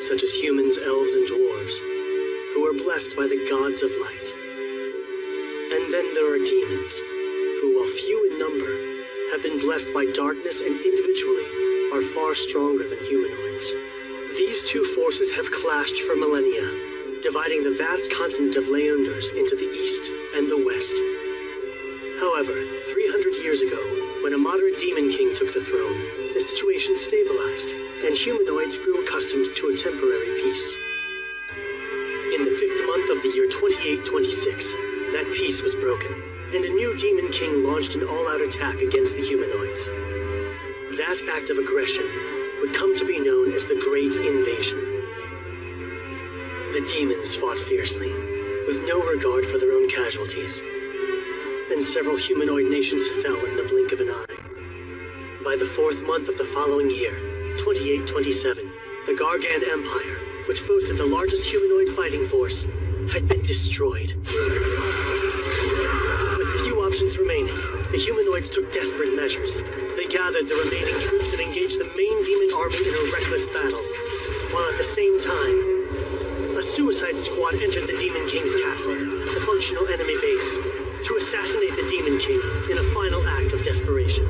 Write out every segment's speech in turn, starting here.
such as humans, elves, and dwarves, who are blessed by the gods of light. And then there are demons, who, while few in number, have been blessed by darkness and individually are far stronger than humanoids. These two forces have clashed for millennia, dividing the vast continent of Leonders into the east and the west. However, 300 years ago, when a moderate demon king took the throne, the situation stabilized, and humanoids grew accustomed to a temporary peace. In the 5th month of the year 2826, that peace was broken, and a new demon king launched an all-out attack against the humanoids. That act of aggression would come to be known as the Great Invasion. The demons fought fiercely, with no regard for their own casualties, and several humanoid nations fell in the blink of an eye. By the 4th month of the following year, 2827, the Gargan Empire, which boasted the largest humanoid fighting force, had been destroyed. With few options remaining, the humanoids took desperate measures. They gathered the remaining troops and engaged the main demon army in a reckless battle, while at the same time, a suicide squad entered the Demon King's castle, the functional enemy base, to assassinate the Demon King in a final act of desperation.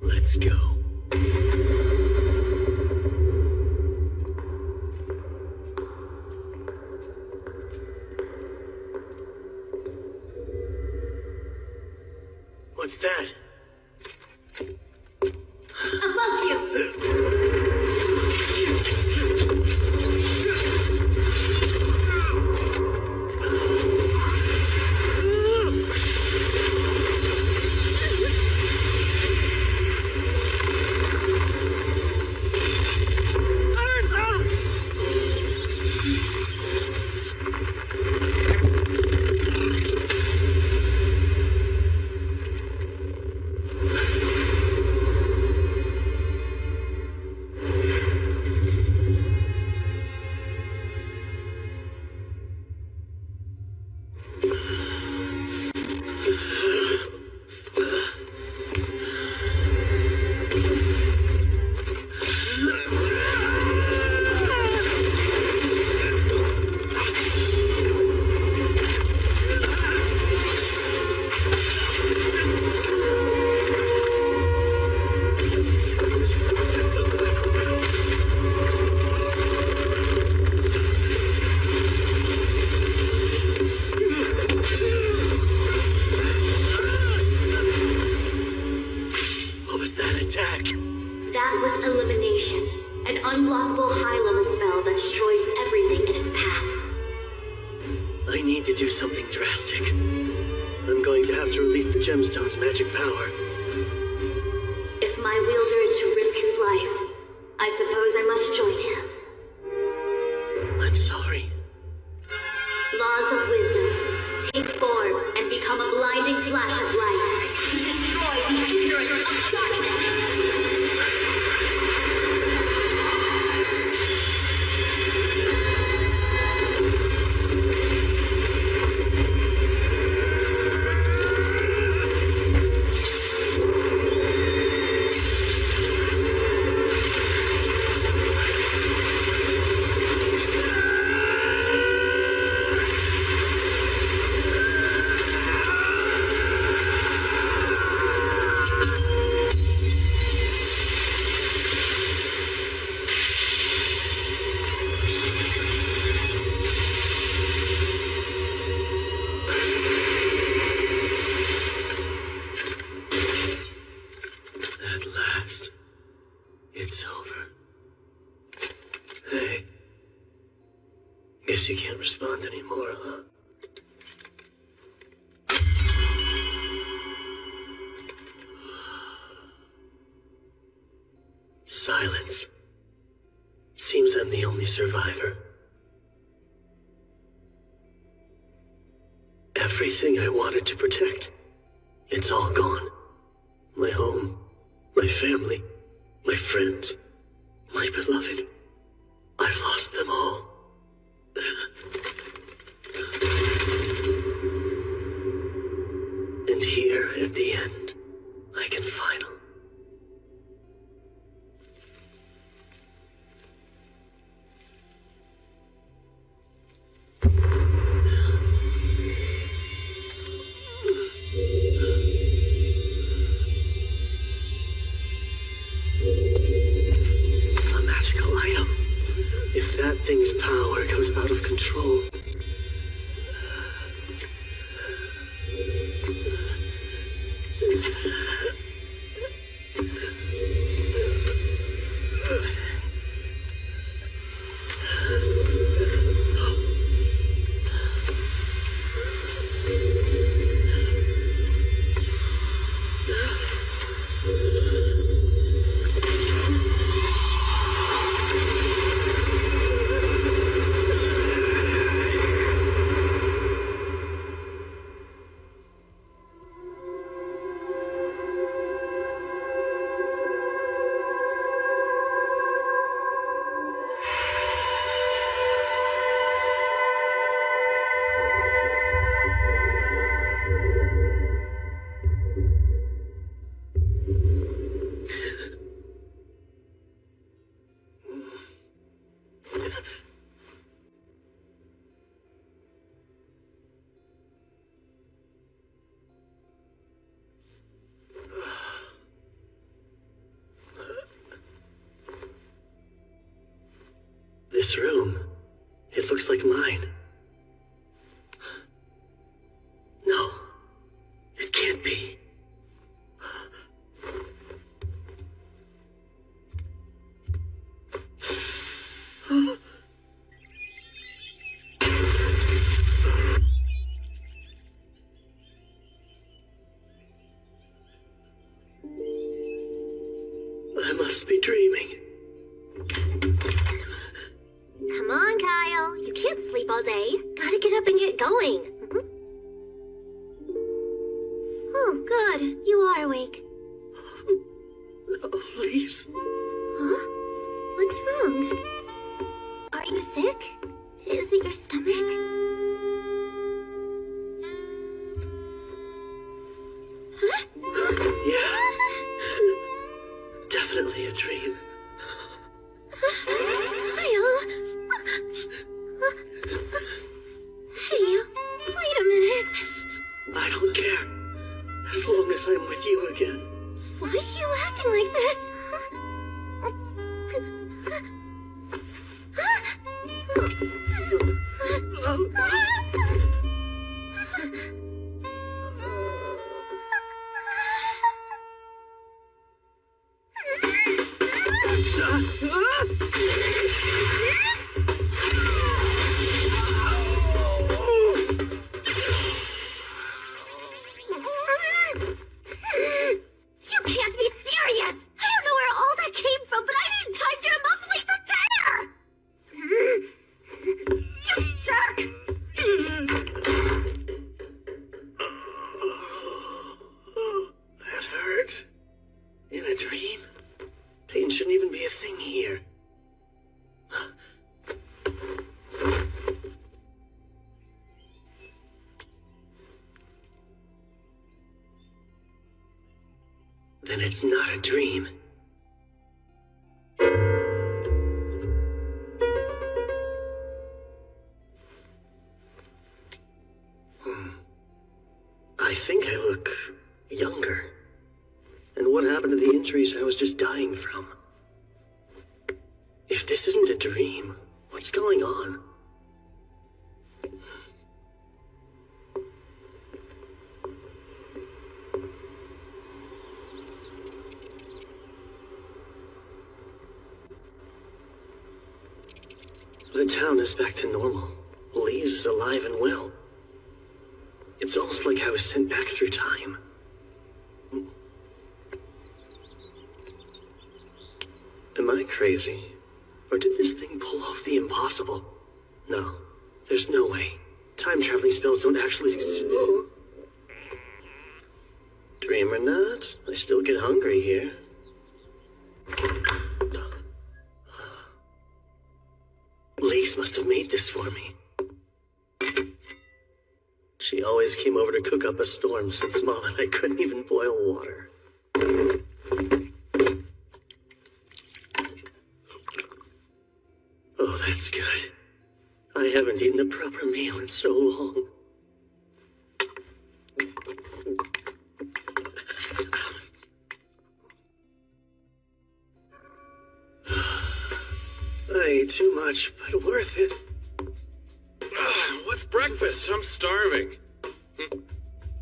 Let's go. What's that? Above you! Gemstone's magic power. If my wielder is to risk his life, I suppose I must join him. I'm sorry. Laws of wisdom. Take form and become a blinding flash of light to destroy the ignorance of darkness. last, it's over. Hey. Guess you can't respond anymore, huh? Silence. Seems I'm the only survivor. Everything I wanted to protect, it's all gone. My home, my family, my friends, my beloved. I've lost them all. And here, at the end, I can finally... A magical item. If that thing's power goes out of control... This room, it looks like mine. No, it can't be. I must be dreaming. Come on, Kyle. You can't sleep all day. Gotta get up and get going. Oh, good. You are awake. Please. Huh? What's wrong? Are you sick? Is it your stomach? Huh? Yeah. Definitely a dream. Kyle? Hey, wait a minute. I don't care. As long as I'm with you again. Why are you acting like this? You can't be serious! I don't know where all that came from, but I need time to emotionally prepare! You jerk! That hurt. In a dream? Pain shouldn't even be a thing here. Then it's not a dream. I think I look younger. And what happened to the injuries I was just dying from? If this isn't a dream, what's going on? The town is back to normal. Lee's is alive and well. It's almost like I was sent back through time. Am I crazy? Or did this thing pull off the impossible? No, there's no way. Time-traveling spells don't actually exist. Dream or not, I still get hungry here. Lise must have made this for me. She always came over to cook up a storm since Mom and I couldn't even boil water. Oh, that's good. I haven't eaten a proper meal in so long. I ate too much, but worth it. What's breakfast? I'm starving.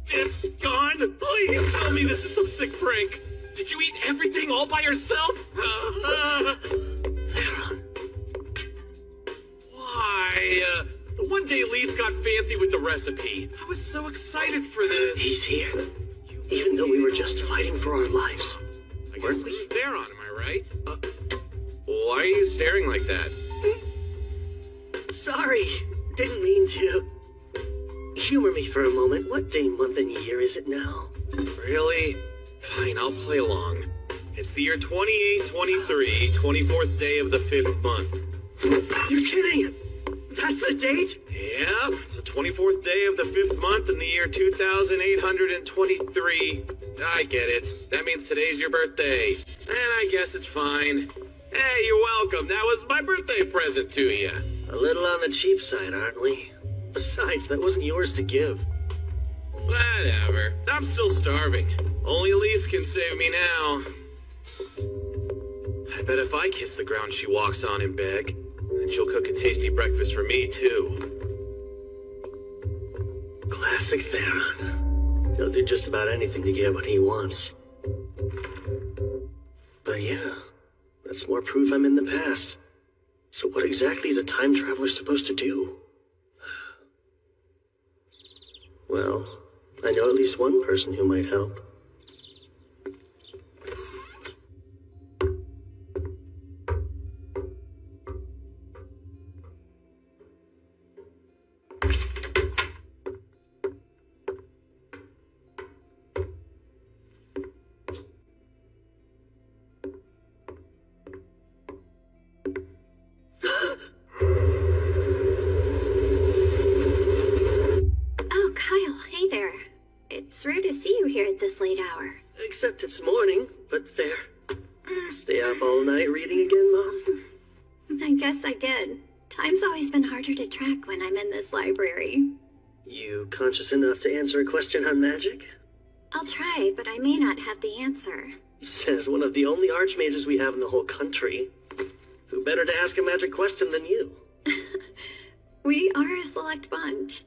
It's gone! Please tell me this is some sick prank! Did you eat everything all by yourself? Theron. Why? The one day Lise got fancy with the recipe. I was so excited for this. He's here. Even though we were just fighting for our lives. I guess we stare on him, am I right? Why are you staring like that? Sorry. Didn't mean to. Humor me for a moment. What day, month, and year is it now? Really? Fine, I'll play along. It's the year 2823, 24th day of the 5th month. You're kidding! That's the date? Yep, it's the 24th day of the 5th month in the year 2823. I get it. That means today's your birthday. And I guess it's fine. Hey, you're welcome. That was my birthday present to you. A little on the cheap side, aren't we? Besides, that wasn't yours to give. Whatever. I'm still starving. Only Elise can save me now. I bet if I kiss the ground she walks on and beg, then she'll cook a tasty breakfast for me, too. Classic Theron. He'll do just about anything to get what he wants. But yeah, that's more proof I'm in the past. So what exactly is a time traveler supposed to do? Well, I know at least one person who might help. It's rare to see you here at this late hour. Except it's morning, but fair. Stay up all night reading again, Mom? I guess I did. Time's always been harder to track when I'm in this library. You conscious enough to answer a question on magic? I'll try, but I may not have the answer. Says one of the only archmages we have in the whole country. Who better to ask a magic question than you? We are a select bunch.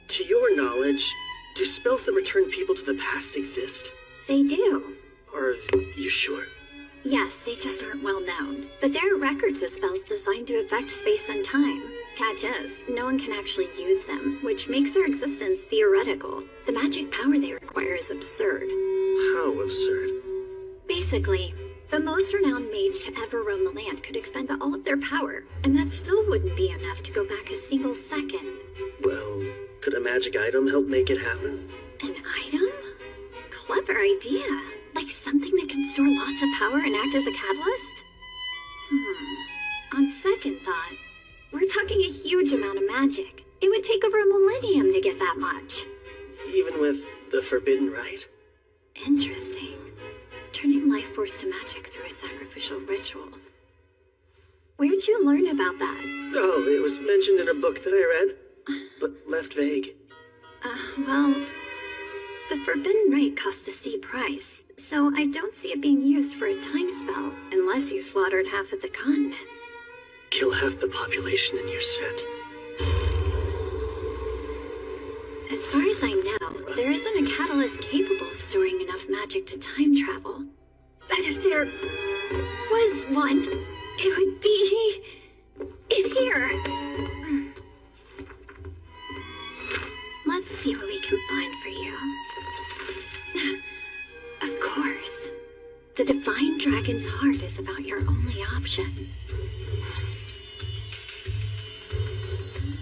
To your knowledge, do spells that return people to the past exist? They do. Are you sure? Yes, they just aren't well known. But there are records of spells designed to affect space and time. Catch is, no one can actually use them, which makes their existence theoretical. The magic power they require is absurd. How absurd? Basically, the most renowned mage to ever roam the land could expend all of their power, and that still wouldn't be enough to go back a single second. Well, could a magic item help make it happen? An item? Clever idea. Like something that can store lots of power and act as a catalyst? On second thought, we're talking a huge amount of magic. It would take over a millennium to get that much. Even with the forbidden rite? Interesting. Turning life force to magic through a sacrificial ritual. Where'd you learn about that? Oh, it was mentioned in a book that I read, but left vague. Well, the forbidden rite costs a steep price, so I don't see it being used for a time spell unless you slaughtered half of the continent. Kill half the population in your set. As far as I know, there isn't a catalyst capable of storing enough magic to time travel. But if there was one, It would be... in here. Let's see what we can find for you. Of course. The Divine Dragon's Heart is about your only option.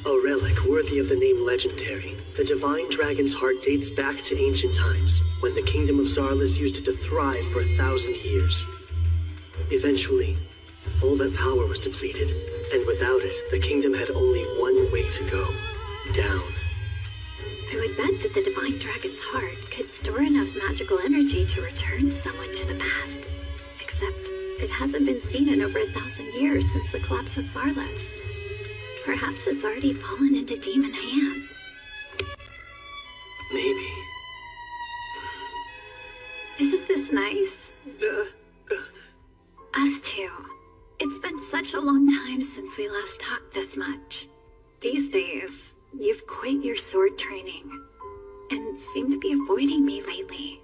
A relic worthy of the name Legendary, the Divine Dragon's Heart dates back to ancient times, when the Kingdom of Zarlis used it to thrive for 1,000 years. Eventually, all that power was depleted, and without it, the kingdom had only one way to go: down. I would bet that the Divine Dragon's Heart could store enough magical energy to return someone to the past. Except, it hasn't been seen in over 1,000 years since the collapse of Zarlis. Perhaps it's already fallen into demon hands. Maybe. Isn't this nice? Us too. It's been such a long time since we last talked this much. These days, you've quit your sword training, and seem to be avoiding me lately.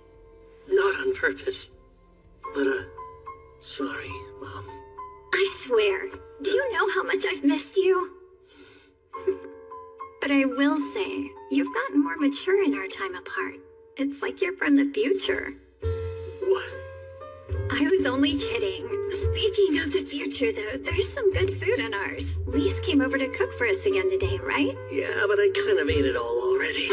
Not on purpose. But, sorry, Mom. I swear, do you know how much I've missed you? But I will say, you've gotten more mature in our time apart. It's like you're from the future. What? I was only kidding. Speaking of the future, though, there's some good food in ours. Lise came over to cook for us again today, right? Yeah, but I kind of ate it all already.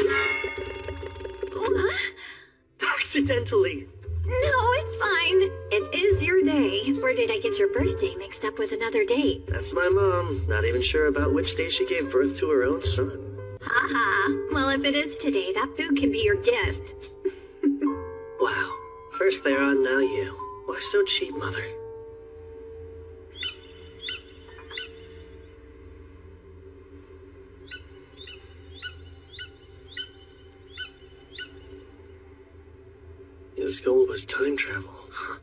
Accidentally. No, it's fine. It is your day. Or did I get your birthday mixed up with another date? That's my mom. Not even sure about which day she gave birth to her own son. Haha. Well, if it is today, that food can be your gift. Wow. First they're on, now you. Why so cheap, Mother? His goal was time travel, huh?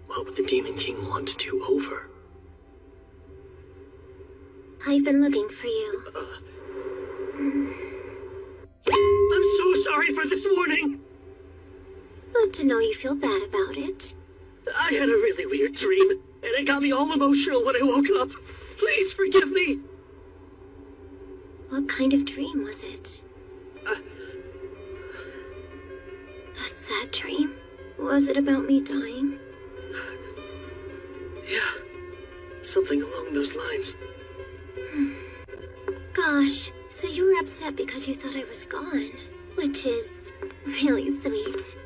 What would the Demon King want to do over? I've been looking for you. I'm so sorry for this morning! Good to know you feel bad about it. I had a really weird dream, and it got me all emotional when I woke up. Please forgive me! What kind of dream was it? A sad dream? Was it about me dying? Yeah, something along those lines. Gosh, so you were upset because you thought I was gone, which is really sweet.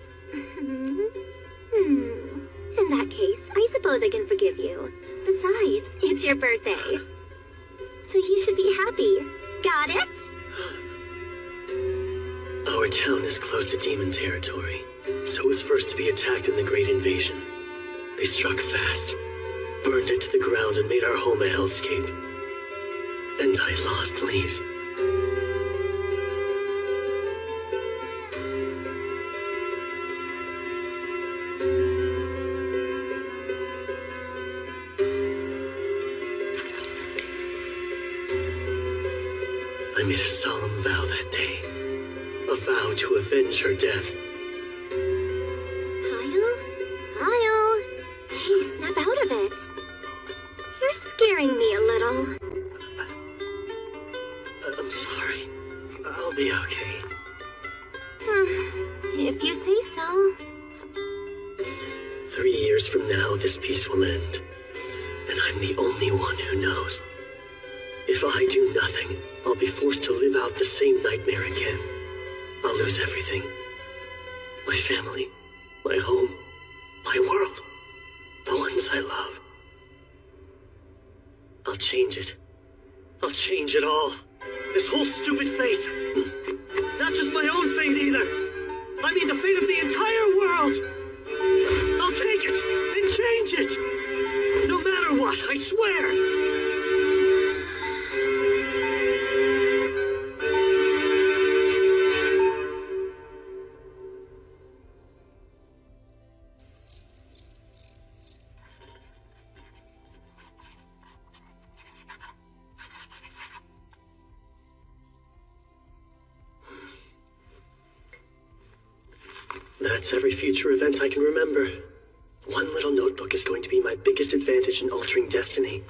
In that case, I suppose I can forgive you. Besides, it's your birthday. So you should be happy. Got it? Our town is close to demon territory, so it was first to be attacked in the Great Invasion. They struck fast, burned it to the ground, and made our home a hellscape. And I lost Lise. I made a solemn vow that day. A vow to avenge her death. Kyle? Kyle? Hey, snap out of it. You're scaring me a little. I'm sorry. I'll be okay. If you say so. 3 years from now, this peace will end. And I'm the only one who knows. If I do nothing, I'll be forced to live out the same nightmare again. I'll lose everything. My family, my home, my world, the ones I love. I'll change it. I'll change it all. This whole stupid fate. Not just my own fate either. I mean the fate of the entire world. I'll take it and change it. No matter what, I swear. That's every future event I can remember. One little notebook is going to be my biggest advantage in altering destiny.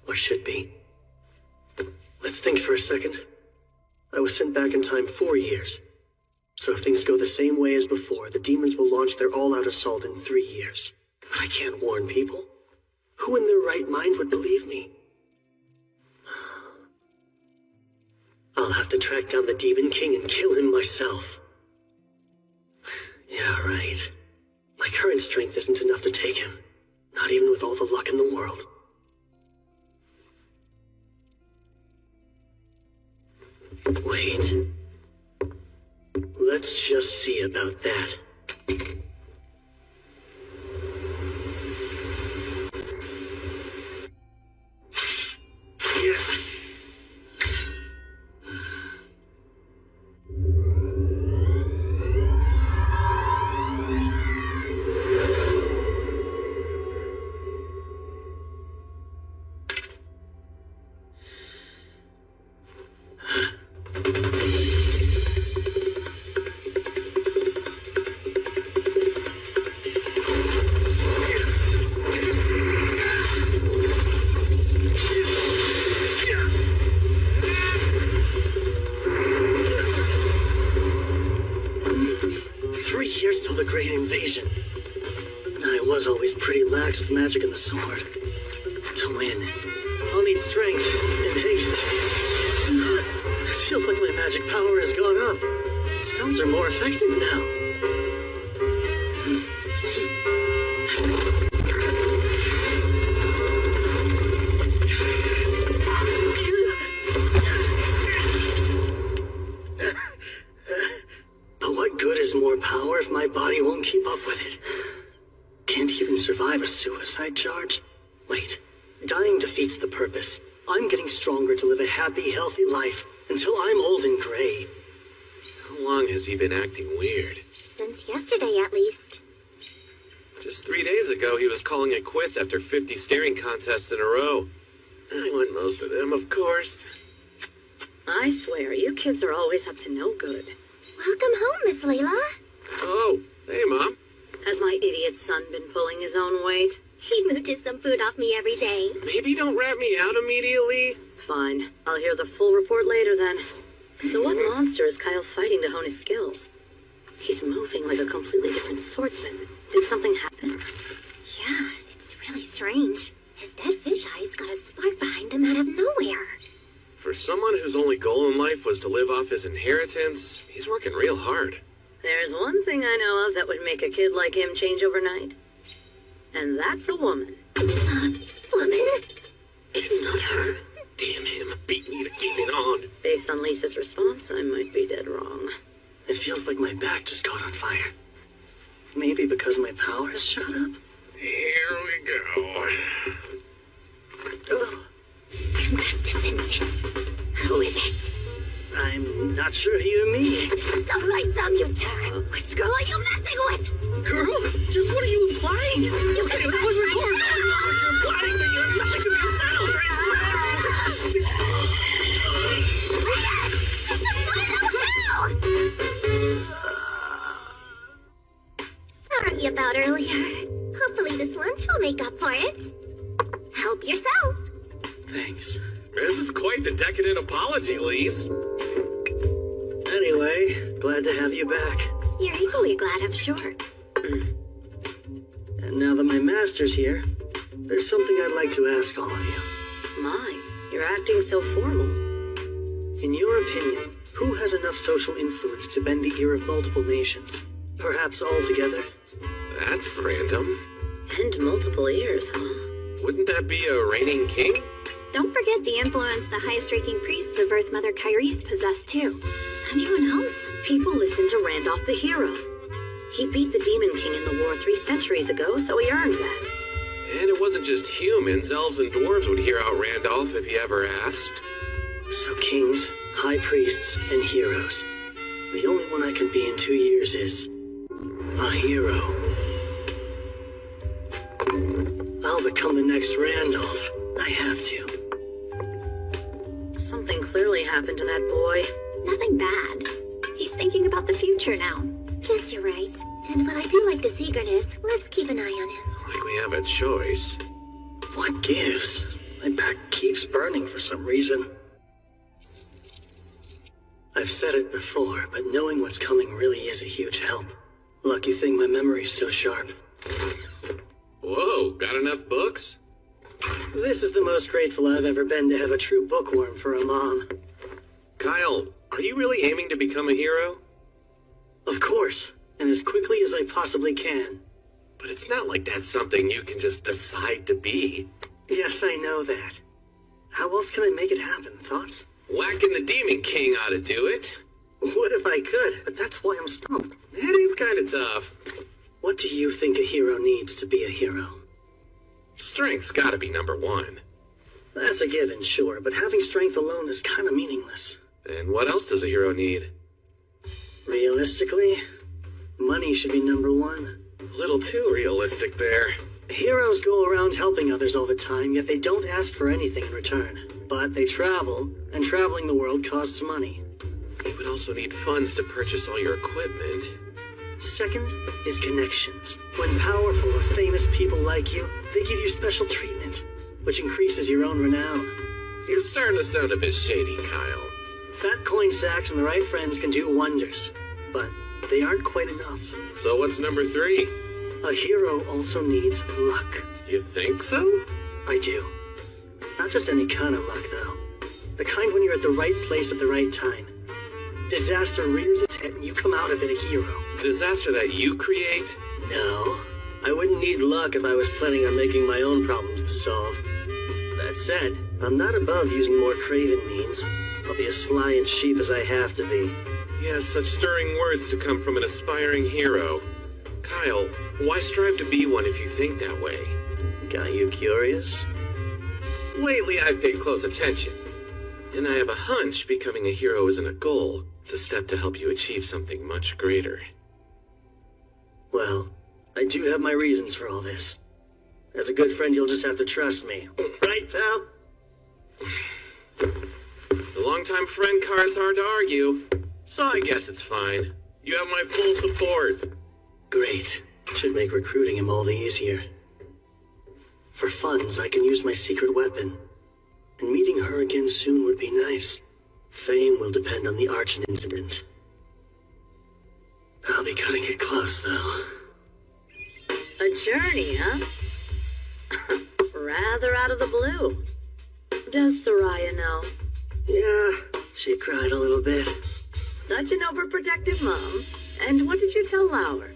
Or should be. Let's think for a second. I was sent back in time 4 years. So if things go the same way as before, the demons will launch their all-out assault in 3 years. But I can't warn people. Who in their right mind would believe me? I'll have to track down the Demon King and kill him myself. Yeah, right. My current strength isn't enough to take him. Not even with all the luck in the world. Wait. Let's just see about that. Always pretty lax with magic and the sword. To win, I'll need strength and haste. It feels like my magic power has gone up. Spells are more effective now. But what good is more power if my body won't keep up with it? Can't even survive a suicide charge? Wait, dying defeats the purpose. I'm getting stronger to live a happy, healthy life until I'm old and gray. How long has he been acting weird? Since yesterday, at least. Just 3 days ago, he was calling it quits after 50 staring contests in a row. I won most of them, of course. I swear, you kids are always up to no good. Welcome home, Miss Layla. Oh, hey, Mom. Has my idiot son been pulling his own weight? He mooches some food off me every day. Maybe don't rat me out immediately. Fine. I'll hear the full report later then. So what monster is Kyle fighting to hone his skills? He's moving like a completely different swordsman. Did something happen? Yeah, it's really strange. His dead fish eyes got a spark behind them out of nowhere. For someone whose only goal in life was to live off his inheritance, he's working real hard. There's one thing I know of that would make a kid like him change overnight. And that's a woman. Woman? It's not her. Damn him, beat me to keep it on. Based on Lisa's response, I might be dead wrong. It feels like my back just caught on fire. Maybe because my power has shot up? Here we go. Oh, Confess this instant. Who is it? I'm not sure you and me. The lights up, you jerk! Which girl are you messing with? Girl? Just what are you implying? You Okay, can that was recorded. I don't know what you're implying, but you have nothing to be settled right? Sorry about earlier. Hopefully this lunch will make up for it. Help yourself. Thanks. This is quite the decadent apology, Lise. Anyway, glad to have you back. You're equally glad, I'm sure. And now that my master's here, there's something I'd like to ask all of you. My, you're acting so formal. In your opinion, who has enough social influence to bend the ear of multiple nations? Perhaps all together? That's random. And multiple ears, huh? Wouldn't that be a reigning king? Don't forget the influence the highest-ranking priests of Earth Mother Kyrie's possess, too. Anyone else? People listen to Randolph the hero. He beat the Demon King in the war 3 centuries ago, so he earned that. And it wasn't just humans, elves and dwarves would hear out Randolph if he ever asked. So kings, high priests, and heroes. The only one I can be in 2 years is... a hero. I'll become the next Randolph. I have to. Something clearly happened to that boy. Nothing bad. He's thinking about the future now. Guess you're right. And while I do like this eagerness, let's keep an eye on him. Like we have a choice. What gives? My back keeps burning for some reason. I've said it before, but knowing what's coming really is a huge help. Lucky thing my memory's so sharp. Whoa, got enough books? This is the most grateful I've ever been to have a true bookworm for a mom. Kyle, are you really aiming to become a hero? Of course, and as quickly as I possibly can. But it's not like that's something you can just decide to be. Yes, I know that. How else can I make it happen? Thoughts? Whacking the Demon King ought to do it. What if I could? But that's why I'm stumped. That is kind of tough. What do you think a hero needs to be a hero? Strength's gotta be number one. That's a given, sure, but having strength alone is kind of meaningless. And what else does a hero need? Realistically, money should be number one. A little too realistic there. Heroes go around helping others all the time, yet they don't ask for anything in return. But they travel, and traveling the world costs money. You would also need funds to purchase all your equipment. Second is connections. When powerful or famous people like you, they give you special treatment, which increases your own renown. You're starting to sound a bit shady, Kyle. Fat coin sacks and the right friends can do wonders, but they aren't quite enough. So what's number three? A hero also needs luck. You think so? I do. Not just any kind of luck, though. The kind when you're at the right place at the right time. Disaster rears its head and you come out of it a hero. Disaster that you create? No. I wouldn't need luck if I was planning on making my own problems to solve. That said, I'm not above using more craven means. I'll be as sly and cheap as I have to be. Yes, such stirring words to come from an aspiring hero. Kyle, why strive to be one if you think that way? Got you curious? Lately, I've paid close attention. And I have a hunch becoming a hero isn't a goal. It's a step to help you achieve something much greater. Well, I do have my reasons for all this. As a good friend, you'll just have to trust me. Right, pal? The longtime friend card's hard to argue, so I guess it's fine. You have my full support. Great. Should make recruiting him all the easier. For funds, I can use my secret weapon. And meeting her again soon would be nice. Fame will depend on the Archon incident. I'll be cutting it close, though. A journey, huh? Rather out of the blue. Does Soraya know? Yeah, she cried a little bit. Such an overprotective mom. And what did you tell Lauer?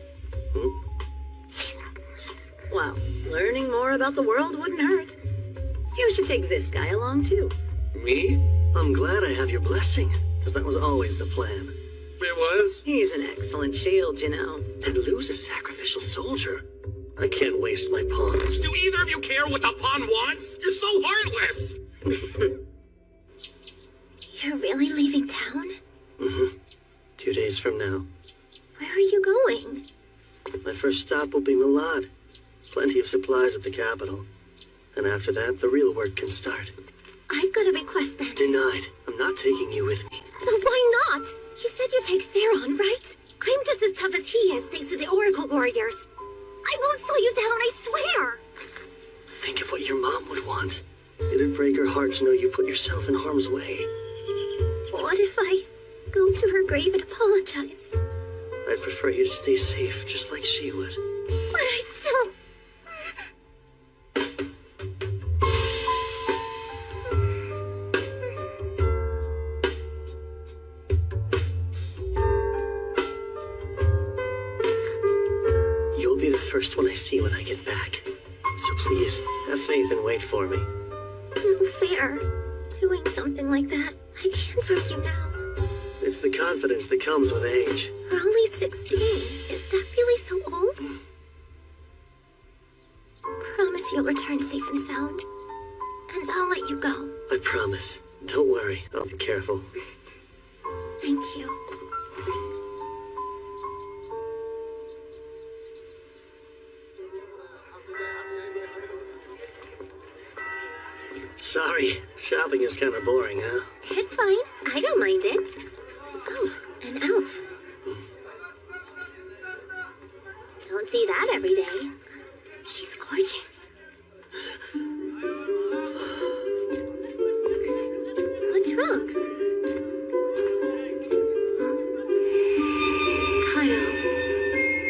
Well, learning more about the world wouldn't hurt. You should take this guy along, too. Me? I'm glad I have your blessing, because that was always the plan. It was? He's an excellent shield, you know. And lose a sacrificial soldier? I can't waste my pawns. Do either of you care what the pawn wants? You're so heartless! You're really leaving town? 2 days from now. Where are you going? My first stop will be Malad. Plenty of supplies at the capital. And after that, the real work can start. I've got a request then. Denied. I'm not taking you with me. But why not? You said you'd take Theron, right? I'm just as tough as he is, thanks to the Oracle Warriors. I won't slow you down, I swear! Think of what your mom would want. It'd break her heart to know you put yourself in harm's way. What if I go to her grave and apologize? I'd prefer you to stay safe, just like she would. But I still... You'll be the first one I see when I get back. So please, have faith and wait for me. No fair. Doing something like that, I can't argue now. It's the confidence that comes with age. We're only 16. Is that really so old? Promise you'll return safe and sound. And I'll let you go. I promise. Don't worry, I'll be careful. Thank you. Sorry, shopping is kind of boring, huh? It's fine. I don't mind it. Oh, an elf. don't see that every day. She's gorgeous. What's wrong? Kyle,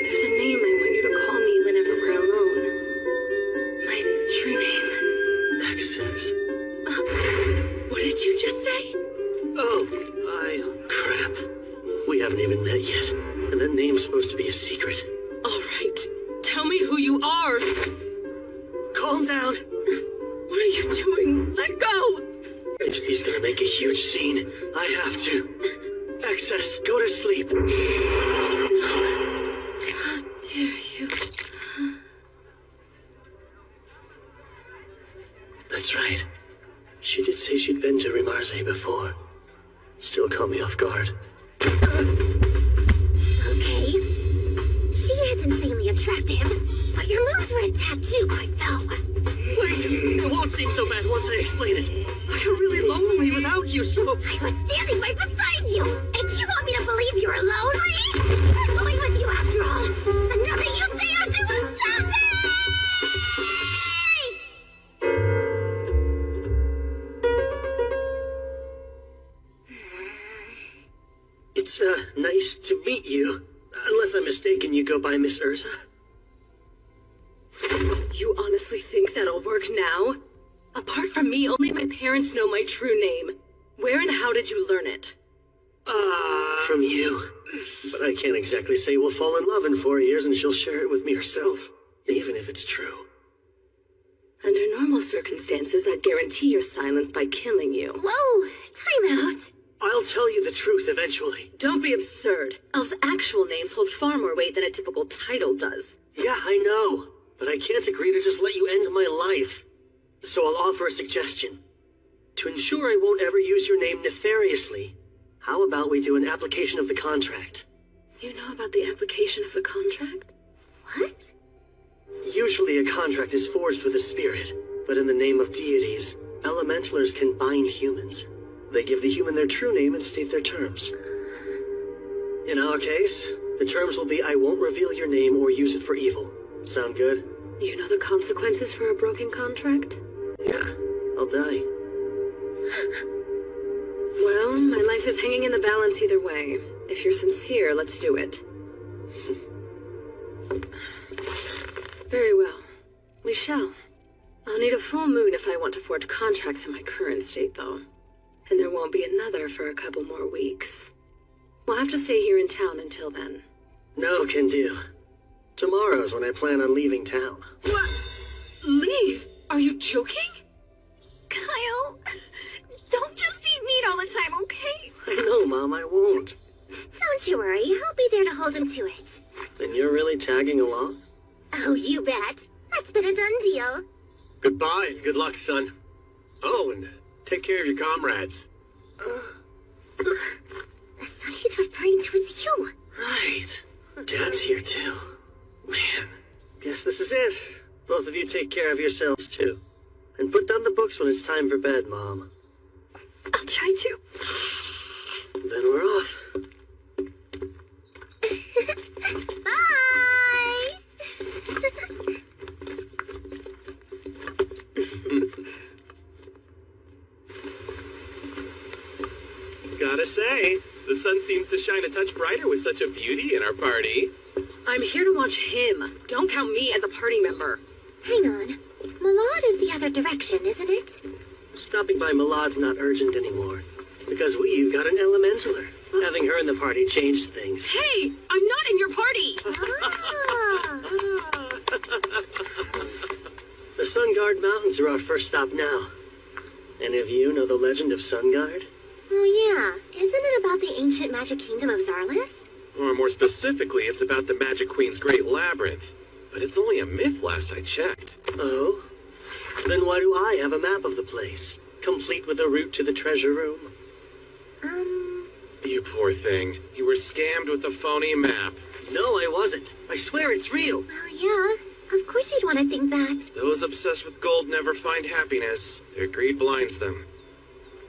there's a name I want you to call me whenever we're alone. My true name. Access. What did you just say? Oh, crap. We haven't even met yet, and that name's supposed to be a secret. All right, tell me who you are. Calm down. What are you doing? Let go. If she's gonna make a huge scene, I have to. Access, go to sleep. How dare you? That's right. She did say she'd been to Rimarze before. Still caught me off guard. Okay. She is insanely attractive, but your moves were a tad too quick, though. Wait, it won't seem so bad once I explain it. I got really lonely without you, so... I was standing right beside you, and you want me to believe you're lonely? I'm going with you after all, and nothing you say or do will stop me! It's, nice to meet you. Unless I'm mistaken, you go by Miss Urza. You honestly think that'll work now? Apart from me, only my parents know my true name. Where and how did you learn it? From you. But I can't exactly say we'll fall in love in 4 years and she'll share it with me herself, even if it's true. Under normal circumstances, I'd guarantee your silence by killing you. Whoa, time out. I'll tell you the truth eventually. Don't be absurd. Elves' actual names hold far more weight than a typical title does. Yeah, I know. But I can't agree to just let you end my life. So I'll offer a suggestion. To ensure I won't ever use your name nefariously, how about we do an application of the contract? You know about the application of the contract? What? Usually a contract is forged with a spirit, but in the name of deities, elementalers can bind humans. They give the human their true name and state their terms. In our case, the terms will be I won't reveal your name or use it for evil. Sound good? You know the consequences for a broken contract? Yeah, I'll die. Well, my life is hanging in the balance either way. If you're sincere, let's do it. Very well. We shall. I'll need a full moon if I want to forge contracts in my current state, though. And there won't be another for a couple more weeks. We'll have to stay here in town until then. No can do. Tomorrow's when I plan on leaving town. What? Leave? Are you joking? Kyle, don't just eat meat all the time, okay? I know, Mom, I won't. Don't you worry, I'll be there to hold him to it. Then you're really tagging along? Oh, you bet. That's been a done deal. Goodbye. Good luck, son. Oh, and take care of your comrades. The son he's referring to is you. Right. Dad's here, too. Man, guess this is it. Both of you take care of yourselves, too. And put down the books when it's time for bed, Mom. I'll try to. Then we're off. Bye! Gotta say, the sun seems to shine a touch brighter with such a beauty in our party. I'm here to watch him. Don't count me as a party member. Hang on. Malad is the other direction, isn't it? Stopping by Malad's not urgent anymore. Because we've got an elementaler. Having her in the party changed things. Hey, I'm not in your party. Ah. The Sunguard Mountains are our first stop now. Any of you know the legend of Sunguard? Oh yeah, isn't it about the ancient magic kingdom of Zarlis? Or more specifically, it's about the Magic Queen's Great Labyrinth. But it's only a myth last I checked. Oh? Then why do I have a map of the place, complete with a route to the treasure room? You poor thing. You were scammed with a phony map. No, I wasn't. I swear it's real. Well, yeah, of course you'd want to think that. Those obsessed with gold never find happiness. Their greed blinds them.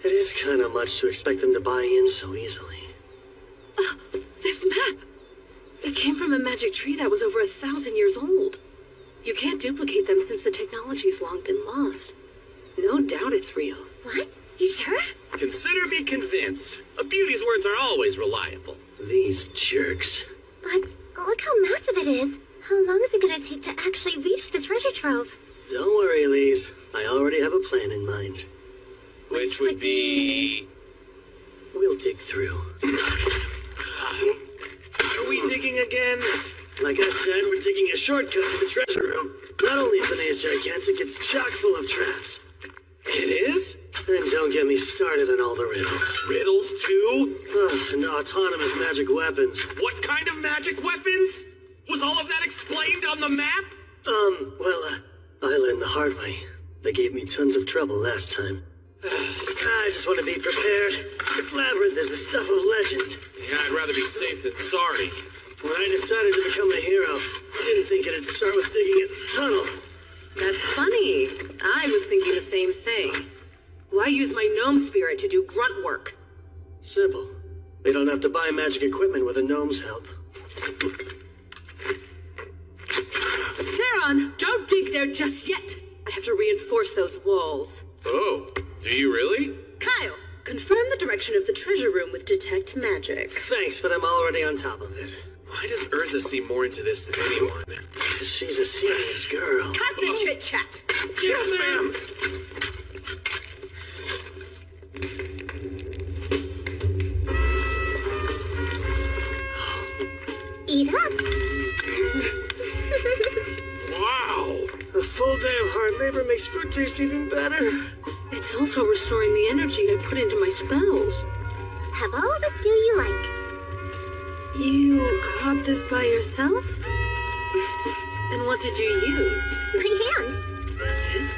It is kind of much to expect them to buy in so easily. This map. It came from a magic tree that was over 1,000 years old. You can't duplicate them since the technology's long been lost. No doubt it's real. What? You sure? Consider me convinced. A beauty's words are always reliable. These jerks. But look how massive it is. How long is it gonna take to actually reach the treasure trove? Don't worry, Elise. I already have a plan in mind. Which would be... We'll dig through. Are we digging again? Like I said, we're taking a shortcut to the treasure room. Not only is the maze gigantic, it's chock full of traps. It is? And don't get me started on all the riddles. Riddles too? And autonomous magic weapons. What kind of magic weapons? Was all of that explained on the map? I learned the hard way. They gave me tons of trouble last time. I just want to be prepared. This labyrinth is the stuff of legend. Yeah, I'd rather be safe than sorry. When I decided to become a hero, I didn't think it'd start with digging a tunnel. That's funny. I was thinking the same thing. Why use my gnome spirit to do grunt work? Simple. We don't have to buy magic equipment with a gnome's help. Theron, don't dig there just yet. I have to reinforce those walls. Oh, do you really? Kyle, confirm the direction of the treasure room with detect magic. Thanks, but I'm already on top of it. Why does Urza seem more into this than anyone? She's a serious girl. Cut the chit-chat. Yes, ma'am! Eat up. Wow! A full day of hard labor makes food taste even better. It's also restoring the energy I put into my spells. Have all the stew you like. You caught this by yourself? And what did you use? My hands. That's it?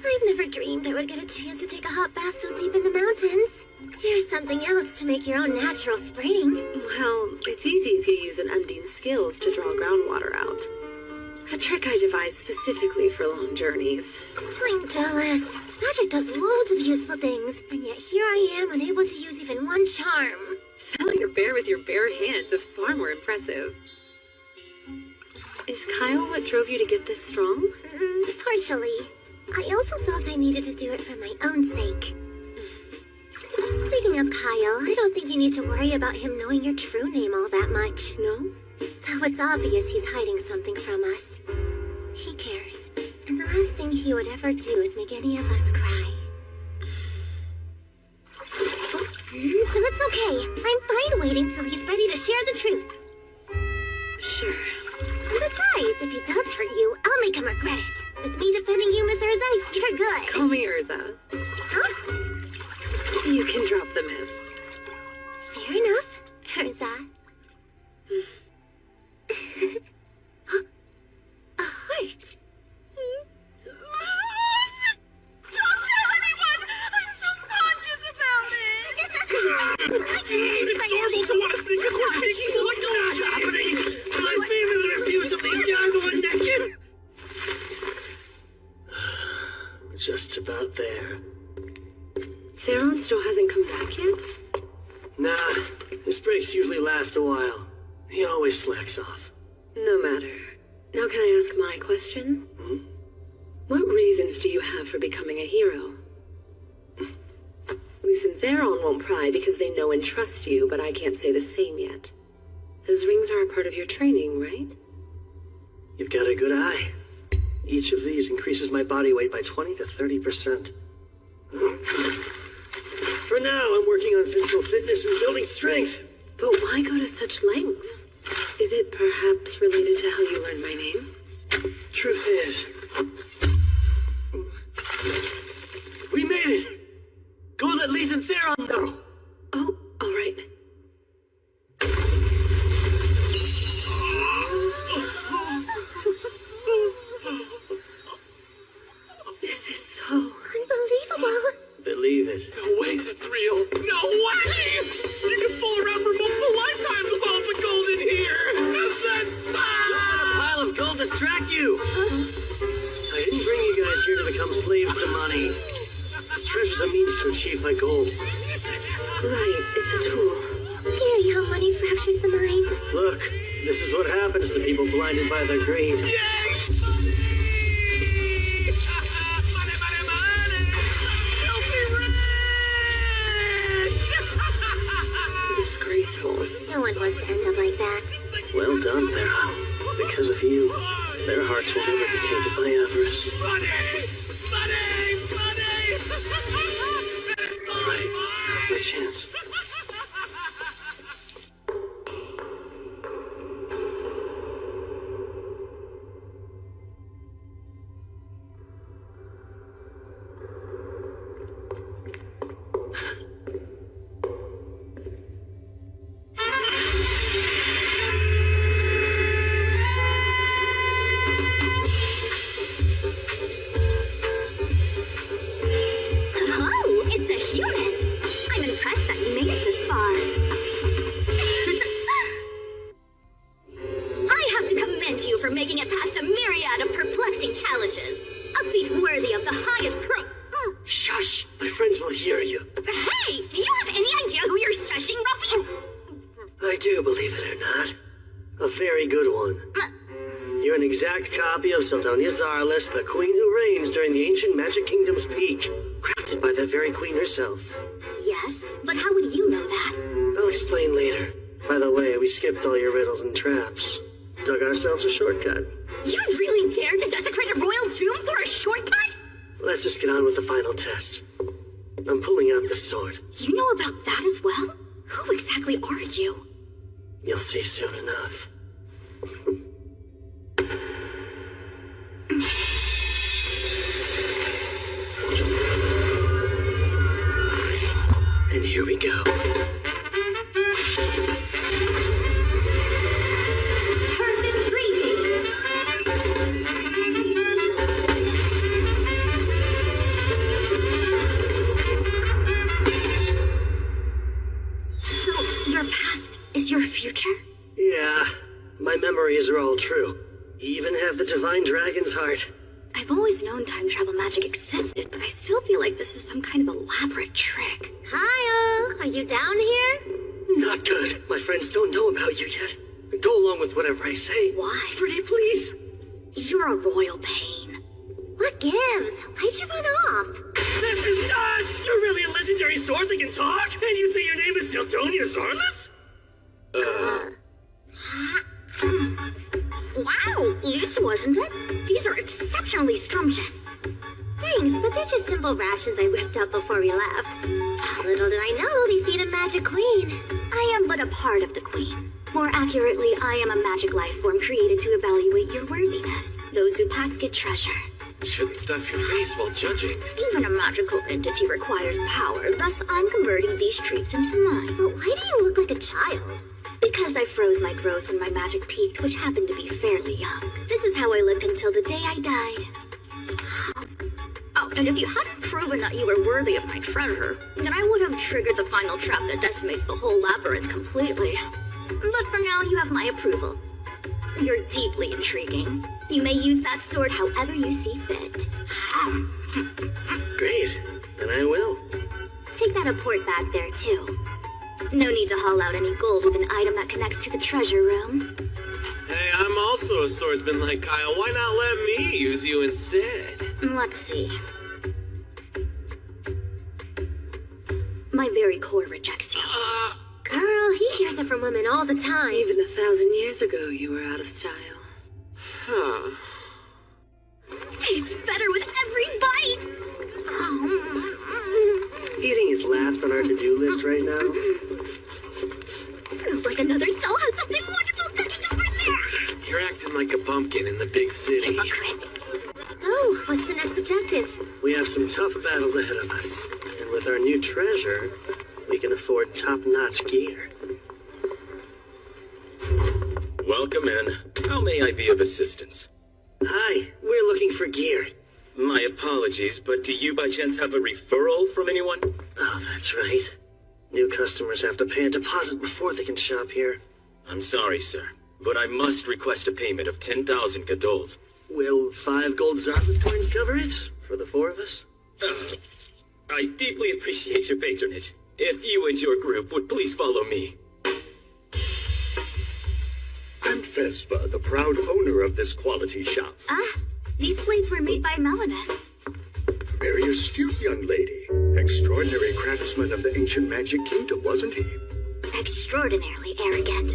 I've never dreamed I would get a chance to take a hot bath so deep in the mountains. Here's something else to make your own natural spring. Well, it's easy if you use an Undine's skills to draw groundwater out. A trick I devised specifically for long journeys. I'm jealous. Magic does loads of useful things, and yet here I am unable to use even one charm. Felling a bear with your bare hands is far more impressive. Is Kyle what drove you to get this strong? Partially. I also felt I needed to do it for my own sake. Speaking of Kyle, I don't think you need to worry about him knowing your true name all that much. No? Though it's obvious he's hiding something from us. He cares. And the last thing he would ever do is make any of us cry. So it's okay. I'm fine waiting till he's ready to share the truth. Sure. And besides, if he does hurt you, I'll make him regret it. With me defending you, Miss Urza, you're good. Call me Urza. Huh? You can drop the miss. Fair enough, Urza. A heart. Don't tell anyone! I'm subconscious about it! It's normal to want to sneak a quick peek. What's happening? My family refused to leave the island naked. Just about there. Theron still hasn't come back yet? Nah, his breaks usually last a while. He always slacks off. No matter. Now can I ask my question? What reasons do you have for becoming a hero? Lise and Theron won't pry because they know and trust you, but I can't say the same yet. Those rings are a part of your training, right? You've got a good eye. Each of these increases my body weight by 20 to 30%. For now, I'm working on physical fitness and building strength. But why go to such lengths? Is it perhaps related to how you learned my name? Truth is, we made it. Go let Lise and Theron know. Oh, all right. This is so... Unbelievable. Believe it. No way that's real. No way! You can fool around for multiple lifetimes with all the gold in here. Don't let a pile of gold distract you. I didn't bring you guys here to become slaves to money. This treasure's a means to achieve my goal. Right, it's a tool. captures the mind. Look, this is what happens to people blinded by their greed. Disgraceful. No one wants to end up like that. Well done, Thera. Because of you, their hearts will never be tainted by avarice. Money! All right, now's my chance. Oh, it's a human! I'm impressed that you made it this far. I have to commend you for making it past a myriad of perplexing challenges. A feat worthy of the highest Shush! My friends will hear you. Hey, do you have any idea who you're shushing, Ruffy? I do, believe it or not. A very good one. You're an exact copy of Sildonia Zarlis, the queen who reigns during the ancient Magic Kingdom's peak, crafted by that very queen herself. Yes, but how would you know that? I'll explain later. By the way, we skipped all your riddles and traps. Dug ourselves a shortcut. You really dared to desecrate a royal tomb for a shortcut? Let's just get on with the final test. I'm pulling out the sword. You know about that as well? Who exactly are you? You'll see soon enough. And here we go. Perfect reading. So, your past is your future? Yeah, my memories are all true. You even have the Divine Dragon's heart. I've always known time travel magic existed, but I still feel like this is some kind of elaborate trick. Kyle, are you down here? Not good. My friends don't know about you yet. Go along with whatever I say. Why? Pretty please. You're a royal pain. What gives? Why'd you run off? This is nuts! You're really a legendary sword that can talk? And you say your name is Sildonia Zarlis? Wow, loose, wasn't it? These are exceptionally scrumptious. Thanks, but they're just simple rations I whipped up before we left. Little did I know they feed a magic queen. I am but a part of the queen. More accurately, I am a magic life form created to evaluate your worthiness. Those who pass get treasure. Shouldn't stuff your face while judging. Even a magical entity requires power, thus I'm converting these treats into mine. But why do you look like a child? Because I froze my growth when my magic peaked, which happened to be fairly young. This is how I looked until the day I died. Oh, and if you hadn't proven that you were worthy of my treasure, then I would have triggered the final trap that decimates the whole labyrinth completely. But for now, you have my approval. You're deeply intriguing. You may use that sword however you see fit. Great. Then I will. Take that apport back there, too. No need to haul out any gold with an item that connects to the treasure room. Hey, I'm also a swordsman like Kyle. Why not let me use you instead? Let's see. My very core rejects you. Girl, he hears it from women all the time. Even 1,000 years ago, you were out of style. Huh. Tastes better with every bite! Eating is last on our to-do list right now. Smells like another cell has something wonderful cooking over there! You're acting like a bumpkin in the big city. Hypocrite. So, what's the next objective? We have some tough battles ahead of us. And with our new treasure, we can afford top-notch gear. Welcome in. How may I be of assistance? Hi, we're looking for gear. My apologies, but do you by chance have a referral from anyone? Oh, that's right. New customers have to pay a deposit before they can shop here. I'm sorry, sir, but I must request a payment of 10,000 gadols. Will 5 gold Zarlis coins cover it? For the 4 of us? I deeply appreciate your patronage. If you and your group would please follow me. Vespa, the proud owner of this quality shop. These blades were made by Melanus. Very astute young lady. Extraordinary craftsman of the ancient magic kingdom, wasn't he? Extraordinarily arrogant.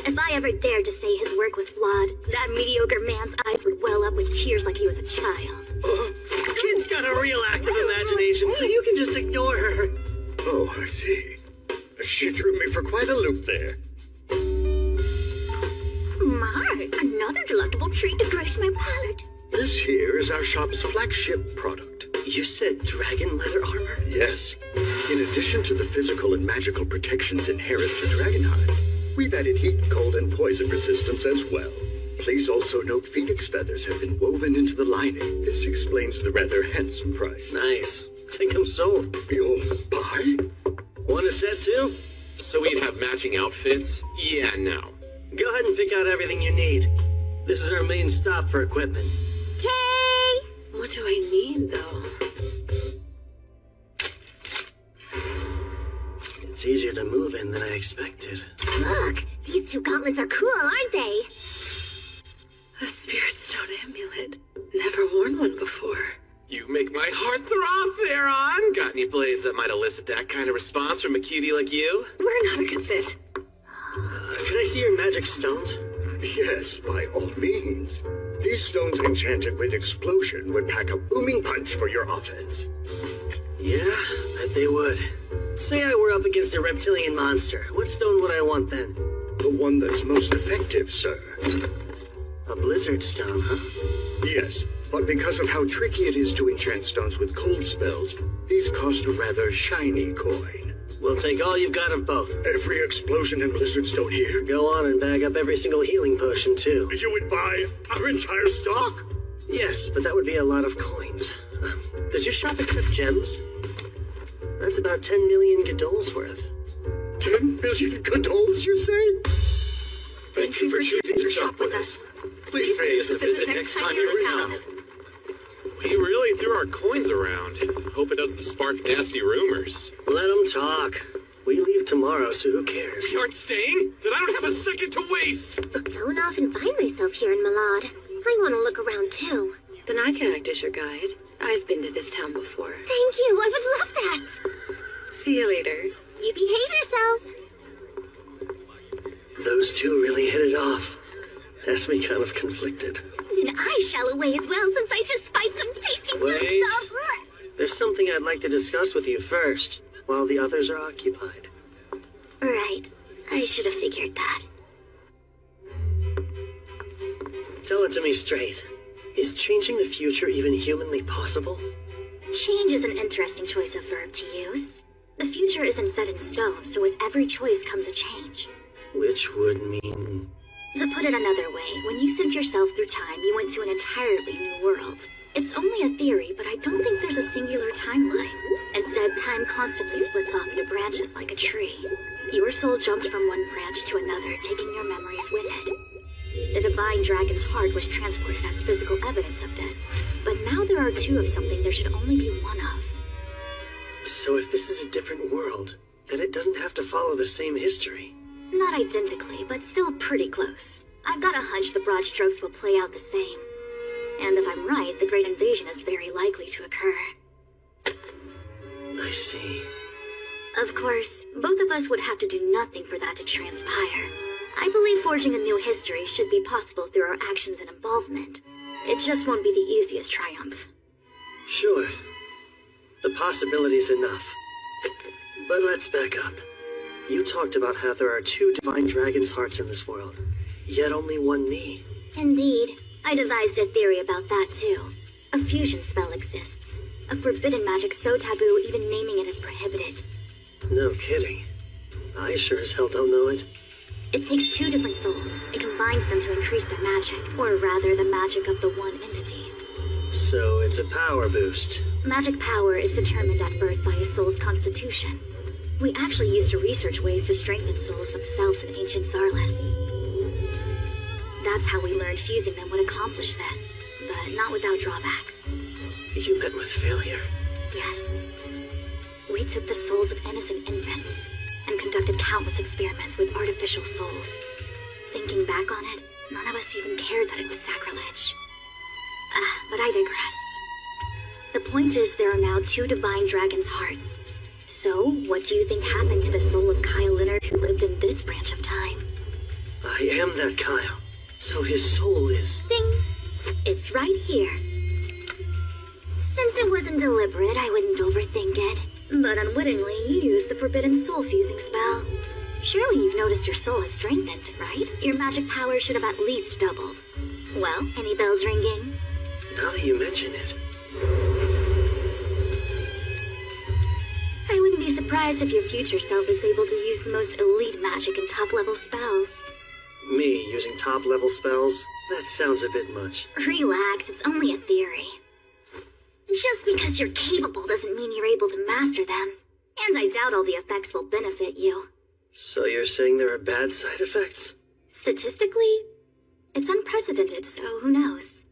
If I ever dared to say his work was flawed, that mediocre man's eyes would well up with tears like he was a child. Kid's got a real active imagination, so you can just ignore her. Oh, I see. She threw me for quite a loop there. My, another delectable treat to grace my palate. This here is our shop's flagship product. You said dragon leather armor? Yes. In addition to the physical and magical protections inherent to Dragonhide, we've added heat, cold, and poison resistance as well. Please also note phoenix feathers have been woven into the lining. This explains the rather handsome price. Nice. Think I'm sold. You'll buy? Want a set too? So we'd have matching outfits? Yeah, no. Go ahead and pick out everything you need. This is our main stop for equipment. Okay. What do I need, though? It's easier to move in than I expected. Look, these two gauntlets are cool, aren't they? A spirit stone amulet. Never worn one before. You make my heart throb there, On. Got any blades that might elicit that kind of response from a cutie like you? We're not a good fit. Can I see your magic stones? Yes, by all means. These stones enchanted with explosion would pack a booming punch for your offense. Yeah, bet they would. Say I were up against a reptilian monster. What stone would I want then? The one that's most effective, sir. A blizzard stone, huh? Yes, but because of how tricky it is to enchant stones with cold spells, these cost a rather shiny coin. We'll take all you've got of both. Every explosion and blizzard stone here? Go on and bag up every single healing potion, too. You would buy our entire stock? Yes, but that would be a lot of coins. Does your shop accept gems? That's about 10 million gadols worth. 10 million gadols, you say? Thank you for choosing to shop with us. Please pay us a visit next time you're in town. We really threw our coins around. Hope it doesn't spark nasty rumors. Let them talk. We leave tomorrow, so who cares? You aren't staying? Then I don't have a second to waste. Don't often find myself here in Malad. I want to look around too. Then I can act as your guide. I've been to this town before. Thank you, I would love that. See you later. You behave yourself. Those two really hit it off. Has me kind of conflicted. Then I shall away as well, since I just spied some tasty good Wait. stuff. There's something I'd like to discuss with you first, while the others are occupied. Right, I should have figured that. Tell it to me straight. Is changing the future even humanly possible? Change is an interesting choice of verb to use. The future isn't set in stone, so with every choice comes a change. Which would mean... To put it another way, when you sent yourself through time, you went to an entirely new world. It's only a theory, but I don't think there's a singular timeline. Instead, time constantly splits off into branches like a tree. Your soul jumped from one branch to another, taking your memories with it. The divine dragon's heart was transported as physical evidence of this, but now there are two of something there should only be one of. So if this is a different world, then it doesn't have to follow the same history. Not identically, but still pretty close. I've got a hunch the broad strokes will play out the same. And if I'm right, the Great Invasion is very likely to occur. I see. Of course, both of us would have to do nothing for that to transpire. I believe forging a new history should be possible through our actions and involvement. It just won't be the easiest triumph. Sure. The possibility's enough. But let's back up. You talked about how there are two divine dragon's hearts in this world, yet only one me. Indeed. I devised a theory about that too. A fusion spell exists. A forbidden magic so taboo even naming it is prohibited. No kidding. I sure as hell don't know it. It takes two different souls and combines them to increase their magic, or rather the magic of the one entity. So it's a power boost. Magic power is determined at birth by a soul's constitution. We actually used to research ways to strengthen souls themselves in ancient Zarlis. That's how we learned fusing them would accomplish this, but not without drawbacks. You met with failure? Yes. We took the souls of innocent infants and conducted countless experiments with artificial souls. Then Looking back on it, none of us even cared that it was sacrilege. But I digress. The point is there are now 2 divine dragon's hearts. So, what do you think happened to the soul of Kyle Leonard who lived in this branch of time? I am that Kyle, so his soul is... Ding! It's right here. Since it wasn't deliberate, I wouldn't overthink it. But unwittingly, you used the forbidden soul fusing spell. Surely you've noticed your soul has strengthened, right? Your magic power should have at least doubled. Well, any bells ringing? Now that you mention it... I wouldn't be surprised if your future self is able to use the most elite magic and top-level spells. Me using top-level spells? That sounds a bit much. Relax, it's only a theory. Just because you're capable doesn't mean you're able to master them. And I doubt all the effects will benefit you. So you're saying there are bad side effects? Statistically, it's unprecedented, so who knows?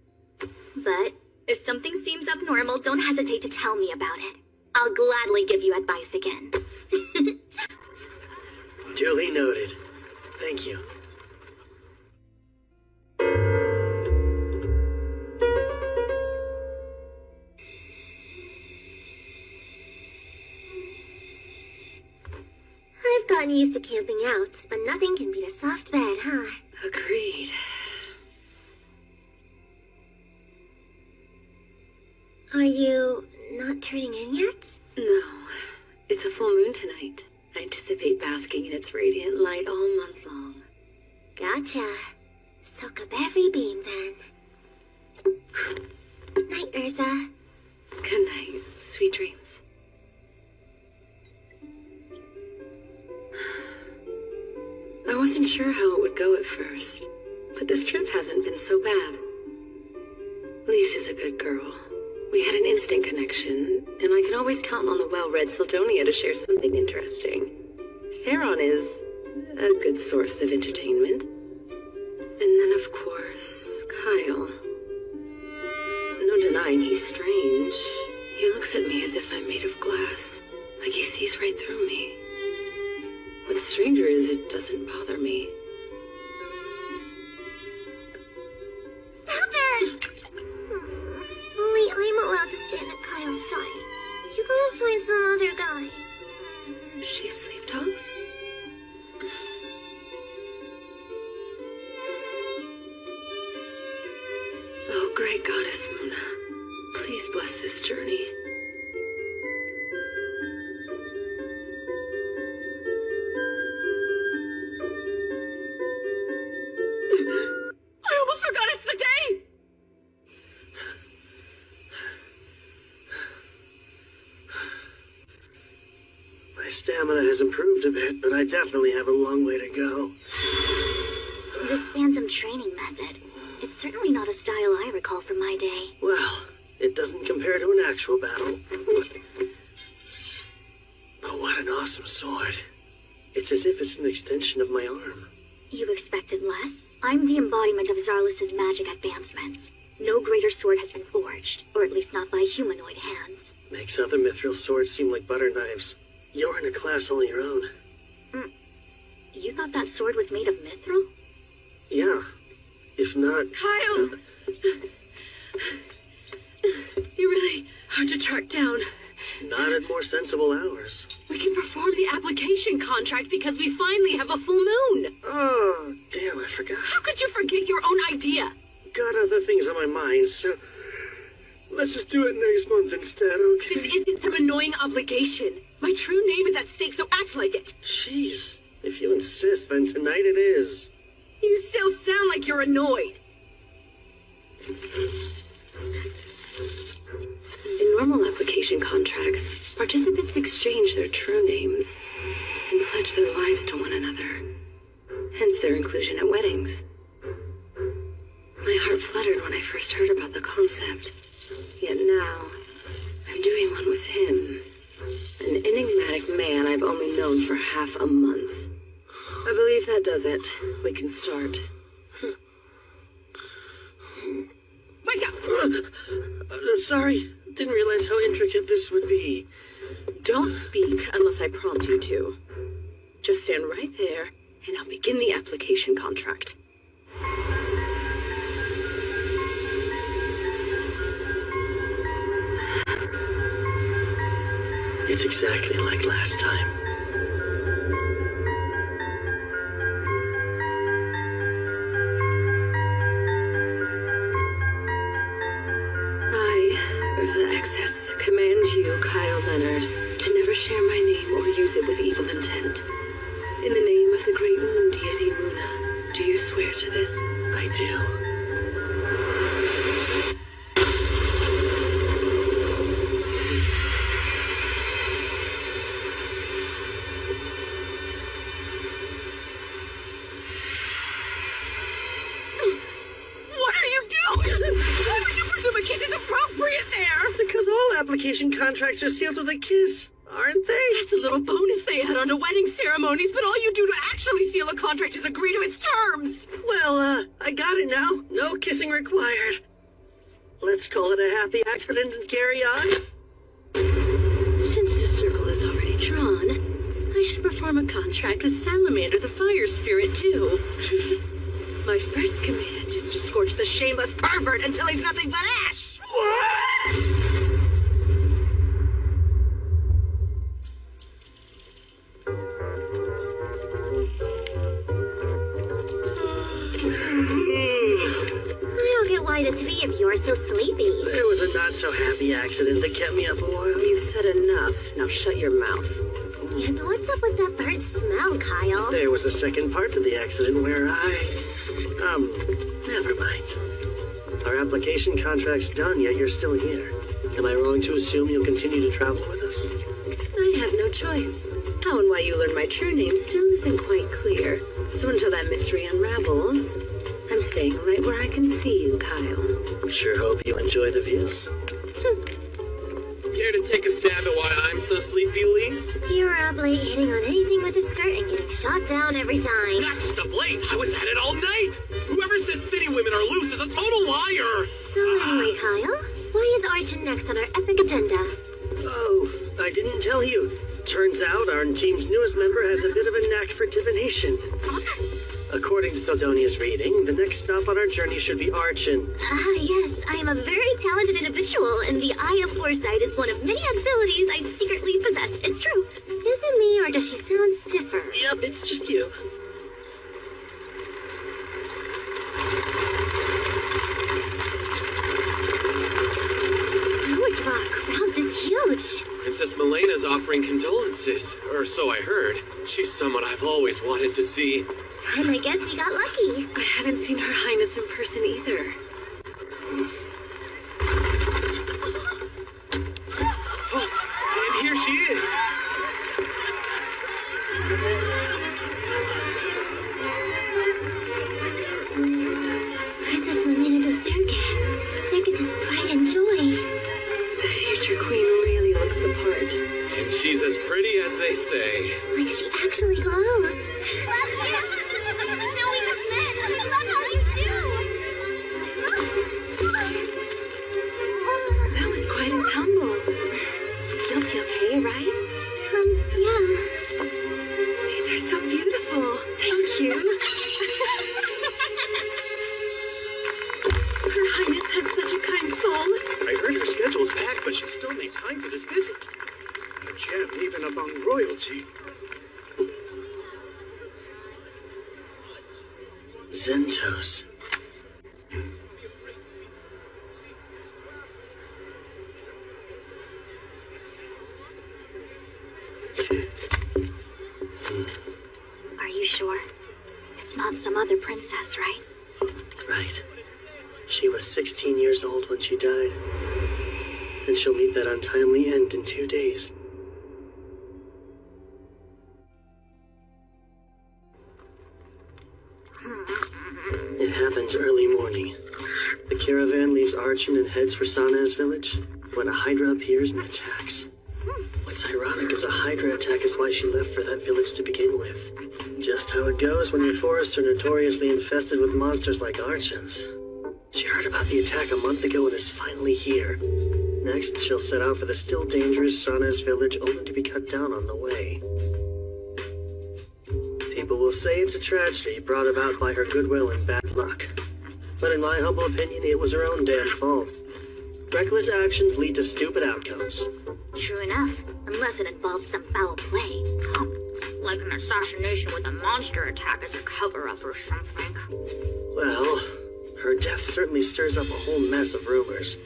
But if something seems abnormal, don't hesitate to tell me about it. I'll gladly give you advice again. Duly noted. Thank you. I've gotten used to camping out, but nothing can beat a soft bed, huh? Agreed. Are you not turning in yet? No. It's a full moon tonight. I anticipate basking in its radiant light all month long. Gotcha. Soak up every beam, then. Night, Urza. Good night. Sweet dreams. I wasn't sure how it would go at first, but this trip hasn't been so bad. Lise is a good girl. We had an instant connection, and I can always count on the well-read Sildonia to share something interesting. Theron is a good source of entertainment. And then, of course, Kyle. No denying he's strange. He looks at me as if I'm made of glass, like he sees right through me. What's stranger is it doesn't bother me. Stop it! Only I'm allowed to stand at Kyle's side. You gotta find some other guy. She sleep talks? Oh, great goddess Muna, please bless this journey. I almost forgot it's the day! My stamina has improved a bit, but I definitely have a long way to go. This phantom training method. It's certainly not a style I recall from my day. Well, it doesn't compare to an actual battle. But what an awesome sword. It's as if it's an extension of my arm. You expected less? I'm the embodiment of Zarlus's magic advancements. No greater sword has been forged, or at least not by humanoid hands. Makes other mithril swords seem like butter knives. You're in a class all your own. You thought that sword was made of mithril? Yeah. If not... Kyle! You're really hard to track down. Not at more sensible hours. We can perform the application contract because we finally have a full moon. Oh, damn, I forgot. How could you forget your own idea? Got other things on my mind, so... Let's just do it next month instead, okay? This isn't some annoying obligation. My true name is at stake, so act like it. Jeez. If you insist, then tonight it is. You still sound like you're annoyed. In normal application contracts, participants exchange their true names and pledge their lives to one another. Hence their inclusion at weddings. My heart fluttered when I first heard about the concept. Yet now, I'm doing one with him. An enigmatic man I've only known for half a month. I believe that does it. We can start. Wake up! Sorry. Didn't realize how intricate this would be. Don't speak unless I prompt you to. Just stand right there, and I'll begin the application contract. It's exactly like last time. I, Urza Excess, command you, Kyle Leonard, to never share my name or use it with evil intent. In the name of the great moon deity Muna, do you swear to this? I do. Application contracts are sealed with a kiss, aren't they? That's a little bonus they add onto wedding ceremonies, but all you do to actually seal a contract is agree to its terms. Well, I got it now. No kissing required. Let's call it a happy accident and carry on. Since the circle is already drawn, I should perform a contract with Salamander the Fire Spirit, too. My first command is to scorch the shameless pervert until he's nothing but ash. What? Why the three of you are so sleepy? There was a not-so-happy accident that kept me up a while. You said enough. Now shut your mouth. And what's up with that burnt smell, Kyle? There was a second part to the accident where never mind. Our application contract's done, yet you're still here. Am I wrong to assume you'll continue to travel with us? I have no choice. How and why you learned my true name still isn't quite clear. So until that mystery unravels, I'm staying right where I can see you, Kyle. Sure hope you enjoy the view. Care to take a stab at why I'm so sleepy, Lise? You're up late hitting on anything with a skirt and getting shot down every time. Not just up late, I was at it all night! Whoever said city women are loose is a total liar! So anyway, Kyle, why is Archon next on our epic agenda? Oh, I didn't tell you. Turns out our team's newest member has a bit of a knack for divination. According to Sildonia's reading, the next stop on our journey should be Archon. Yes, I am a very talented individual, and the Eye of Foresight is one of many abilities I secretly possess. It's true. Is it me, or does she sound stiffer? Yep, it's just you. Who would draw a crowd this huge? Princess Milena's offering condolences, or so I heard. She's someone I've always wanted to see. And I guess we got lucky. I haven't seen Her Highness in person either. Oh, and here she is! Princess Milena to Circus. Circus's pride and joy. The future queen really looks the part. And she's as pretty as they say. Like she actually glows. Love you! No, we just met. I love how you do. That was quite a tumble. You'll be okay, right? Yeah. These are so beautiful. Thank you. Her Highness has such a kind soul. I heard her schedule's packed, but she still made time for this visit. A gem even among royalty. Zentos. Are you sure? It's not some other princess, right? Right. She was 16 years old when she died. And she'll meet that untimely end in 2 days. It happens early morning. The caravan leaves Archon and heads for Sana's village when a Hydra appears and attacks. What's ironic is a Hydra attack is why she left for that village to begin with. Just how it goes when your forests are notoriously infested with monsters like Archons. She heard about the attack a month ago and is finally here. Next, she'll set out for the still dangerous Sana's village only to be cut down on the way. People will say it's a tragedy brought about by her goodwill and bad luck. But in my humble opinion, it was her own damn fault. Reckless actions lead to stupid outcomes. True enough. unless it involves some foul play. Like an assassination with a monster attack as a cover-up or something. Well, her death certainly stirs up a whole mess of rumors.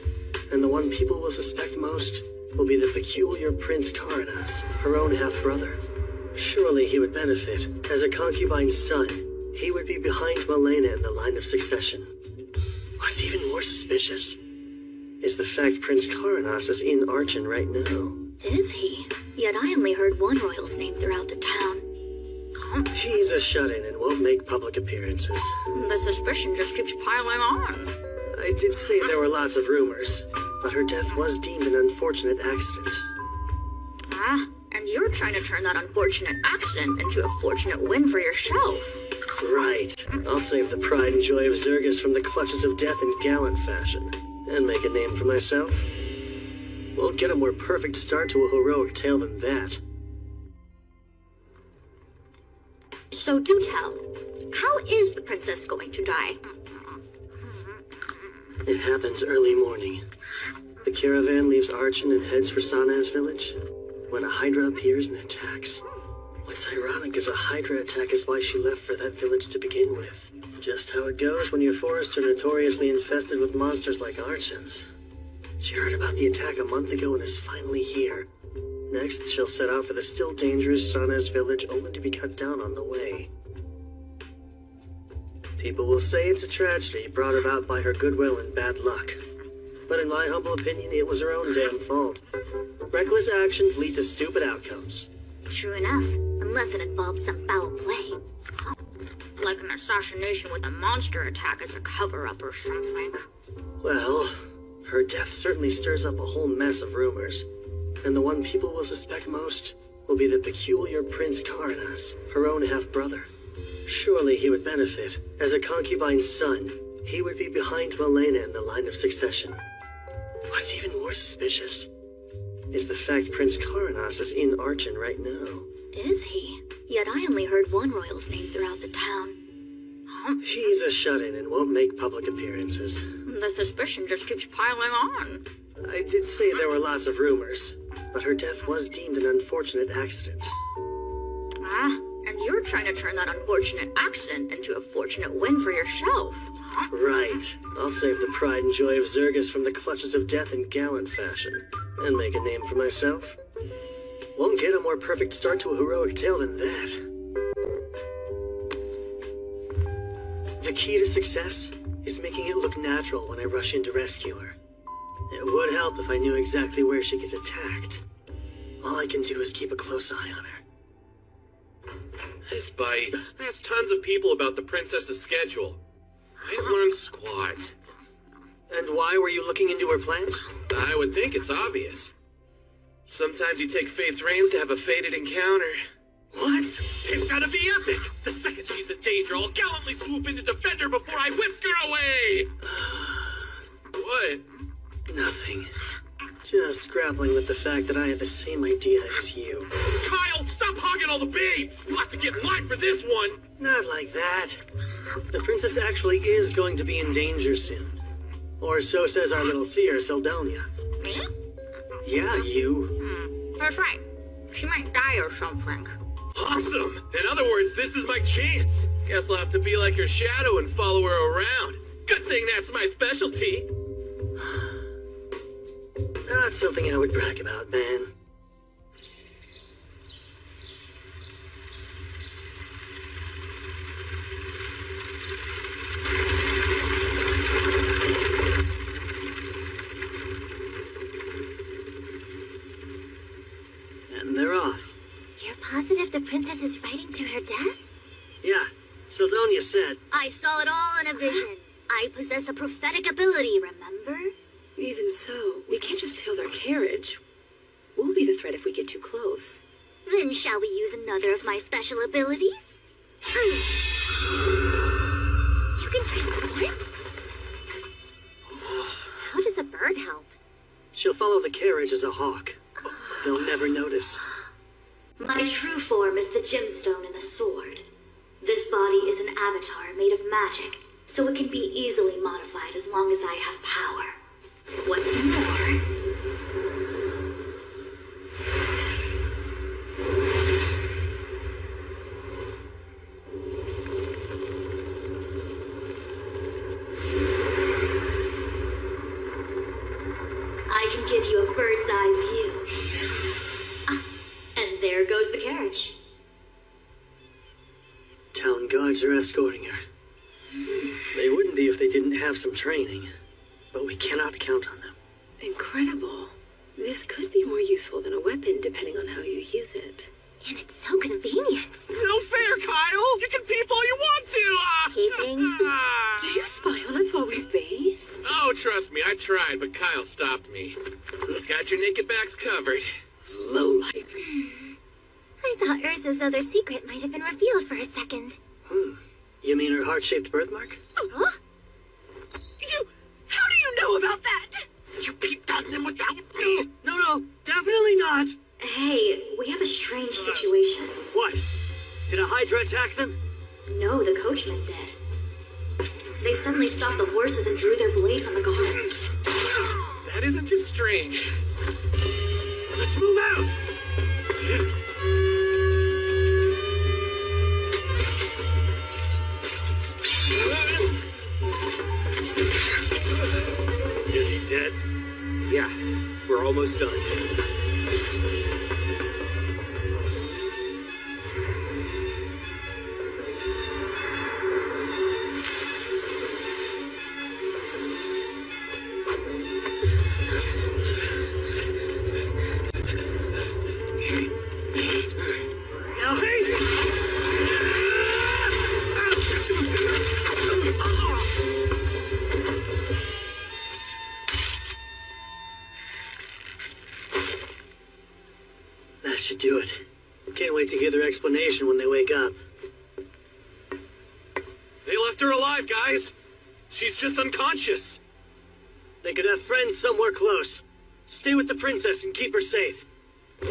And the one people will suspect most will be the peculiar Prince Karanas, her own half-brother. Surely he would benefit. As a concubine's son, he would be behind Milena in the line of succession. What's even more suspicious is the fact Prince Karanas is in Archon right now. Is he? Yet I only heard one royal's name throughout the town. He's a shut-in and won't make public appearances. The suspicion just keeps piling on. I did say there were lots of rumors, but her death was deemed an unfortunate accident. Ah, and you're trying to turn that unfortunate accident into a fortunate win for yourself. Right. I'll save the pride and joy of Zergus from the clutches of death in gallant fashion, and make a name for myself. Won't get a more perfect start to a heroic tale than that. So do tell, how is the princess going to die? It happens early morning. The caravan leaves Archon and heads for Sana's village, when a Hydra appears and attacks. What's ironic is a Hydra attack is why she left for that village to begin with. Just how it goes when your forests are notoriously infested with monsters like Archons. She heard about the attack a month ago and is finally here. Next, she'll set out for the still dangerous Sana's village, only to be cut down on the way. People will say it's a tragedy brought about by her goodwill and bad luck. But in my humble opinion, it was her own damn fault. Reckless actions lead to stupid outcomes. True enough, unless it involves some foul play. Like an assassination with a monster attack as a cover-up or something. Well, her death certainly stirs up a whole mess of rumors. And the one people will suspect most will be the peculiar Prince Karanas, her own half-brother. Surely he would benefit. As a concubine's son, he would be behind Milena in the line of succession. What's even more suspicious is the fact Prince Karanas is in Archon right now. Is he? Yet I only heard one royal's name throughout the town. He's a shut-in and won't make public appearances. The suspicion just keeps piling on. I did say there were lots of rumors, but her death was deemed an unfortunate accident. Ah, and you're trying to turn that unfortunate accident into a fortunate win for yourself. Right. I'll save the pride and joy of Zergus from the clutches of death in gallant fashion, and make a name for myself. Won't get a more perfect start to a heroic tale than that. The key to success is making it look natural when I rush in to rescue her. It would help if I knew exactly where she gets attacked. All I can do is keep a close eye on her. This bites. Asked tons of people about the princess's schedule. I learned squat. And why were you looking into her plans? I would think it's obvious. Sometimes you take fate's reins to have a fated encounter. What? It's gotta be epic! The second she's in danger, I'll gallantly swoop in to defend her before I whisk her away! What? Nothing. Just grappling with the fact that I had the same idea as you. Kyle, stop hogging all the babes! You'll have to get in line for this one! Not like that. The princess actually is going to be in danger soon. Or so says our little seer, Seldonia. Me? Yeah, you. That's right. She might die or something. Awesome! In other words, this is my chance. Guess I'll have to be like her shadow and follow her around. Good thing that's my specialty. Not something I would brag about, man. And they're off. You're positive the princess is fighting to her death? Yeah, Seldonia said. I saw it all in a vision. I possess a prophetic ability, remember? Even so, we can't just tail their carriage. We'll be the threat if we get too close. Then shall we use another of my special abilities? You can transport? How does a bird help? She'll follow the carriage as a hawk. They'll never notice. My true form is the gemstone and the sword. This body is an avatar made of magic, so it can be easily modified as long as I have power. What's more... bird's eye view. Ah, and there goes the carriage. Town guards are escorting her. They wouldn't be if they didn't have some training, but we cannot count on them. Incredible. This could be more useful than a weapon, depending on how you use it. And it's so convenient. No fair, Kyle! You can peep all you want to! Peeping? Do you spy on us while we bathe? Oh, trust me, I tried, but Kyle stopped me. He's got your naked backs covered. Lowlife. I thought Ursa's other secret might have been revealed for a second. You mean her heart-shaped birthmark? Huh? How do you know about that? You peeped on them without me! No, definitely not! Hey, we have a strange situation. What? Did a Hydra attack them? No, the coachman did. They suddenly stopped the horses and drew their blades on the guards. That isn't just strange. Let's move out! Is he dead? Yeah, we're almost done. Now, hey! That should do it. Can't wait to hear their explanation when they wake up. They left her alive, guys! She's just unconscious. They could have friends somewhere close. Stay with the princess and keep her safe. A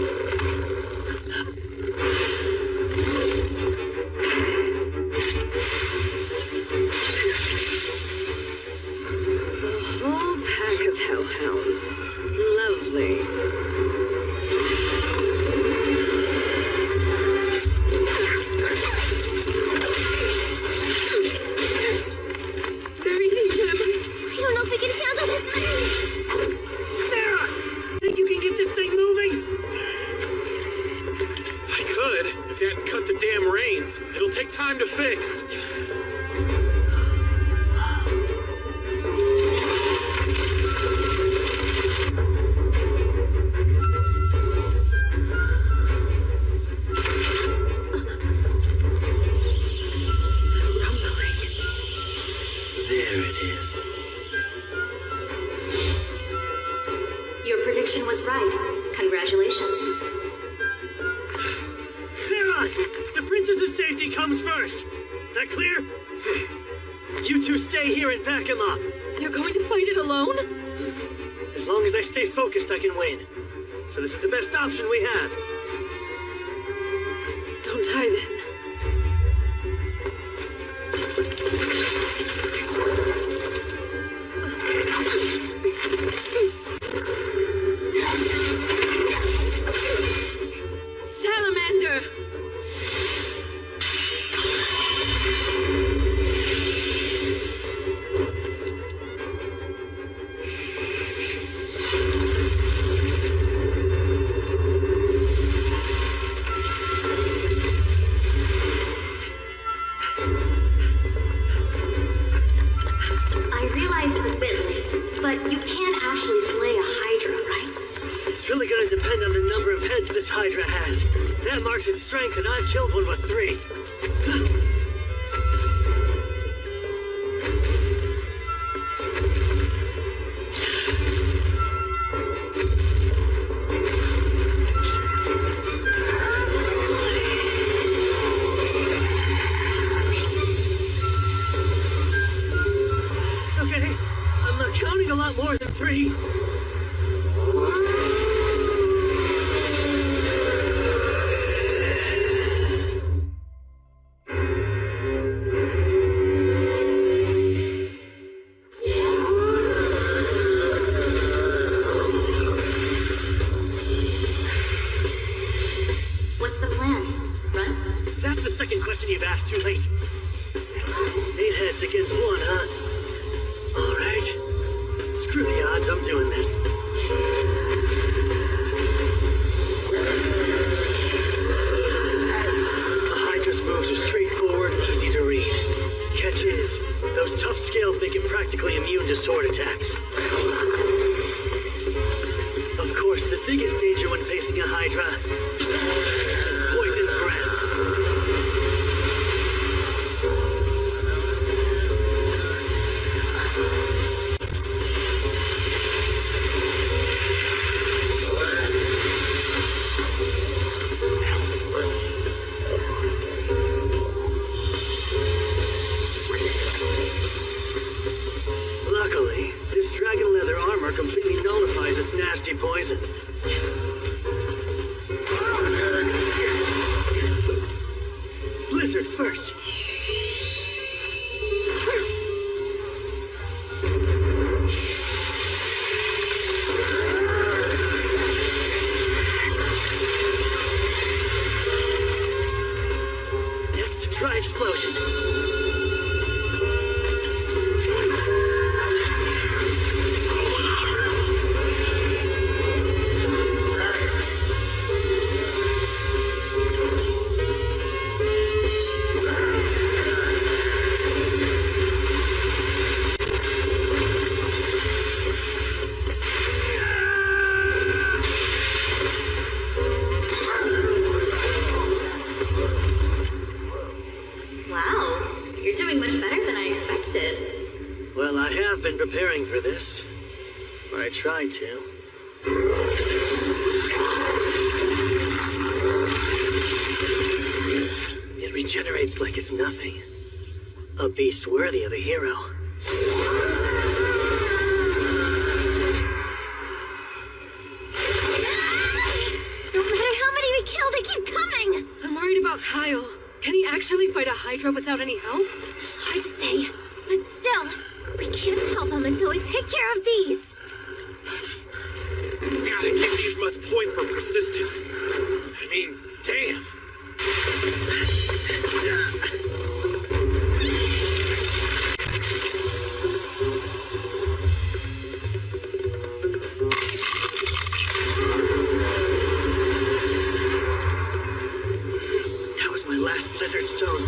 whole pack of hellhounds. Lovely. They're eating them. I don't know if we can handle this. Sarah! Think you can get this thing moving? I could, if they hadn't cut the damn reins. It'll take time to fix. Rumbling. There it is. Your prediction was right. Congratulations. Sarah! The princess's safety comes first. That clear? You two stay here and back him up. You're going to fight it alone? As long as I stay focused, I can win. So this is the best option we have. Don't die then. Salamander! I realize it's a bit late, but you can't actually slay a Hydra, right? It's really gonna depend on the number of heads this Hydra has. That marks its strength, and I've killed one with 3. Okay, I'm not counting a lot more than 3. What's the plan? Run? That's the second question you've asked too late. 8 heads against 1, huh? All right. Screw the odds, I'm doing this. is, those tough scales make it practically immune to sword attacks. Of course, the biggest danger when facing a Hydra is poison breath. Luckily, this dragon leather armor completely nullifies its nasty poison. Blizzard first. Next, try explosion. Wow, you're doing much better than I expected. Well, I have been preparing for this. Or I tried to. It regenerates like it's nothing. A beast worthy of a hero. No matter how many we kill, they keep coming! I'm worried about Kyle. Can he actually fight a Hydra without any help? Hard to say, but still, we can't help him until we take care of these. Gotta give these mutts points for persistence. I mean, damn. That was my last Blizzard Stone.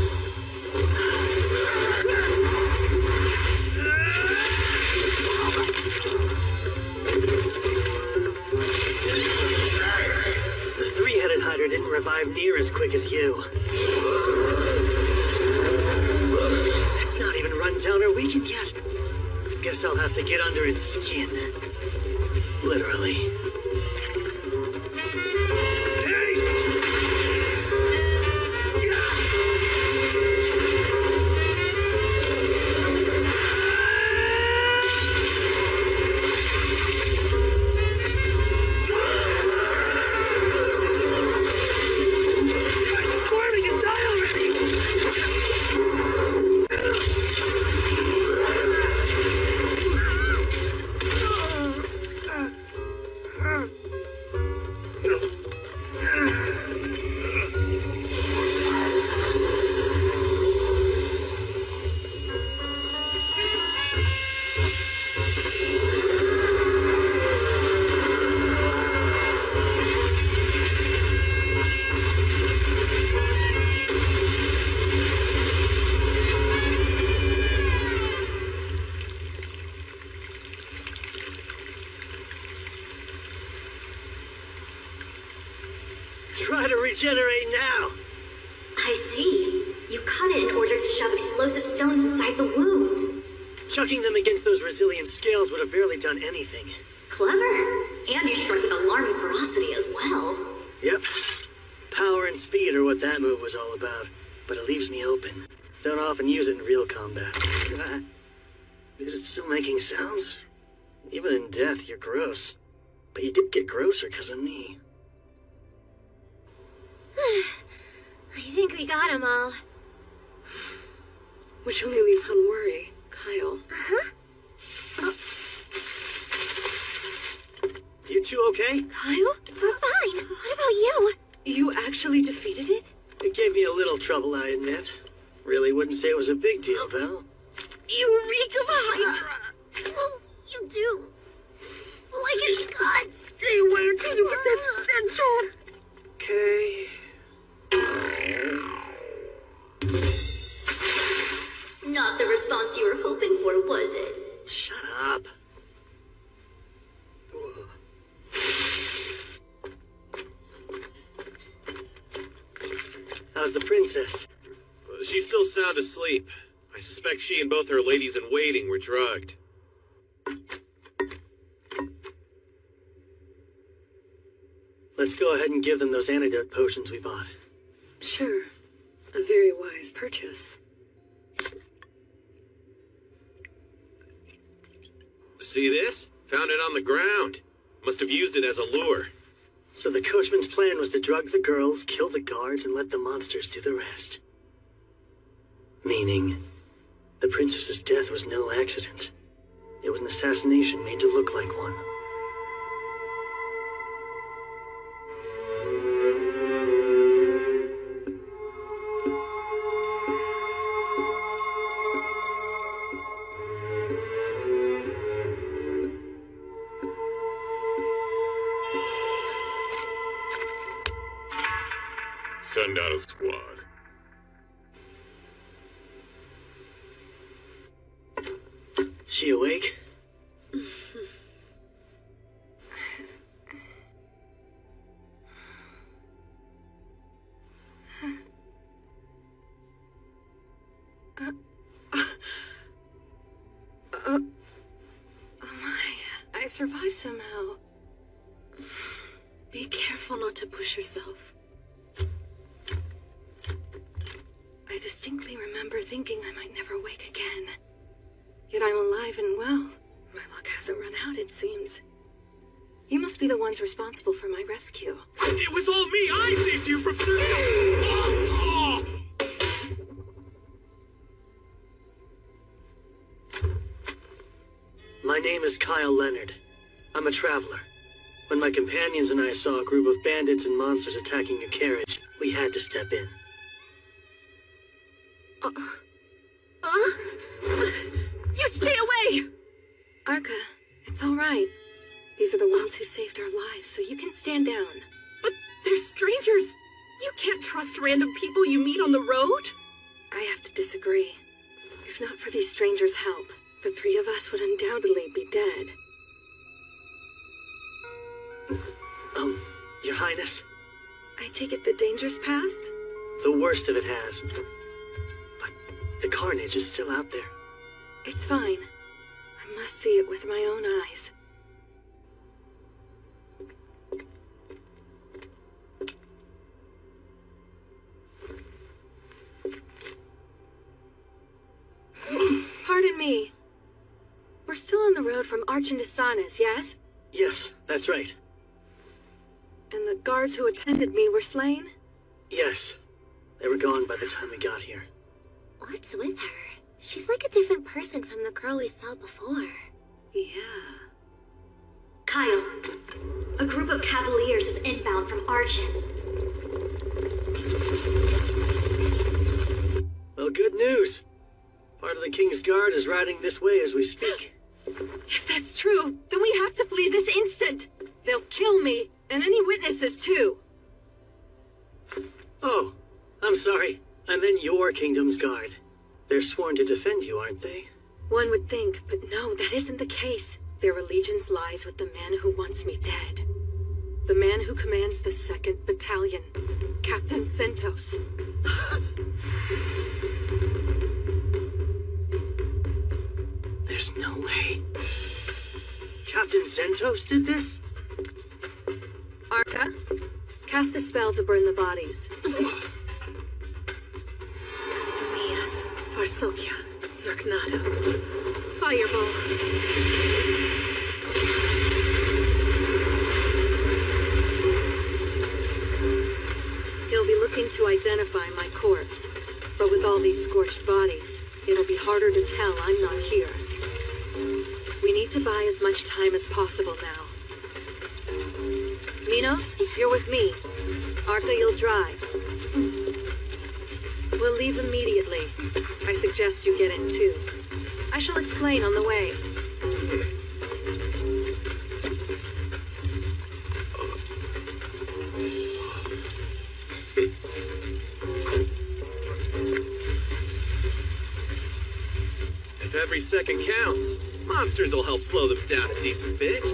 The three-headed Hydra didn't revive near as quick as you. It's not even run down or weakened yet. Guess I'll have to get under its skin. Literally. Try to regenerate now. I see. You cut it in order to shove explosive stones inside the wound. Chucking them against those resilient scales would have barely done anything. Clever. And you struck with alarming ferocity as well. Yep. Power and speed are what that move was all about. But it leaves me open. Don't often use it in real combat. Is it still making sounds? Even in death, you're gross. But you did get grosser because of me. I think we got them all. Which only leaves one worry. Kyle. You two okay? Kyle? We're fine. What about you? You actually defeated it? It gave me a little trouble, I admit. Really wouldn't say it was a big deal, though. You reek of Hydra. You do. Like it's guts. Stay away until you get that stench off. Okay. Not the response you were hoping for, was it? Shut up. How's the princess? She's still sound asleep. I suspect she and both her ladies-in-waiting were drugged. Let's go ahead and give them those antidote potions we bought. Sure. A very wise purchase. See this? Found it on the ground. Must have used it as a lure. So the coachman's plan was to drug the girls, kill the guards, and let the monsters do the rest. Meaning, the princess's death was no accident. It was an assassination made to look like one. Send out a squad. She awake? Oh my, I survived somehow. Be careful not to push yourself. I distinctly remember thinking I might never wake again. Yet I'm alive and well. My luck hasn't run out, it seems. You must be the ones responsible for my rescue. It was all me! I saved you from Oh! My name is Kyle Leonard. I'm a traveler. When my companions and I saw a group of bandits and monsters attacking a carriage, we had to step in. You stay away! Arca, it's all right. These are the ones who saved our lives, so you can stand down. But they're strangers. You can't trust random people you meet on the road. I have to disagree. If not for these strangers' help, the three of us would undoubtedly be dead. Your Highness? I take it the danger's past? The worst of it has. But the carnage is still out there. It's fine. I must see it with my own eyes. Pardon me. We're still on the road from Archon to Sana's, yes? Yes, that's right. And the guards who attended me were slain? Yes. They were gone by the time we got here. What's with her? She's like a different person from the girl we saw before. Yeah. Kyle, a group of cavaliers is inbound from Archon. Well, good news. Part of the King's Guard is riding this way as we speak. If that's true, then we have to flee this instant. They'll kill me, and any witnesses too. Oh, I'm sorry. I meant your Kingdom's Guard. They're sworn to defend you, aren't they? One would think, but no, that isn't the case. Their allegiance lies with the man who wants me dead. The man who commands the 2nd Battalion, Captain Sentos. There's no way. Captain Sentos did this? Arca, cast a spell to burn the bodies. Mias, Farsokia, Zerknada, Fireball. He'll be looking to identify my corpse, but with all these scorched bodies, it'll be harder to tell I'm not here. We need to buy as much time as possible now. Minos, you're with me. Arca, you'll drive. We'll leave immediately. I suggest you get in too. I shall explain on the way. Every second counts. Monsters will help slow them down a decent bit.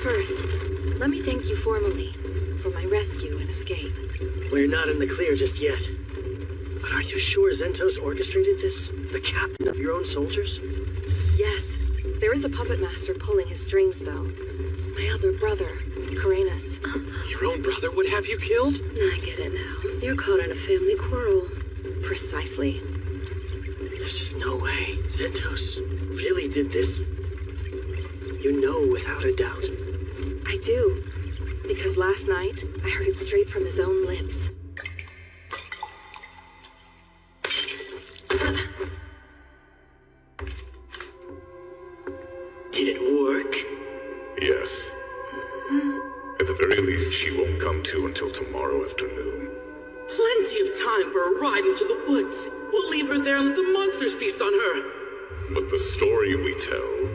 First, let me thank you formally for my rescue and escape. We're not in the clear just yet. But are you sure Zentos orchestrated this? The captain of your own soldiers? Yes, there is a puppet master pulling his strings, though. My other brother, Karenas. Your own brother would have you killed? I get it now. You're caught in a family quarrel. Precisely. There's just no way Zentos really did this. You know without a doubt. I do. Because last night, I heard it straight from his own lips. Did it work? Yes. At the very least, she won't come to until tomorrow afternoon. Plenty of time for a ride into the woods. We'll leave her there and let the monsters feast on her. But the story we tell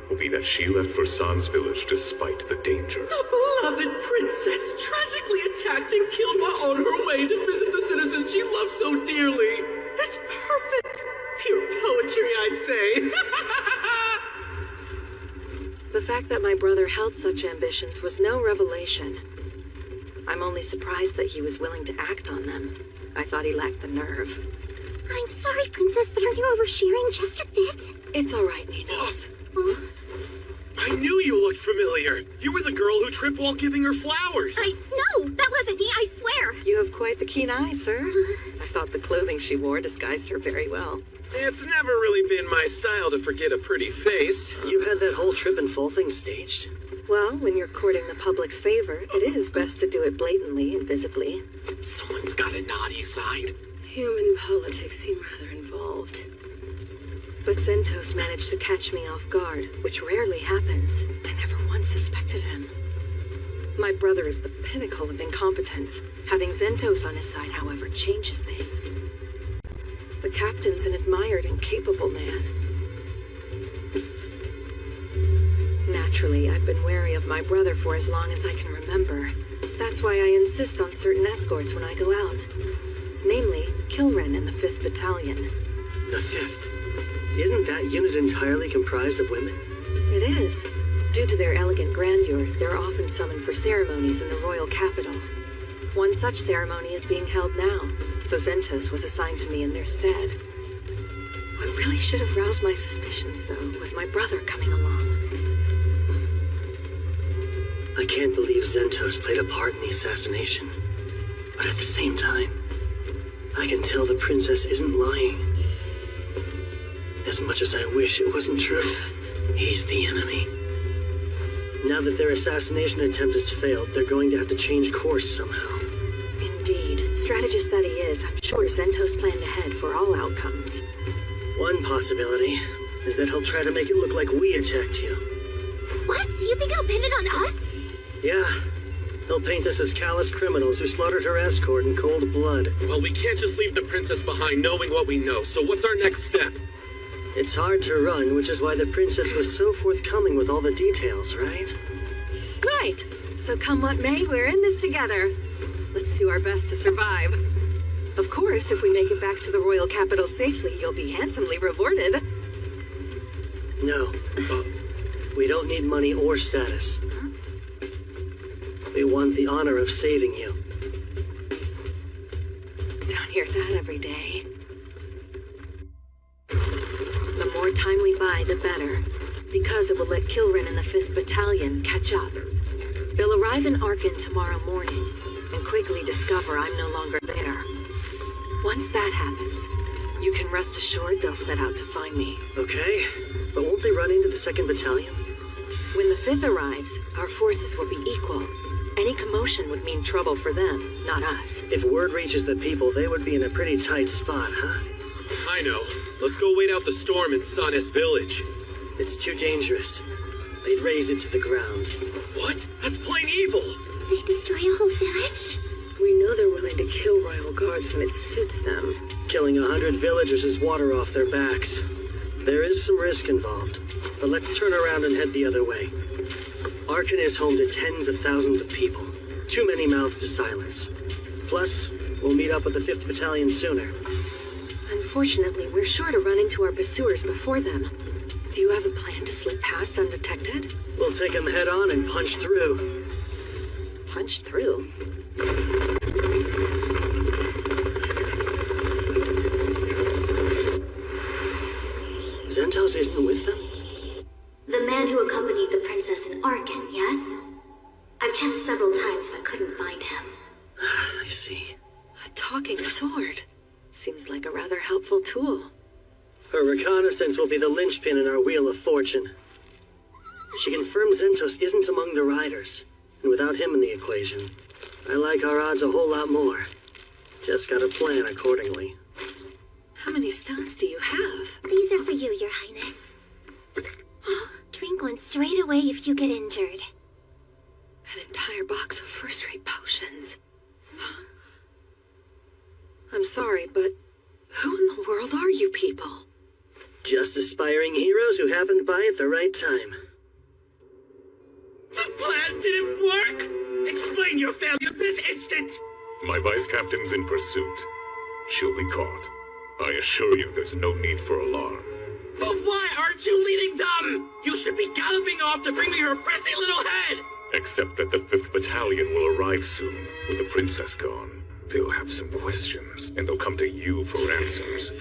will be that she left for San's village despite the danger. The beloved princess tragically attacked and killed while on her way to visit the citizens she loved so dearly. It's perfect. Pure poetry, I'd say. The fact that my brother held such ambitions was no revelation. I'm only surprised that he was willing to act on them. I thought he lacked the nerve. I'm sorry, Princess, but are you oversharing just a bit? It's all right, Ninos. I knew you looked familiar. You were the girl who tripped while giving her flowers. No, that wasn't me, I swear. You have quite the keen eye, sir. I thought the clothing she wore disguised her very well. It's never really been my style to forget a pretty face. You had that whole trip and fall thing staged. Well, when you're courting the public's favor, it is best to do it blatantly and visibly. Someone's got a naughty side. Human politics seem rather involved. But Zentos managed to catch me off guard, which rarely happens. I never once suspected him. My brother is the pinnacle of incompetence. Having Zentos on his side, however, changes things. The captain's an admired and capable man. Naturally, I've been wary of my brother for as long as I can remember. That's why I insist on certain escorts when I go out. Namely, Kilren and the 5th Battalion. The 5th? Isn't that unit entirely comprised of women? It is. Due to their elegant grandeur, they're often summoned for ceremonies in the royal capital. One such ceremony is being held now, so Zentos was assigned to me in their stead. What really should have roused my suspicions, though, was my brother coming along. I can't believe Zentos played a part in the assassination. But at the same time, I can tell the princess isn't lying. As much as I wish it wasn't true, he's the enemy. Now that their assassination attempt has failed, they're going to have to change course somehow. Indeed. Strategist that he is, I'm sure Zentos planned ahead for all outcomes. One possibility is that he'll try to make it look like we attacked you. What? You think he'll pin it on us? Yeah. He'll paint us as callous criminals who slaughtered her escort in cold blood. Well, we can't just leave the princess behind knowing what we know, so what's our next step? It's hard to run, which is why the princess was so forthcoming with all the details, right? Right. So come what may, we're in this together. Let's do our best to survive. Of course, if we make it back to the royal capital safely, you'll be handsomely rewarded. No. We don't need money or status. Huh? We want the honor of saving you. Don't hear that every day. The more time we buy, the better. Because it will let Kilren and the 5th Battalion catch up. They'll arrive in Arkin tomorrow morning, and quickly discover I'm no longer there. once that happens, you can rest assured they'll set out to find me. Okay, but won't they run into the 2nd Battalion? When the 5th arrives, our forces will be equal. Any commotion would mean trouble for them, not us. If word reaches the people, they would be in a pretty tight spot, huh? I know. Let's go wait out the storm in Sanes village. It's too dangerous. They'd raze it to the ground. What? That's plain evil! They destroy a whole village? We know they're willing to kill royal guards when it suits them. Killing 100 villagers is water off their backs. There is some risk involved, but let's turn around and head the other way. Arkan is home to tens of thousands of people. Too many mouths to silence. Plus, we'll meet up with the 5th Battalion sooner. Unfortunately, we're sure to run into our pursuers before them. Do you have a plan to slip past undetected? We'll take them head on and punch through. Punch through? Zentos isn't with them? The man who accompanied the princess in Arkan, yes? I've checked several times but couldn't find him. I see. A talking sword. Seems like a rather helpful tool. Her reconnaissance will be the linchpin in our Wheel of Fortune. She confirmed Zentos isn't among the riders, and without him in the equation, I like our odds a whole lot more. Just gotta plan accordingly. How many stones do you have? These are for you, Your Highness. Drink one straight away if you get injured. An entire box of first-rate potions. I'm sorry, but who in the world are you people? Just aspiring heroes who happened by at the right time. The plan didn't work! Explain your failure this instant! My vice captain's in pursuit. She'll be caught. I assure you there's no need for alarm. But why aren't you leading them? You should be galloping off to bring me her prissy little head! Except that the 5th Battalion will arrive soon, with the princess gone. They'll have some questions, and they'll come to you for answers.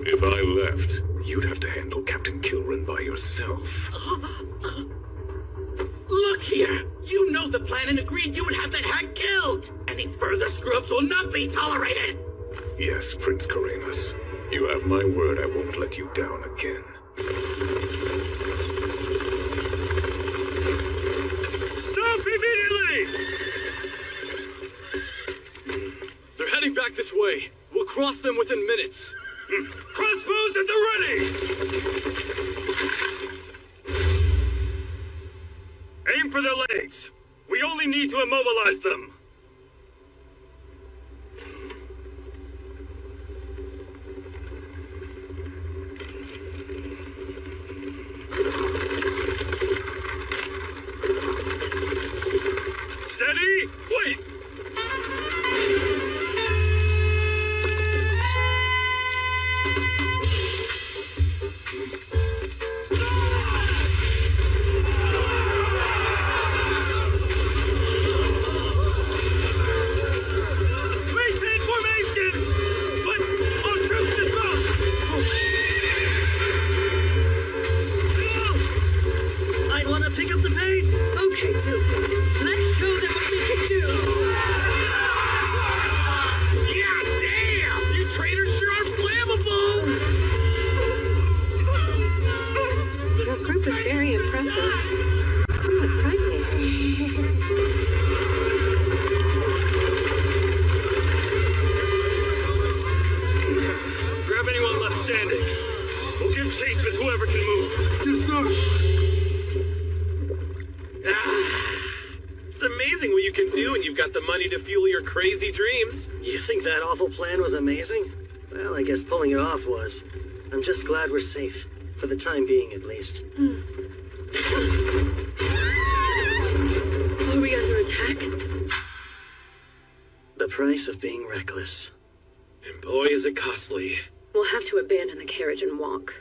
If I left, you'd have to handle Captain Kilrin by yourself. Look here! You know the plan and agreed you would have that hag killed! Any further screw-ups will not be tolerated! Yes, Prince Karenas. You have my word I won't let you down again. Stop immediately! They're heading back this way. We'll cross them within minutes. Crossbows at the ready! Aim for their legs. We only need to immobilize them. Steady! Wait! Maintain formation! But all troops dismount! I'd want to pick up the pace! Okay, Silphid. Let's show them what we can do. Yeah, damn! You traitors sure are flammable! Your group is very impressive. Somewhat frightening. Grab anyone left standing. We'll give chase with whoever can move. Yes, sir. It's amazing what you can do when you've got the money to fuel your crazy dreams. You think that awful plan was amazing? Well, I guess pulling it off was. I'm just glad we're safe. For the time being, at least. Are we under attack? The price of being reckless. And boy, is it costly. We'll have to abandon the carriage and walk.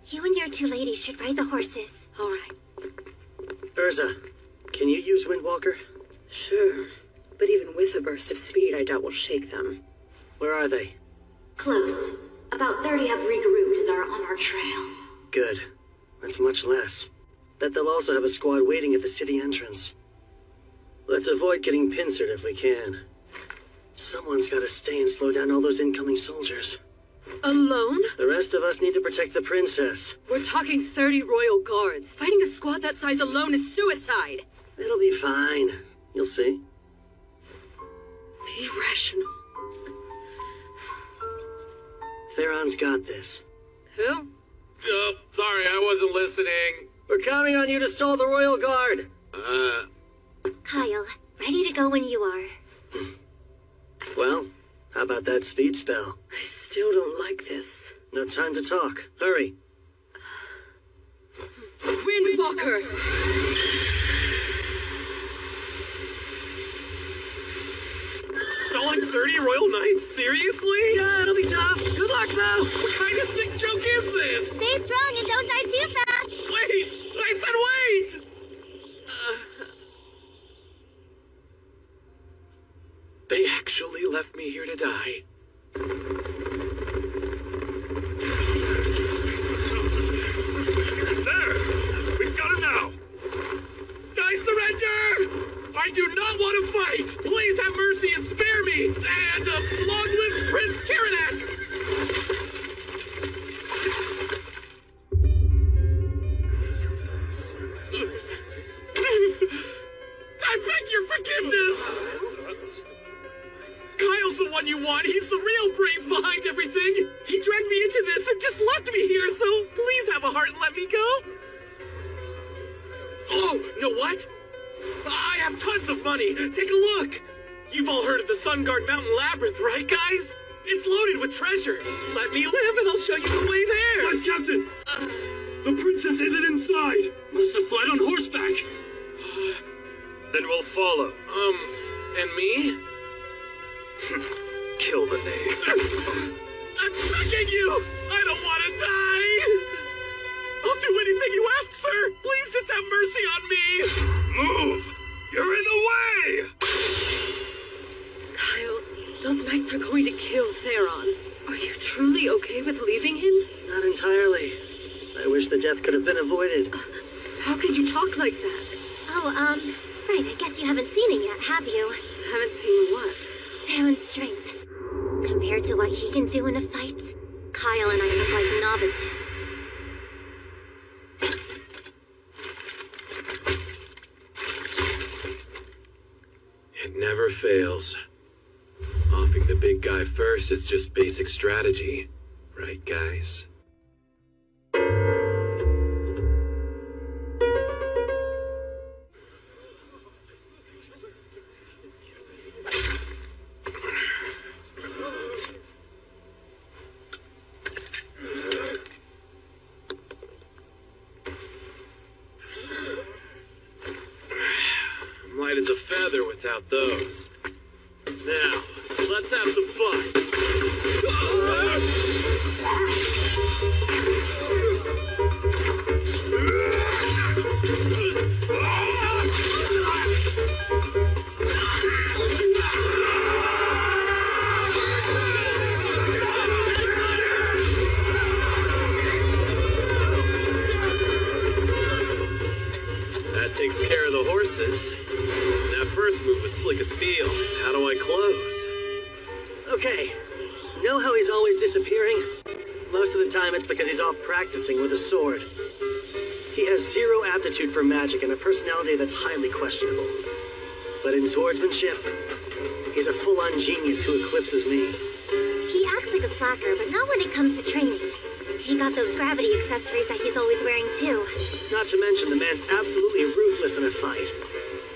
You and your two ladies should ride the horses. All right. Urza, can you use Windwalker? Sure. But even with a burst of speed, I doubt we'll shake them. Where are they? Close. About 30 have regrouped and are on our trail. Good. That's much less. Bet they'll also have a squad waiting at the city entrance. Let's avoid getting pincered if we can. Someone's gotta stay and slow down all those incoming soldiers. Alone? The rest of us need to protect the princess. We're talking 30 royal guards. Fighting a squad that size alone is suicide. It'll be fine. You'll see. Be rational. Theron's got this. Who? Oh, sorry, I wasn't listening. We're counting on you to stall the royal guard. Kyle, ready to go when you are. Well, how about that speed spell? I still don't like this. No time to talk. Hurry. Windwalker! Stalling 30 royal knights? Seriously? Yeah, it'll be tough. Good luck, though. What kind of sick joke is this? Stay strong and don't die too fast. Wait! I said wait! They actually left me here to die. There! We've got it now! I surrender! I do not want to fight! Please have mercy and spare me! And long live Prince Tyrannus! I beg your forgiveness! Kyle's the one you want. He's the real brains behind everything. He dragged me into this and just left me here, so please have a heart and let me go. Oh, know what? I have tons of money. Take a look. You've all heard of the Sunguard Mountain Labyrinth, right, guys? It's loaded with treasure. Let me live and I'll show you the way there. Yes, Captain. The princess isn't inside. Must have fled on horseback. Then we'll follow. And me? Kill the knave. I'm begging you! I don't want to die! I'll do anything you ask, sir! Please just have mercy on me! Move! You're in the way! Kyle, those knights are going to kill Theron. Are you truly okay with leaving him? Not entirely. I wish the death could have been avoided. How could you talk like that? Oh, right, I guess you haven't seen it yet, have you? Haven't seen what? Theron's strength. Compared to what he can do in a fight, Kyle and I look like novices. It never fails. Offing the big guy first is just basic strategy. Right, guys? I'm light as a feather without those. Now, let's have some fun. That takes care of the horses. That first move was slick as steel. How do I close? Okay. Know how he's always disappearing? Most of the time it's because he's off practicing with a sword. He has zero aptitude for magic and a personality that's highly questionable. But in swordsmanship, he's a full-on genius who eclipses me. He acts like a slacker, but not when it comes to training. He got those gravity accessories that he's always wearing too. Not to mention the man's absolutely ruthless in a fight.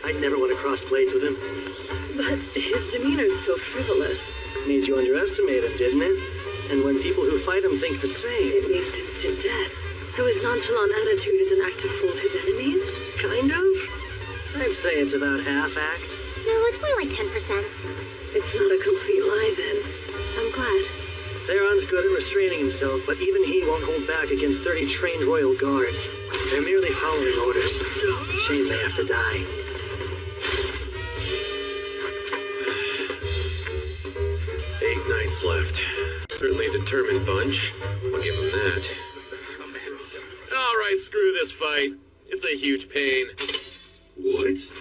I'd never want to cross blades with him. But his demeanor's so frivolous. Made you underestimate him, didn't it? And when people who fight him think the same... It means instant death. So his nonchalant attitude is an act to fool his enemies? Kind of? I'd say it's about half-act. No, it's more like 10%. It's not a complete lie, then. I'm glad. Theron's good at restraining himself, but even he won't hold back against 30 trained royal guards. They're merely following orders. Shame they have to die. Eight knights left. Certainly a determined bunch. I'll give them that. Alright, screw this fight. It's a huge pain. What?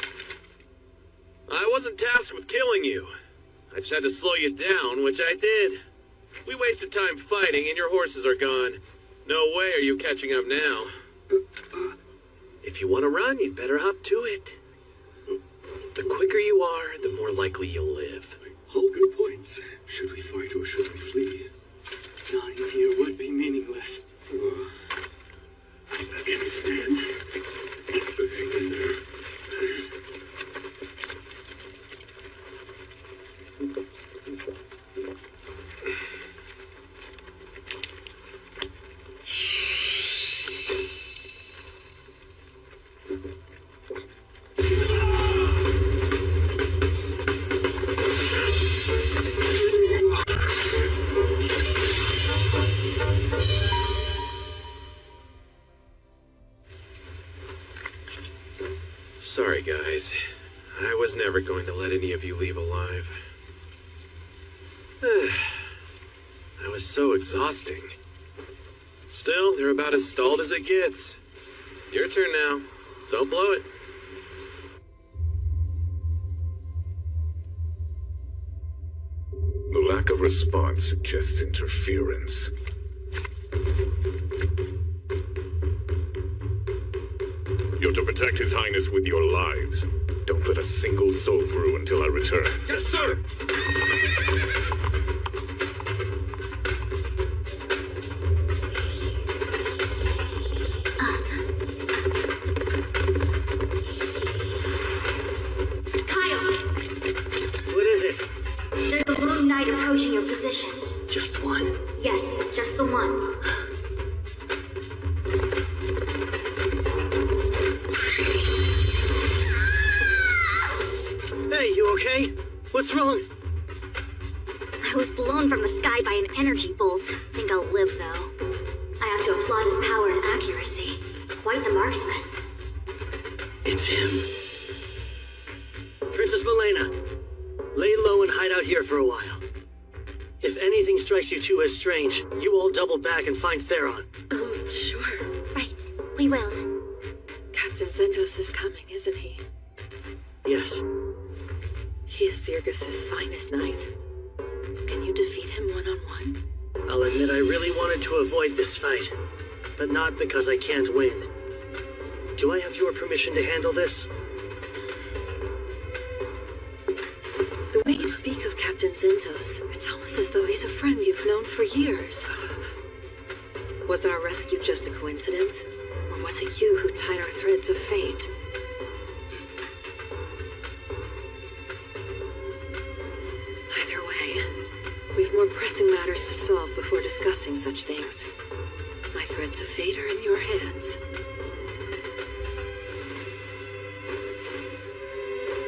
I wasn't tasked with killing you. I just had to slow you down, which I did. We wasted time fighting, and your horses are gone. No way are you catching up now. If you want to run, you'd better hop to it. The quicker you are, the more likely you'll live. All good points. Should we fight or should we flee? Dying here would be meaningless. I understand. Hang in there. Sorry, guys. I was never going to let any of you leave alive. That was so exhausting. Still, they're about as stalled as it gets. Your turn now. Don't blow it. The lack of response suggests interference. You're to protect His Highness with your lives. Don't let a single soul through until I return. Yes, sir! Kyle, What is it? there's a lone knight approaching your position. Just one? Yes, just the one. Hey, you okay? What's wrong? I was blown from the sky by an energy bolt. Think I'll live, though. I have to applaud his power and accuracy. Quite the marksman. It's him. Princess Milena, lay low and hide out here for a while. If anything strikes you two as strange, you all double back and find Theron. Sure. Right, we will. Captain Zentos is coming, isn't he? Yes. He is Zirgus's finest knight. Can you defeat him one-on-one? I'll admit I really wanted to avoid this fight, but not because I can't win. Do I have your permission to handle this? The way you speak of Captain Zentos, it's almost as though he's a friend you've known for years. Was our rescue just a coincidence? Or was it you who tied our threads of fate? Either way, we've more pressing matters to solve before discussing such things. My threads of fate are in your hands.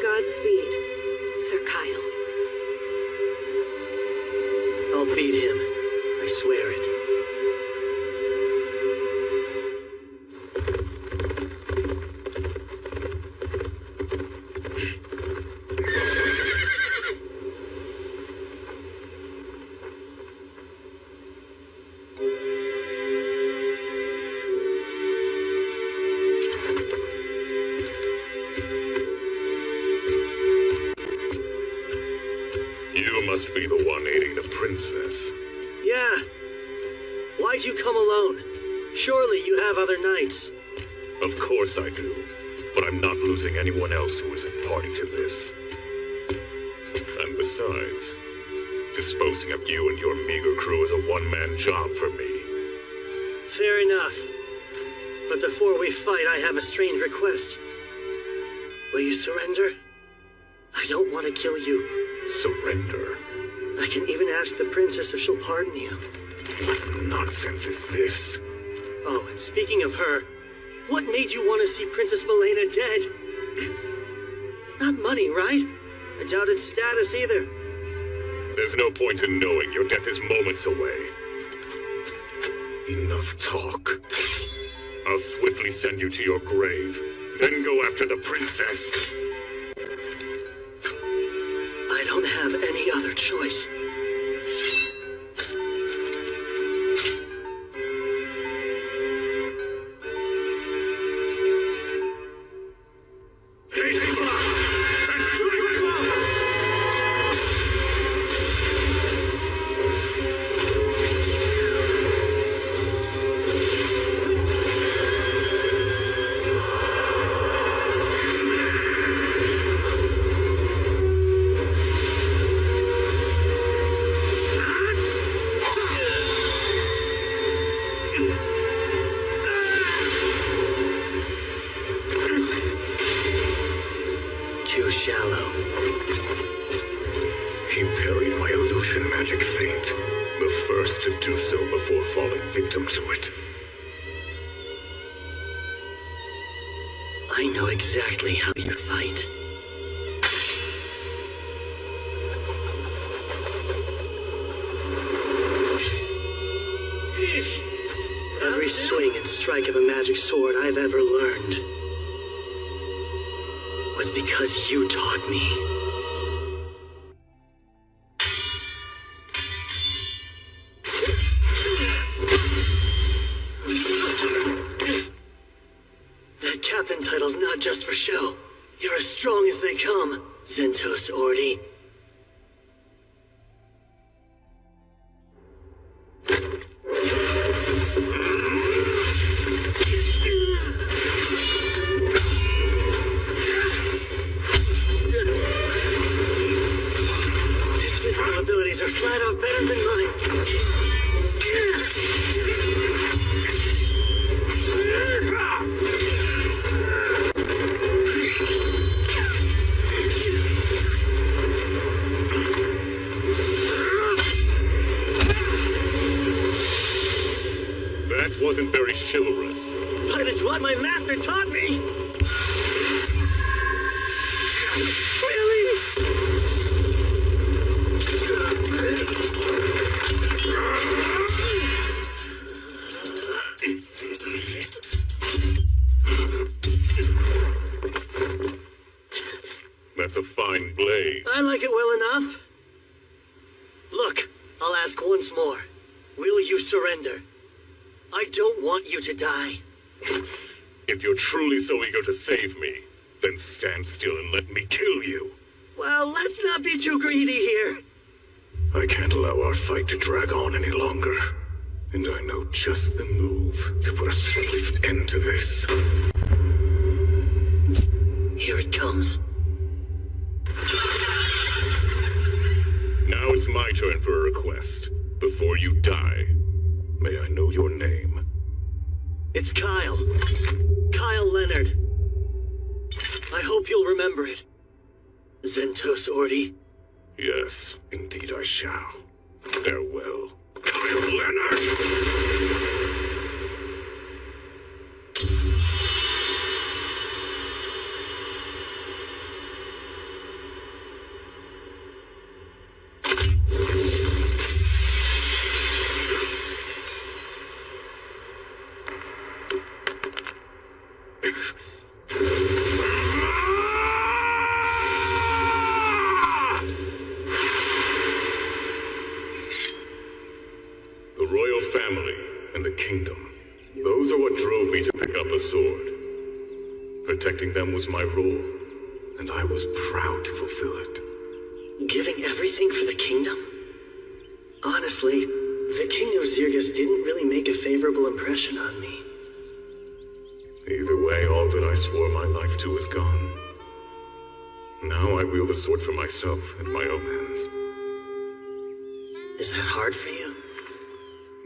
Godspeed, Sir Kyle. I'll beat him. I swear it. You must be the one aiding the princess. Yeah. Why'd you come alone? Surely you have other knights. Of course I do, but I'm not losing anyone else who isn't party to this. And besides, disposing of you and your meager crew is a one-man job for me. Fair enough. But before we fight, I have a strange request. Will you surrender? I don't want to kill you. Surrender? I can even ask the princess if she'll pardon you. What nonsense is this? Oh, and speaking of her, what made you want to see Princess Milena dead? Not money, right? I doubt it's status either. There's no point in knowing your death is moments away. Enough talk. I'll swiftly send you to your grave, then go after the princess. I don't have any other choice. magic feint. The first to do so before falling victim to it. I know exactly how you fight. Every swing and strike of a magic sword I've ever learned was because you taught me. That captain title's not just for show. You're as strong as they come, Zentos Ordi. Are flat out better than mine. That wasn't very chivalrous. But it's what my master taught me. Really? That's a fine blade. I like it well enough. Look, I'll ask once more. Will you surrender? I don't want you to die. If you're truly so eager to save me, then stand still and let me kill you. Well, let's not be too greedy here. I can't allow our fight to drag on any longer. And I know just the move to put a swift end to this. Here it comes. Now it's my turn for a request. Before you die, may I know your name? It's Kyle. Kyle Leonard. I hope you'll remember it. Zentos Ordi. Yes, indeed I shall. Farewell, Kyle Leonard. The royal family and the kingdom. Those are what drove me to pick up a sword. Protecting them was my role, and I was proud to fulfill it. Giving everything for the kingdom? Honestly, the King of Zirgus didn't really make a favorable impression on me. Either way, all that I swore my life to is gone. Now I wield a sword for myself and my own hands. Is that hard for you?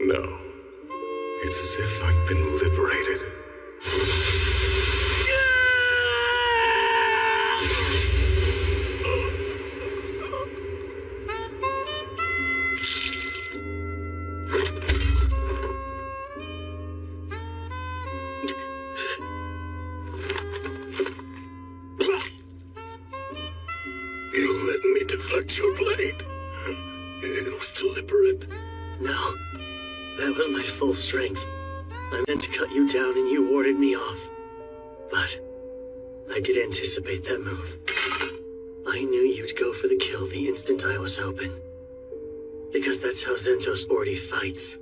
No. It's as if I've been liberated. You let me deflect your blade. It was deliberate. No, that was my full strength. I meant to cut you down and you warded me off. But I did anticipate that move. I knew you'd go for the kill the instant I was open. Because that's how Zentos Ordi fights.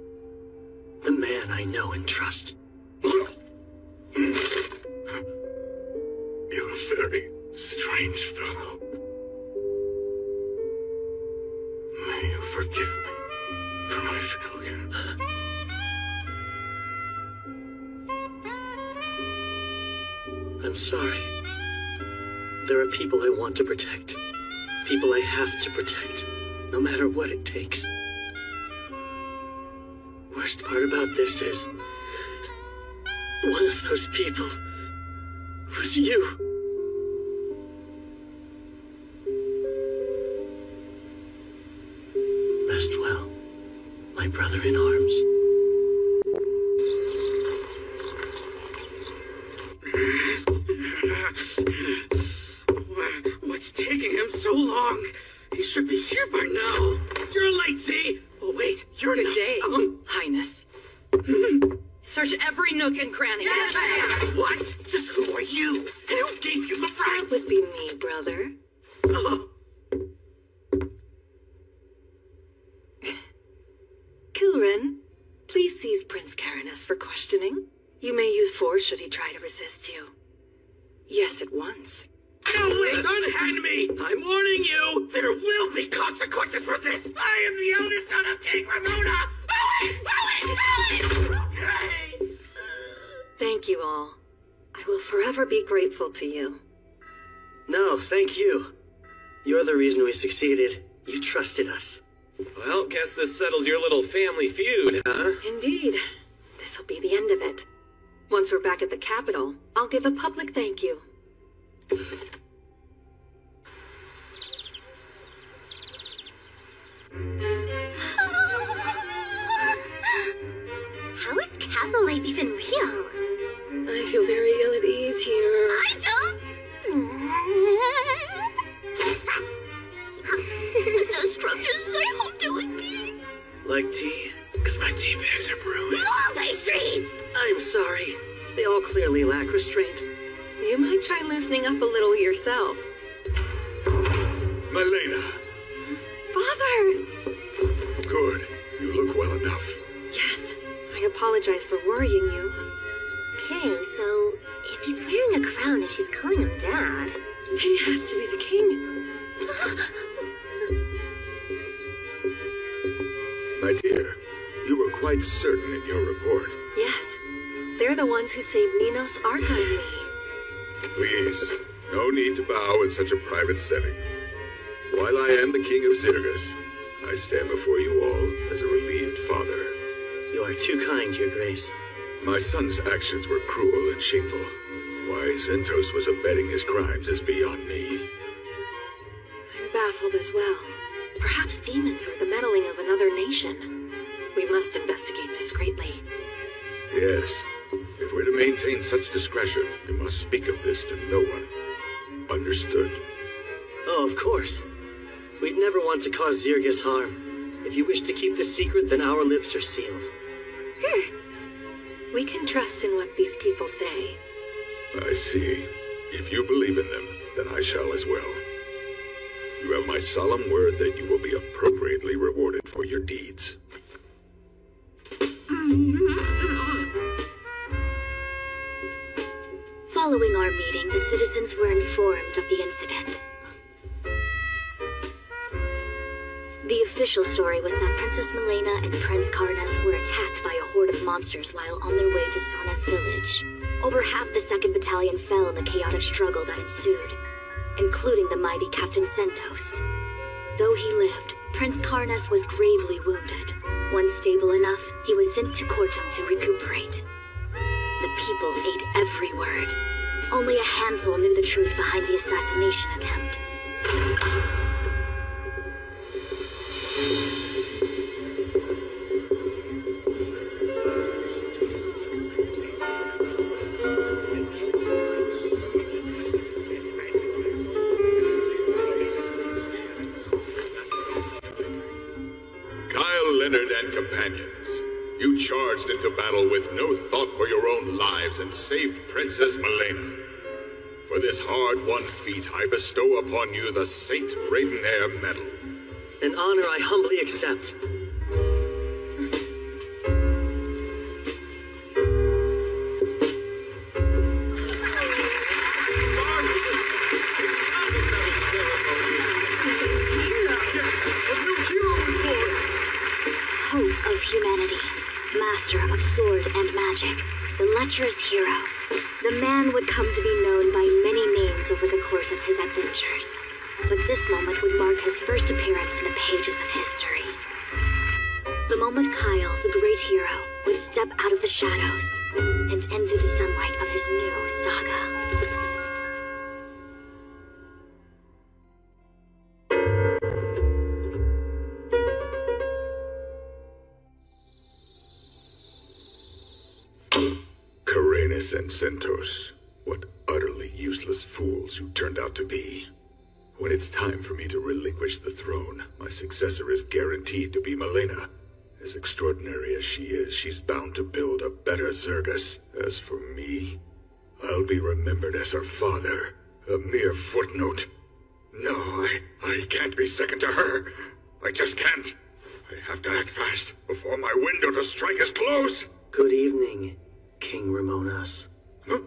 The man I know and trust. You're a very strange fellow. May you forgive me for my failure. I'm sorry. There are people I want to protect. People I have to protect, no matter what it takes. Worst part about this is, one of those people was you. rest well, my brother in arms. What's taking him so long? He should be here by now. You're late, Z. Oh, wait, you're Good not. day, Highness. Search every nook and cranny. What? Just who are you? And who gave you the right? That would be me, brother. Kilren, please seize Prince Caranus for questioning. You may use force should he try to resist you. Yes, at once. No, wait, unhand me! I'm warning you! There will be consequences for this! I am the eldest son of King Ramona! Okay! Thank you all. I will forever be grateful to you. No, thank you. You're the reason we succeeded. You trusted us. Well, guess this settles your little family feud, huh? Indeed. This will be the end of it. Once we're back at the capital, I'll give a public thank you. How is castle life even real? I feel very ill at ease here. I don't. The structures say home doing me. Like tea? Because my tea bags are brewing. More pastries! I'm sorry. They all clearly lack restraint. You might try loosening up a little yourself. Malena, Father! good. You look well enough. Yes, I apologize for worrying you. King, so if he's wearing a crown and she's calling him Dad... He has to be the king. My dear, you were quite certain in your report. Yes, they're the ones who saved Ninos Arca and me. Please, no need to bow in such a private setting. While I am the king of Zirgus, I stand before you all as a relieved father. You are too kind, Your Grace. My son's actions were cruel and shameful. Why Zentos was abetting his crimes is beyond me. I'm baffled as well. Perhaps demons or the meddling of another nation. We must investigate discreetly. Yes, if we're to maintain such discretion, you must speak of this to no one. Understood? Oh, of course. We'd never want to cause Zirgus harm. If you wish to keep this secret, then our lips are sealed. We can trust in what these people say. I see. If you believe in them, then I shall as well. You have my solemn word that you will be appropriately rewarded for your deeds. Following our meeting, the citizens were informed of the incident. The official story was that Princess Malena and Prince Karnas were attacked by a horde of monsters while on their way to Sanas village. Over half the 2nd Battalion fell in the chaotic struggle that ensued, including the mighty Captain Zentos. Though he lived, Prince Karnas was gravely wounded. Once stable enough, he was sent to Kortum to recuperate. The people ate every word. Only a handful knew the truth behind the assassination attempt. Kyle, Leonard, and companions, you charged into battle with no thought for your own lives and saved Princess Malena. For this hard-won feat, I bestow upon you the Saint Raidenair Medal. An honor I humbly accept. Hope of humanity, master of sword and magic, the lecherous hero. The man would come to be known by many names over the course of his adventures. But this moment would mark his first appearance in the pages of history. The moment Kyle, the great hero, would step out of the shadows and into the sunlight of his new saga. Karenis and Centos, what utterly useless fools you turned out to be. When it's time for me to relinquish the throne, my successor is guaranteed to be Malena. As extraordinary as she is, she's bound to build a better Zergus. As for me, I'll be remembered as her father, a mere footnote. No, I can't be second to her. I just can't. I have to act fast before my window to strike is closed. Good evening, King Ramonas. Huh?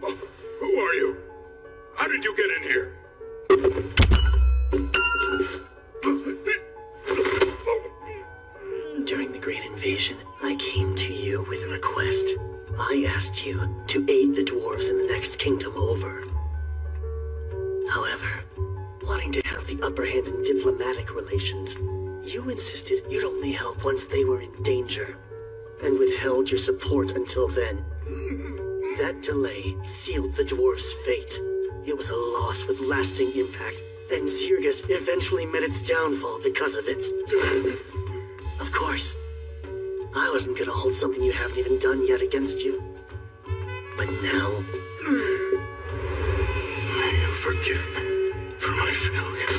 Oh, who are you? How did you get in here? During the Great Invasion, I came to you with a request. I asked you to aid the dwarves in the next kingdom over. However, wanting to have the upper hand in diplomatic relations, you insisted you'd only help once they were in danger, and withheld your support until then. That delay sealed the dwarves' fate. It was a loss with lasting impact, and Zergus eventually met its downfall because of it. Of course, I wasn't gonna hold something you haven't even done yet against you. But now, may you forgive me for my failure.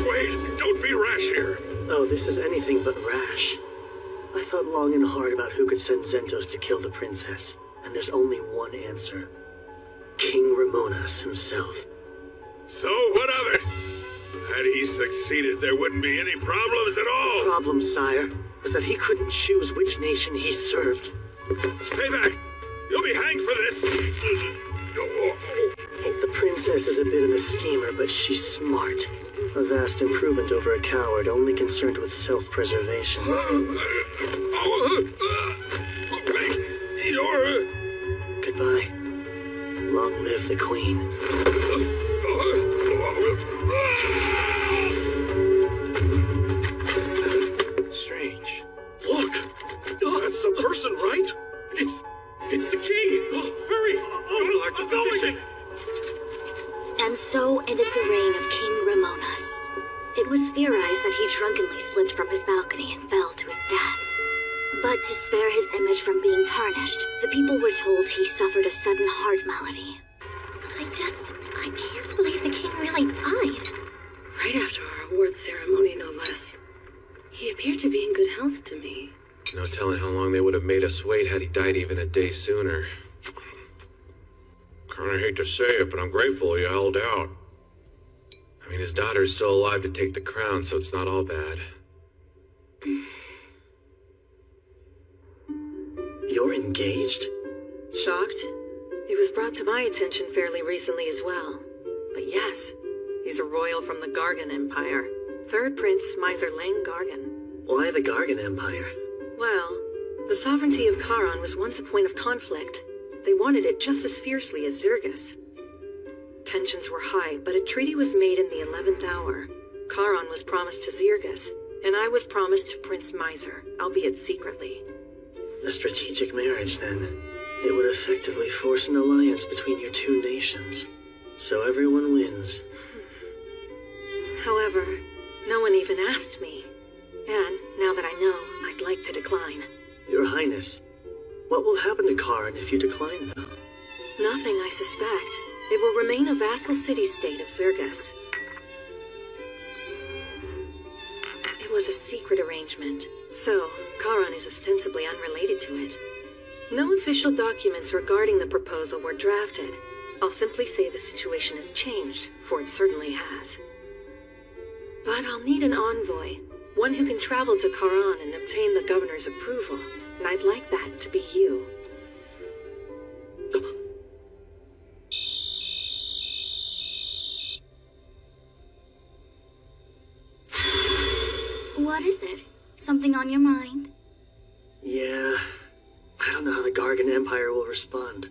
Wait, don't be rash here. Oh, this is anything but rash. I thought long and hard about who could send Zentos to kill the princess, and there's only one answer. King Ramonas himself. So what of it? Had he succeeded, there wouldn't be any problems at all. The problem, sire, was that he couldn't choose which nation he served. Stay back! You'll be hanged for this! The princess is a bit of a schemer, but she's smart. A vast improvement over a coward only concerned with self-preservation. Goodbye. Long live the queen. Strange. Look! That's the person, right? It's the key! Hurry! Go to the building! And so ended the reign of King Ramonas. It was theorized that he drunkenly slipped from his balcony and fell to his death. But to spare his image from being tarnished, the people were told he suffered a sudden heart malady. I can't believe the king really died. Right after our award ceremony, no less. He appeared to be in good health to me. No telling how long they would have made us wait had he died even a day sooner. Kinda hate to say it, but I'm grateful he held out. I mean, his daughter's still alive to take the crown, so it's not all bad. You're engaged? Shocked? It was brought to my attention fairly recently as well. But yes, he's a royal from the Gargan Empire. Third Prince Miser Ling Gargan. Why the Gargan Empire? Well, the sovereignty of Charon was once a point of conflict. They wanted it just as fiercely as Zergus. Tensions were high, but a treaty was made in the 11th hour. Charon was promised to Zergus, and I was promised to Prince Miser, albeit secretly. A strategic marriage, then. It would effectively force an alliance between your two nations. So everyone wins. However, no one even asked me. And, now that I know, I'd like to decline. Your Highness, what will happen to Charon if you decline, though? Nothing, I suspect. It will remain a vassal city-state of Zergus. It was a secret arrangement, so Charon is ostensibly unrelated to it. No official documents regarding the proposal were drafted. I'll simply say the situation has changed, for it certainly has. But I'll need an envoy, one who can travel to Charon and obtain the governor's approval, and I'd like that to be you. What is it? Something on your mind? Yeah, I don't know how the Gargan Empire will respond.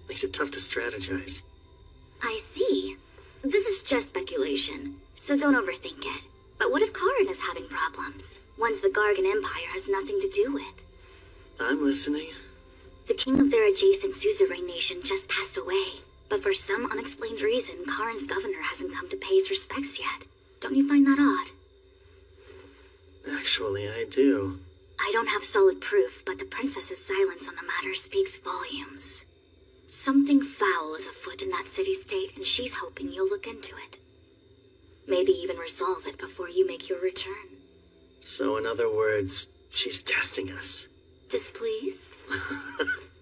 Makes it tough to strategize. I see. This is just speculation, so don't overthink it. But what if Charon is having problems? Ones the Gargan Empire has nothing to do with. I'm listening. The king of their adjacent suzerain nation just passed away. But for some unexplained reason, Charon's governor hasn't come to pay his respects yet. Don't you find that odd? Actually, I do. I don't have solid proof, but the princess's silence on the matter speaks volumes. Something foul is afoot in that city-state, and she's hoping you'll look into it. Maybe even resolve it before you make your return. So in other words, she's testing us. Displeased?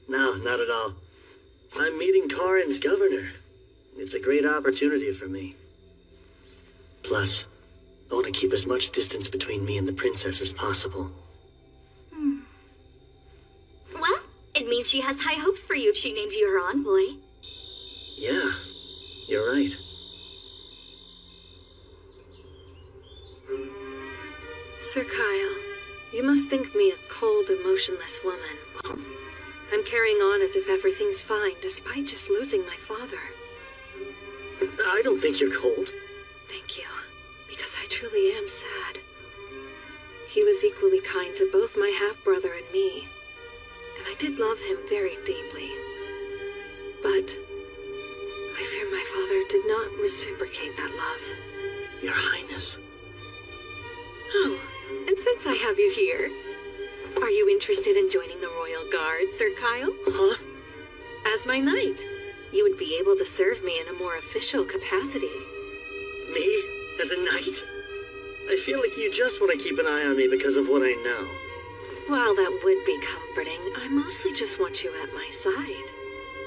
No, not at all. I'm meeting Karin's governor. It's a great opportunity for me. Plus, I want to keep as much distance between me and the princess as possible. Well, it means she has high hopes for you if she named you her envoy. Yeah, you're right. Sir Kyle, you must think me a cold, emotionless woman. I'm carrying on as if everything's fine, despite just losing my father. I don't think you're cold. Thank you, because I truly am sad. He was equally kind to both my half-brother and me, and I did love him very deeply. But I fear my father did not reciprocate that love. Your Highness. Oh, and since I have you here, are you interested in joining the Royal Guard, Sir Kyle? Huh? As my knight, you would be able to serve me in a more official capacity. Me? As a knight? I feel like you just want to keep an eye on me because of what I know. While that would be comforting, I mostly just want you at my side.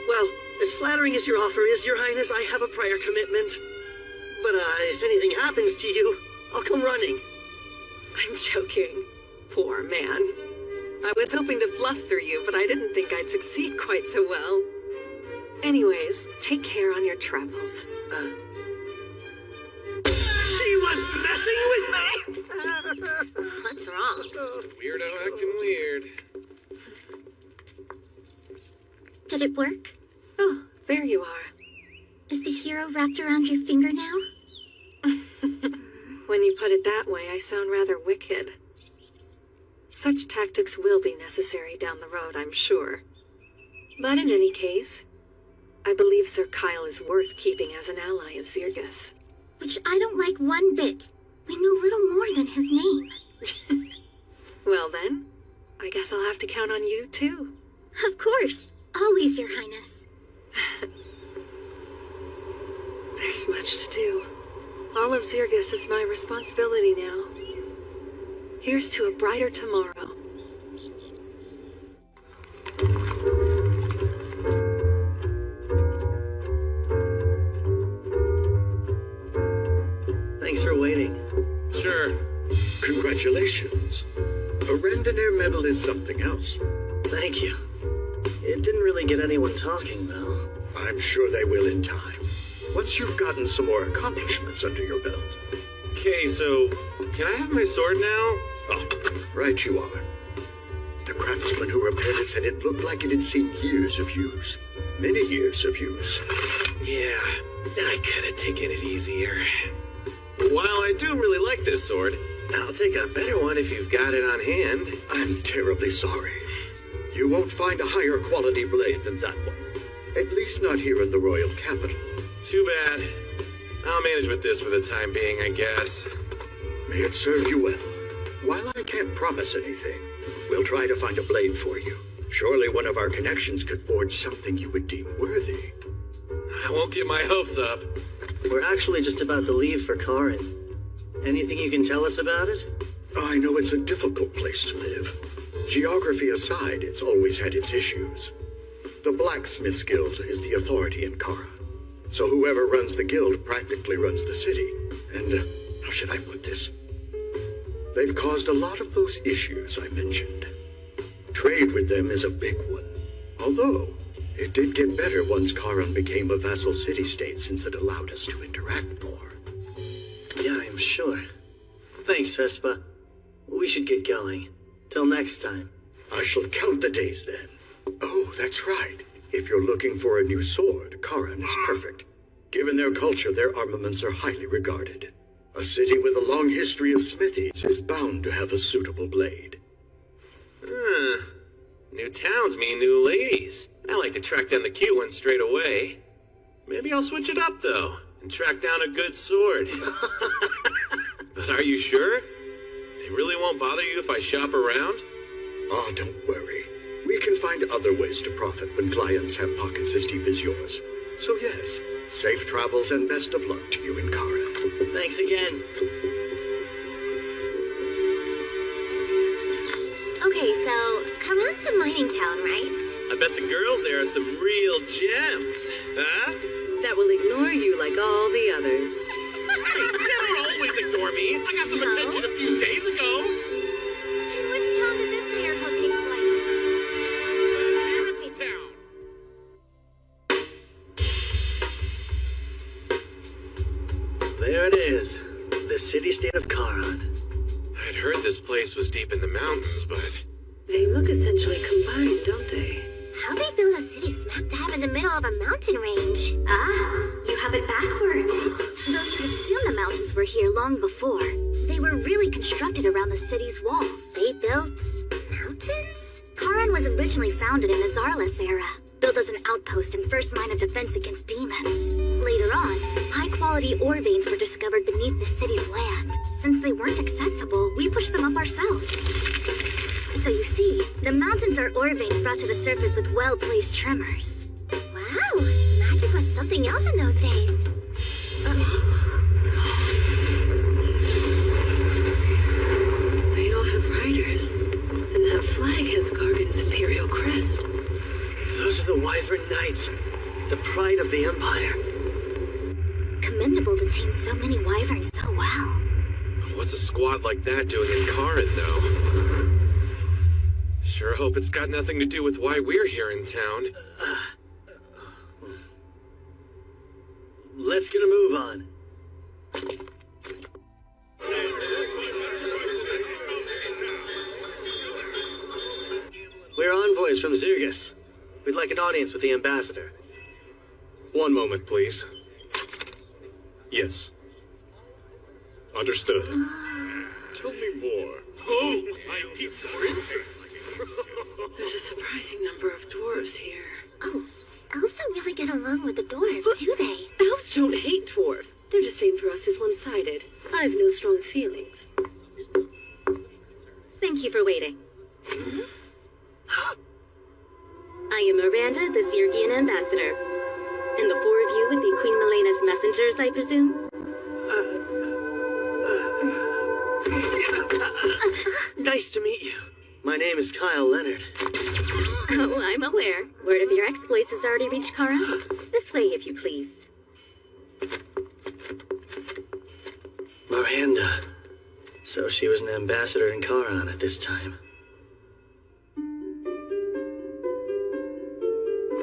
Well, as flattering as your offer is, Your Highness, I have a prior commitment. But if anything happens to you, I'll come running. I'm joking. Poor man. I was hoping to fluster you, but I didn't think I'd succeed quite so well. Anyways, take care on your travels. She was messing with me? What's wrong? Weirdo acting weird. Did it work? Oh, there you are. Is the hero wrapped around your finger now? When you put it that way, I sound rather wicked. Such tactics will be necessary down the road, I'm sure. But in any case, I believe Sir Kyle is worth keeping as an ally of Zirgus. Which I don't like one bit. We know little more than his name. Well then, I guess I'll have to count on you too. Of course. Always, Your Highness. There's much to do. All of Zirgus is my responsibility now. Here's to a brighter tomorrow. Thanks for waiting. Sure. Congratulations. A Randonnair medal is something else. Thank you. It didn't really get anyone talking, though. I'm sure they will in time. Once you've gotten some more accomplishments under your belt. Okay, so can I have my sword now? Oh, right you are. The craftsman who repaired it said it looked like it had seen years of use. Many years of use. Yeah, I could have taken it easier. While I do really like this sword, I'll take a better one if you've got it on hand. I'm terribly sorry. You won't find a higher quality blade than that one. At least not here in the royal capital. Too bad. I'll manage with this for the time being, I guess. May it serve you well. While I can't promise anything, we'll try to find a blade for you. Surely one of our connections could forge something you would deem worthy. I won't get my hopes up. We're actually just about to leave for Karin. Anything you can tell us about it? I know it's a difficult place to live. Geography aside, it's always had its issues. The Blacksmiths Guild is the authority in Kara. So whoever runs the guild practically runs the city. And, how should I put this? They've caused a lot of those issues I mentioned. Trade with them is a big one. Although, it did get better once Karan became a vassal city-state since it allowed us to interact more. Yeah, I'm sure. Thanks, Vespa. We should get going. Till next time. I shall count the days then. Oh, that's right. If you're looking for a new sword, Karan is perfect. Given their culture, their armaments are highly regarded. A city with a long history of smithies is bound to have a suitable blade. New towns mean new ladies. I like to track down the cute ones straight away. Maybe I'll switch it up, though, and track down a good sword. But are you sure? It really won't bother you if I shop around? Ah, don't worry. We can find other ways to profit when clients have pockets as deep as yours. So yes, safe travels and best of luck to you and Kara. Thanks again. Okay, so Karan's a mining town, right? I bet the girls there are some real gems, huh? That will ignore you like all the others. Hey, they don't always ignore me. I got some attention a few days ago. In which town did this miracle take place? Miracle Town. There it is. The city-state of Karan. I'd heard this place was deep in the mountains, but... They look essentially combined, don't they? How they build a city smack dab in the middle of a mountain range? Ah, you have it backwards. Though you'd assume the mountains were here long before. They were really constructed around the city's walls. They built mountains? Karan was originally founded in the Zarlis era, built as an outpost and first line of defense against demons. Later on, high-quality ore veins were discovered beneath the city's land. Since they weren't accessible, we pushed them up ourselves. So you see, the mountains are ore veins brought to the surface with well-placed tremors. Wow, magic was something else in those days. They all have riders. And that flag has Gargan's imperial crest. Those are the Wyvern Knights, the pride of the Empire. Commendable to tame so many wyverns so well. What's a squad like that doing in Karan, though? Sure hope it's got nothing to do with why we're here in town. Let's get a move on. We're envoys from Zergus. We'd like an audience with the ambassador. One moment, please. Yes. Understood. Tell me more. Oh, I keep more interest. There's a surprising number of dwarves here. Oh, elves don't really get along with the dwarves, do they? Elves don't hate dwarves. Their disdain for us is one-sided. I have no strong feelings. Thank you for waiting. I am Miranda, the Zergian ambassador. And the four of you would be Queen Milena's messengers, I presume? Nice to meet you. My name is Kyle Leonard. Oh, I'm aware. Word of your exploits has already reached Karan. This way, if you please. Miranda. So she was an ambassador in Karan at this time.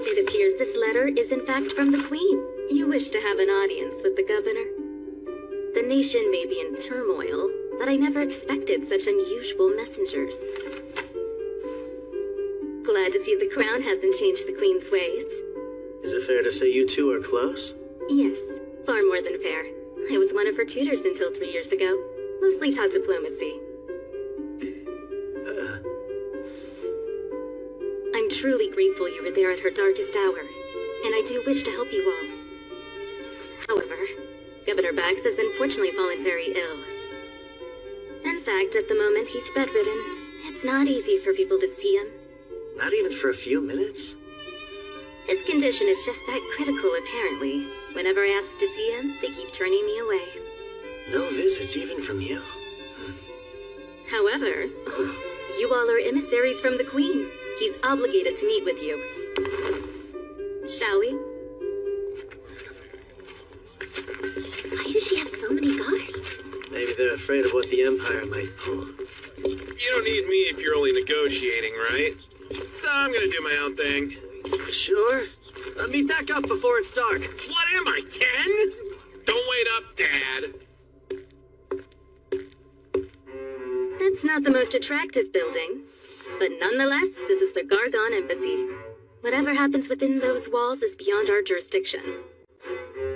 It appears this letter is in fact from the Queen. You wish to have an audience with the governor. The nation may be in turmoil, but I never expected such unusual messengers. Glad to see the crown hasn't changed the Queen's ways. Is it fair to say you two are close? Yes, far more than fair. I was one of her tutors until 3 years ago. Mostly taught diplomacy. I'm truly grateful you were there at her darkest hour, and I do wish to help you all. However, Governor Bax has unfortunately fallen very ill. In fact, at the moment he's bedridden. It's not easy for people to see him. Not even for a few minutes? His condition is just that critical, apparently. Whenever I ask to see him, they keep turning me away. No visits even from you? However, you all are emissaries from the Queen. He's obligated to meet with you. Shall we? Why does she have so many guards? Maybe they're afraid of what the Empire might pull. You don't need me if you're only negotiating, right? So I'm gonna do my own thing. Sure. Let me back up before it's dark. What am I, 10? Don't wait up, Dad. It's not the most attractive building, but nonetheless, this is the Gargon Embassy. Whatever happens within those walls is beyond our jurisdiction.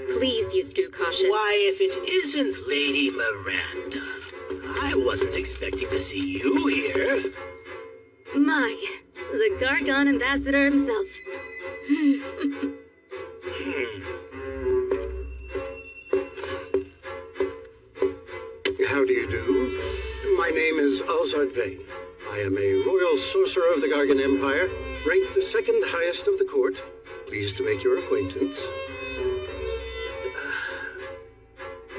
Please use due caution. Why, if it isn't Lady Miranda, I wasn't expecting to see you here. My, the Gargon Ambassador himself. How do you do? My name is Alzard Vane. I am a royal sorcerer of the Gargan Empire, ranked the second highest of the court. Pleased to make your acquaintance.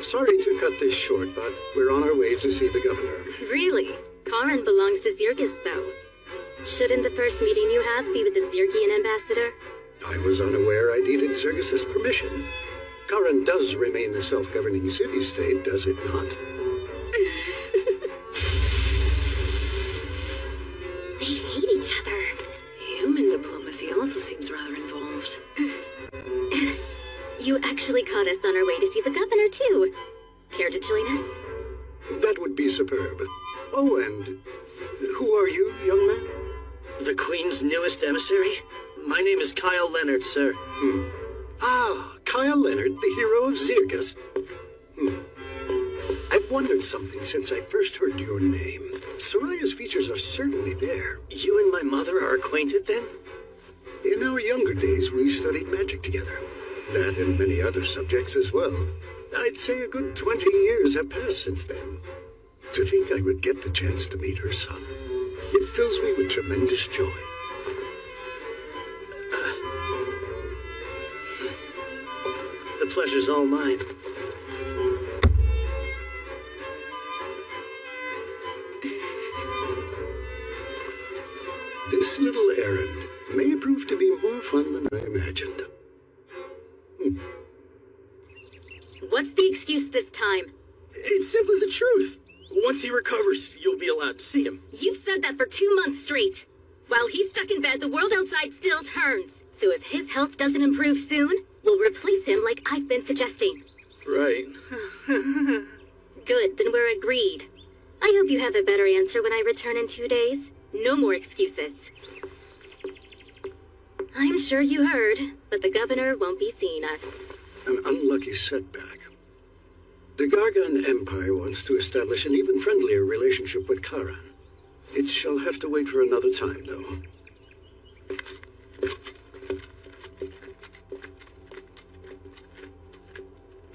Sorry to cut this short, but we're on our way to see the governor. Really? Karan belongs to Zirgis, though. Shouldn't the first meeting you have be with the Zirgian ambassador? I was unaware I needed Zergus' permission. Karan does remain a self-governing city-state, does it not? They hate each other. Human diplomacy also seems rather involved. You actually caught us on our way to see the governor, too. Care to join us? That would be superb. Oh, and who are you, young man? The Queen's newest emissary? My name is Kyle Leonard, sir. Ah, Kyle Leonard, the hero of Zirgus. I've wondered something since I first heard your name. Soraya's features are certainly there. You and my mother are acquainted, then? In our younger days, we studied magic together. That and many other subjects as well. I'd say a good 20 years have passed since then. To think I would get the chance to meet her son, it fills me with tremendous joy. The pleasure's all mine. This little errand may prove to be more fun than I imagined. What's the excuse this time? It's simply the truth. Once he recovers, you'll be allowed to see him. You've said that for 2 months straight. While he's stuck in bed, the world outside still turns. So if his health doesn't improve soon, we'll replace him like I've been suggesting. Right. Good, then we're agreed. I hope you have a better answer when I return in 2 days. No more excuses. I'm sure you heard, but the governor won't be seeing us. An unlucky setback. The Gargan Empire wants to establish an even friendlier relationship with Karan. It shall have to wait for another time, though.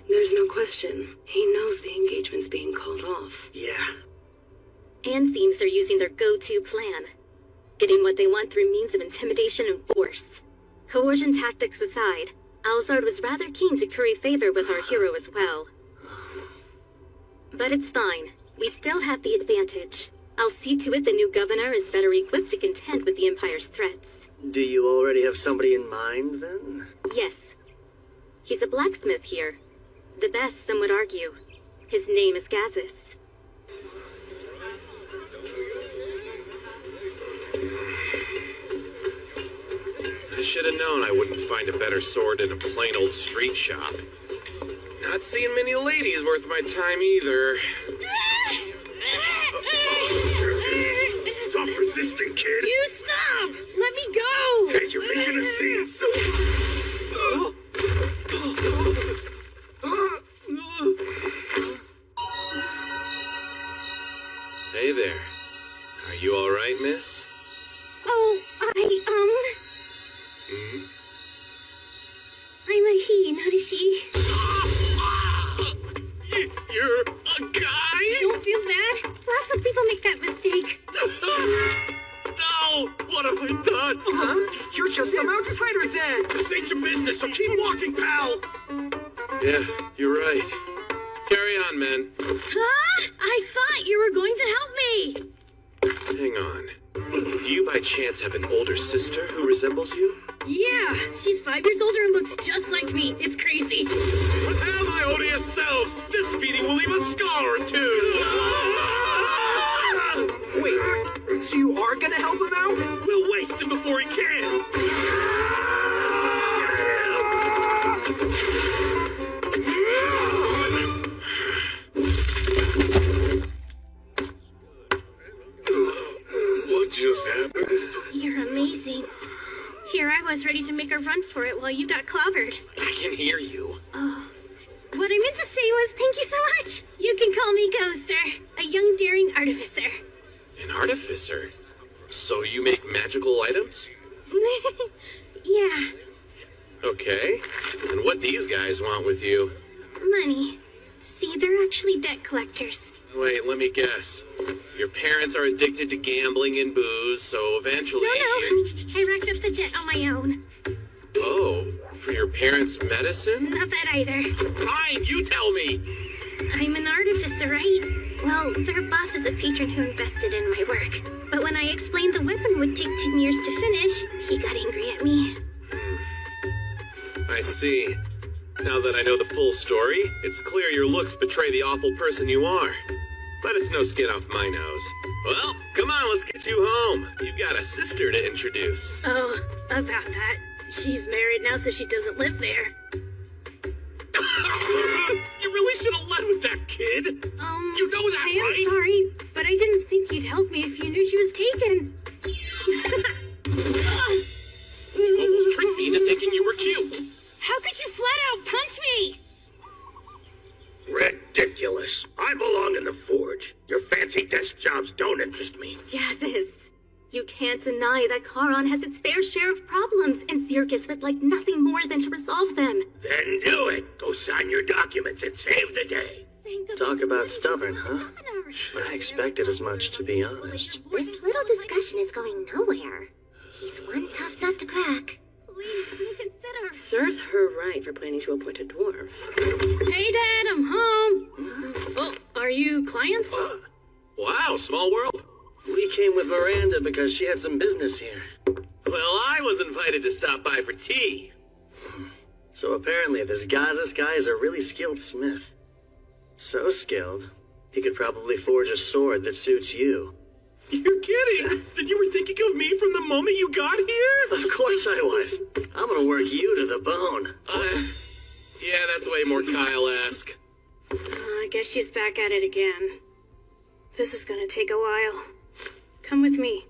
There's no question. He knows the engagement's being called off. Yeah. And seems they're using their go-to plan. Getting what they want through means of intimidation and force. Coercion tactics aside, Alzard was rather keen to curry favor with our hero as well. But it's fine. We still have the advantage. I'll see to it the new governor is better equipped to contend with the Empire's threats. Do you already have somebody in mind, then? Yes. He's a blacksmith here. The best, some would argue. His name is Gazis. I should have known I wouldn't find a better sword in a plain old street shop. Not seeing many ladies worth my time either. Stop resisting, kid! You stop! Let me go! Hey, you're making a scene, so... Hey there. Are you alright, miss? Oh, I'm a he, not a she. You're a guy? Don't feel bad. Lots of people make that mistake. No! What have I done? Huh? You're just some outsider then! This ain't your business, so keep walking, pal! Yeah, you're right. Carry on, men. Huh? I thought you were going to help me. Hang on. Do you by chance have an older sister who resembles you? Yeah, she's 5 years older and looks just like me. It's crazy. What have my odious selves? This beating will leave a scar or two. Wait, so you are gonna help him out? We'll waste him before he can. What just happened? You're amazing. Here I was ready to make a run for it while you got clobbered. I can hear you. Oh. What I meant to say was thank you so much. You can call me Go, sir. A young, daring artificer. An artificer? So you make magical items? Yeah. Okay. And what these guys want with you? Money. See, they're actually debt collectors. Wait, let me guess. Your parents are addicted to gambling and booze, so eventually... No, I racked up the debt on my own. Oh, for your parents' medicine? Not that either. Fine, you tell me! I'm an artificer, right? Well, their boss is a patron who invested in my work. But when I explained the weapon would take 10 years to finish, he got angry at me. I see. Now that I know the full story, it's clear your looks betray the awful person you are. But it's no skin off my nose. Well, come on, let's get you home. You've got a sister to introduce. Oh, about that. She's married now, so she doesn't live there. You really should have led with that, kid. You know that, I right? am sorry, but I didn't think you'd help me if you knew she was taken. Almost tricked me into thinking you were cute. How could you flat out punch me? Ridiculous. I belong in the forge. Your fancy desk jobs don't interest me. Yes. You can't deny that Charon has its fair share of problems, and Circus would like nothing more than to resolve them. Then do it. Go sign your documents and save the day. Talk about stubborn, huh? I expected as much, to be honest. This little discussion is going nowhere. He's one tough nut to crack. Please reconsider. Serves her right for planning to appoint a dwarf. Hey, Dad, I'm home. Oh, are you clients? Wow, small world. We came with Miranda because she had some business here. Well, I was invited to stop by for tea. So apparently this Gazas guy is a really skilled smith. So skilled, he could probably forge a sword that suits you. You're kidding! Then you were thinking of me from the moment you got here? Of course I was. I'm gonna work you to the bone. Yeah, that's way more Kyle-esque. I guess she's back at it again. This is gonna take a while. Come with me.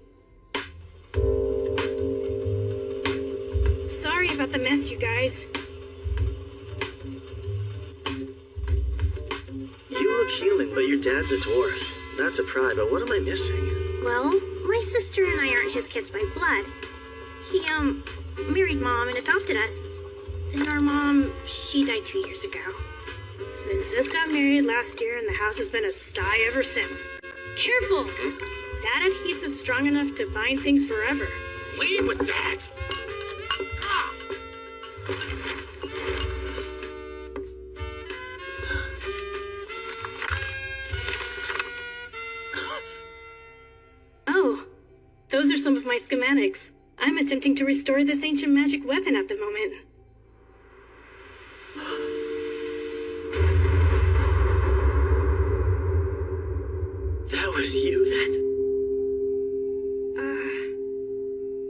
Sorry about the mess, you guys. You look human, but your dad's a dwarf. Not to pry, but what am I missing? Well, my sister and I aren't his kids by blood. He, married Mom and adopted us. And our mom, she died 2 years ago. And then Sis got married last year, and the house has been a sty ever since. Careful! That adhesive's strong enough to bind things forever. Leave with that! Ah! Oh, those are some of my schematics. I'm attempting to restore this ancient magic weapon at the moment. That was you, then?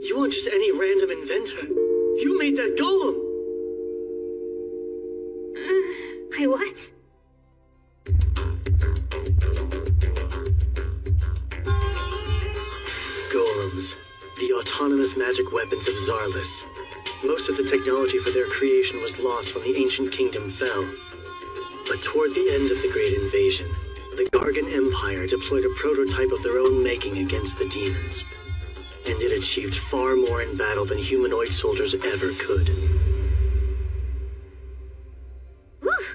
You weren't just any random inventor. You made that golem! I what? Golems. The autonomous magic weapons of Zarlus. Most of the technology for their creation was lost when the ancient kingdom fell. But toward the end of the Great Invasion, the Gargan Empire deployed a prototype of their own making against the demons. And it achieved far more in battle than humanoid soldiers ever could. Whew.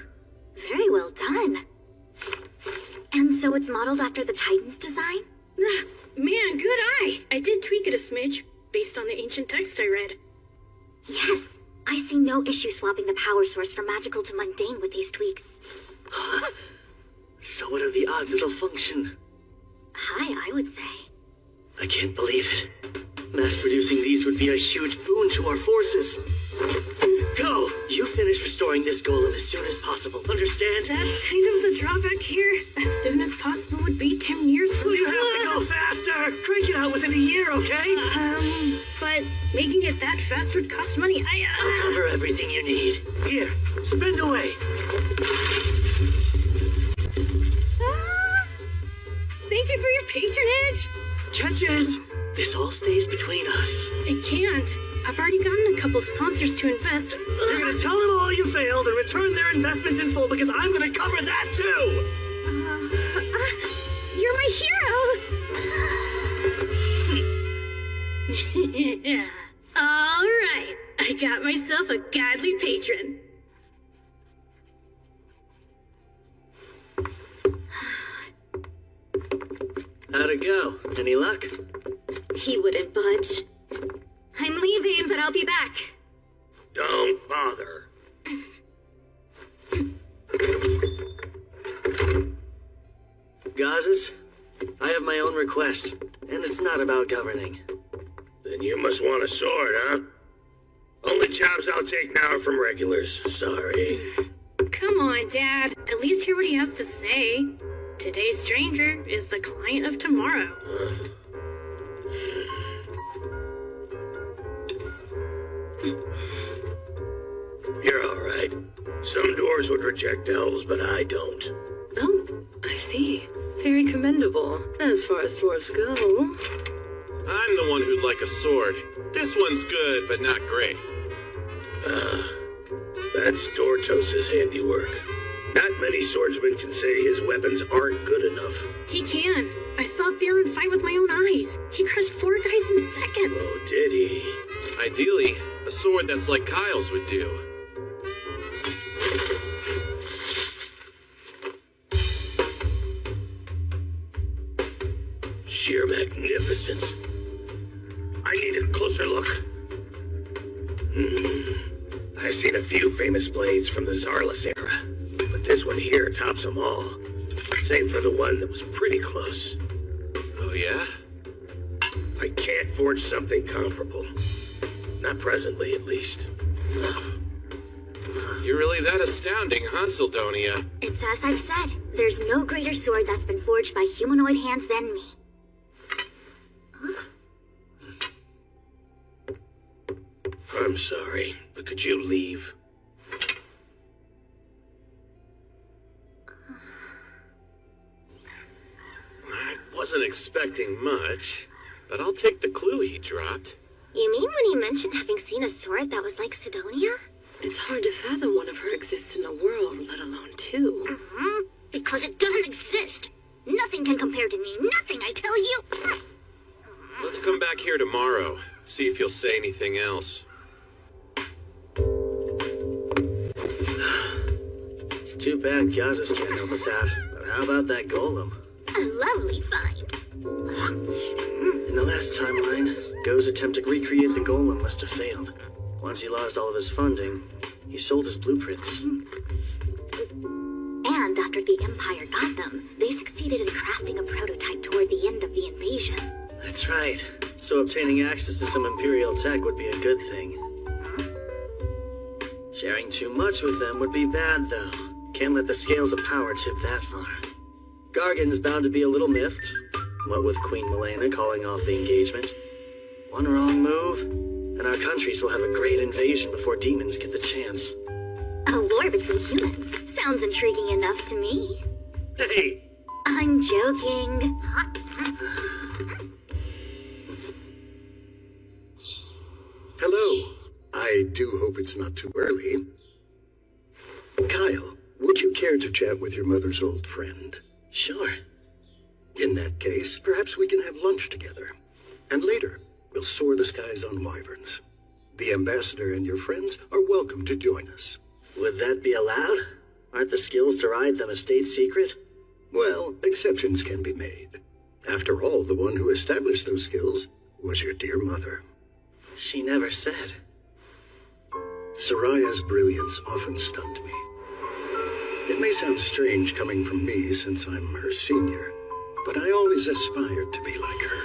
Very well done. And so it's modeled after the Titan's design? Man, good eye! I did tweak it a smidge, based on the ancient text I read. Yes. I see no issue swapping the power source from magical to mundane with these tweaks. So what are the odds it'll function? High, I would say. I can't believe it. Mass-producing these would be a huge boon to our forces. Go! You finish restoring this golem as soon as possible, understand? That's kind of the drawback here. As soon as possible would be 10 years from You now. have to go faster! Crank it out within a year, okay? But making it that fast would cost money. I'll cover everything you need. Here, spend away. Thank you for your patronage. Catches! This all stays between us. It can't. I've already gotten a couple sponsors to invest. They're gonna tell them all you failed and return their investments in full because I'm gonna cover that too! You're my hero! All right. I got myself a godly patron. How'd it go? Any luck? He wouldn't budge. I'm leaving, but I'll be back. Don't bother. Gazes, I have my own request, and it's not about governing. Then you must want a sword, huh? Only jobs I'll take now are from regulars. Sorry. Come on, Dad. At least hear what he has to say. Today's stranger is the client of tomorrow. You're all right. Some doors would reject elves, but I don't. Oh, I see. Very commendable, as far as dwarves go. I'm the one who'd like a sword. This one's good, but not great. That's Dortos' handiwork. Not many swordsmen can say his weapons aren't good enough. He can. I saw Theron fight with my own eyes. He crushed 4 guys in seconds. Oh, did he? Ideally, a sword that's like Kyle's would do. Sheer magnificence. I need a closer look. I've seen a few famous blades from the Czarless era, but this one here tops them all. Save for the one that was pretty close. Oh, yeah? I can't forge something comparable. Not presently, at least. You're really that astounding, huh, Sildonia? It's as I've said. There's no greater sword that's been forged by humanoid hands than me. I'm sorry, but could you leave? I wasn't expecting much, but I'll take the clue he dropped. You mean when he mentioned having seen a sword that was like Sidonia? It's hard to fathom one of her exists in a world, let alone 2. Because it doesn't exist. Nothing can compare to me. Nothing, I tell you. Let's come back here tomorrow, see if you'll say anything else. It's too bad Gazes can't help us out, but how about that golem? A lovely find. In the last timeline, Go's attempt to recreate the golem must have failed. Once he lost all of his funding, he sold his blueprints. And after the Empire got them, they succeeded in crafting a prototype toward the end of the invasion. That's right. So obtaining access to some Imperial tech would be a good thing. Sharing too much with them would be bad, though. Can't let the scales of power tip that far. Gargan's bound to be a little miffed, what with Queen Milena calling off the engagement. One wrong move, and our countries will have a great invasion before demons get the chance. A war between humans. Sounds intriguing enough to me. Hey! I'm joking. Hello. I do hope it's not too early. Kyle, would you care to chat with your mother's old friend? Sure. In that case, perhaps we can have lunch together. And later, we'll soar the skies on wyverns. The ambassador and your friends are welcome to join us. Would that be allowed? Aren't the skills to ride them a state secret? Well, exceptions can be made. After all, the one who established those skills was your dear mother. She never said. Soraya's brilliance often stunned me. It may sound strange coming from me since I'm her senior, but I always aspired to be like her.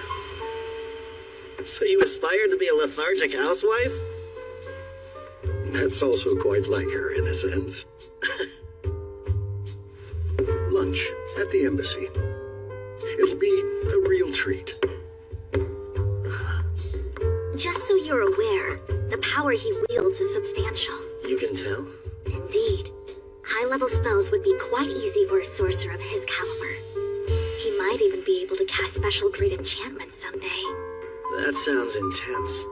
So you aspired to be a lethargic housewife? That's also quite like her in a sense. Lunch at the embassy. It'll be a real treat. Just so you're aware, the power he wields is substantial. You can tell? Indeed. High-level spells would be quite easy for a sorcerer of his caliber. He might even be able to cast special great enchantments someday. That sounds intense.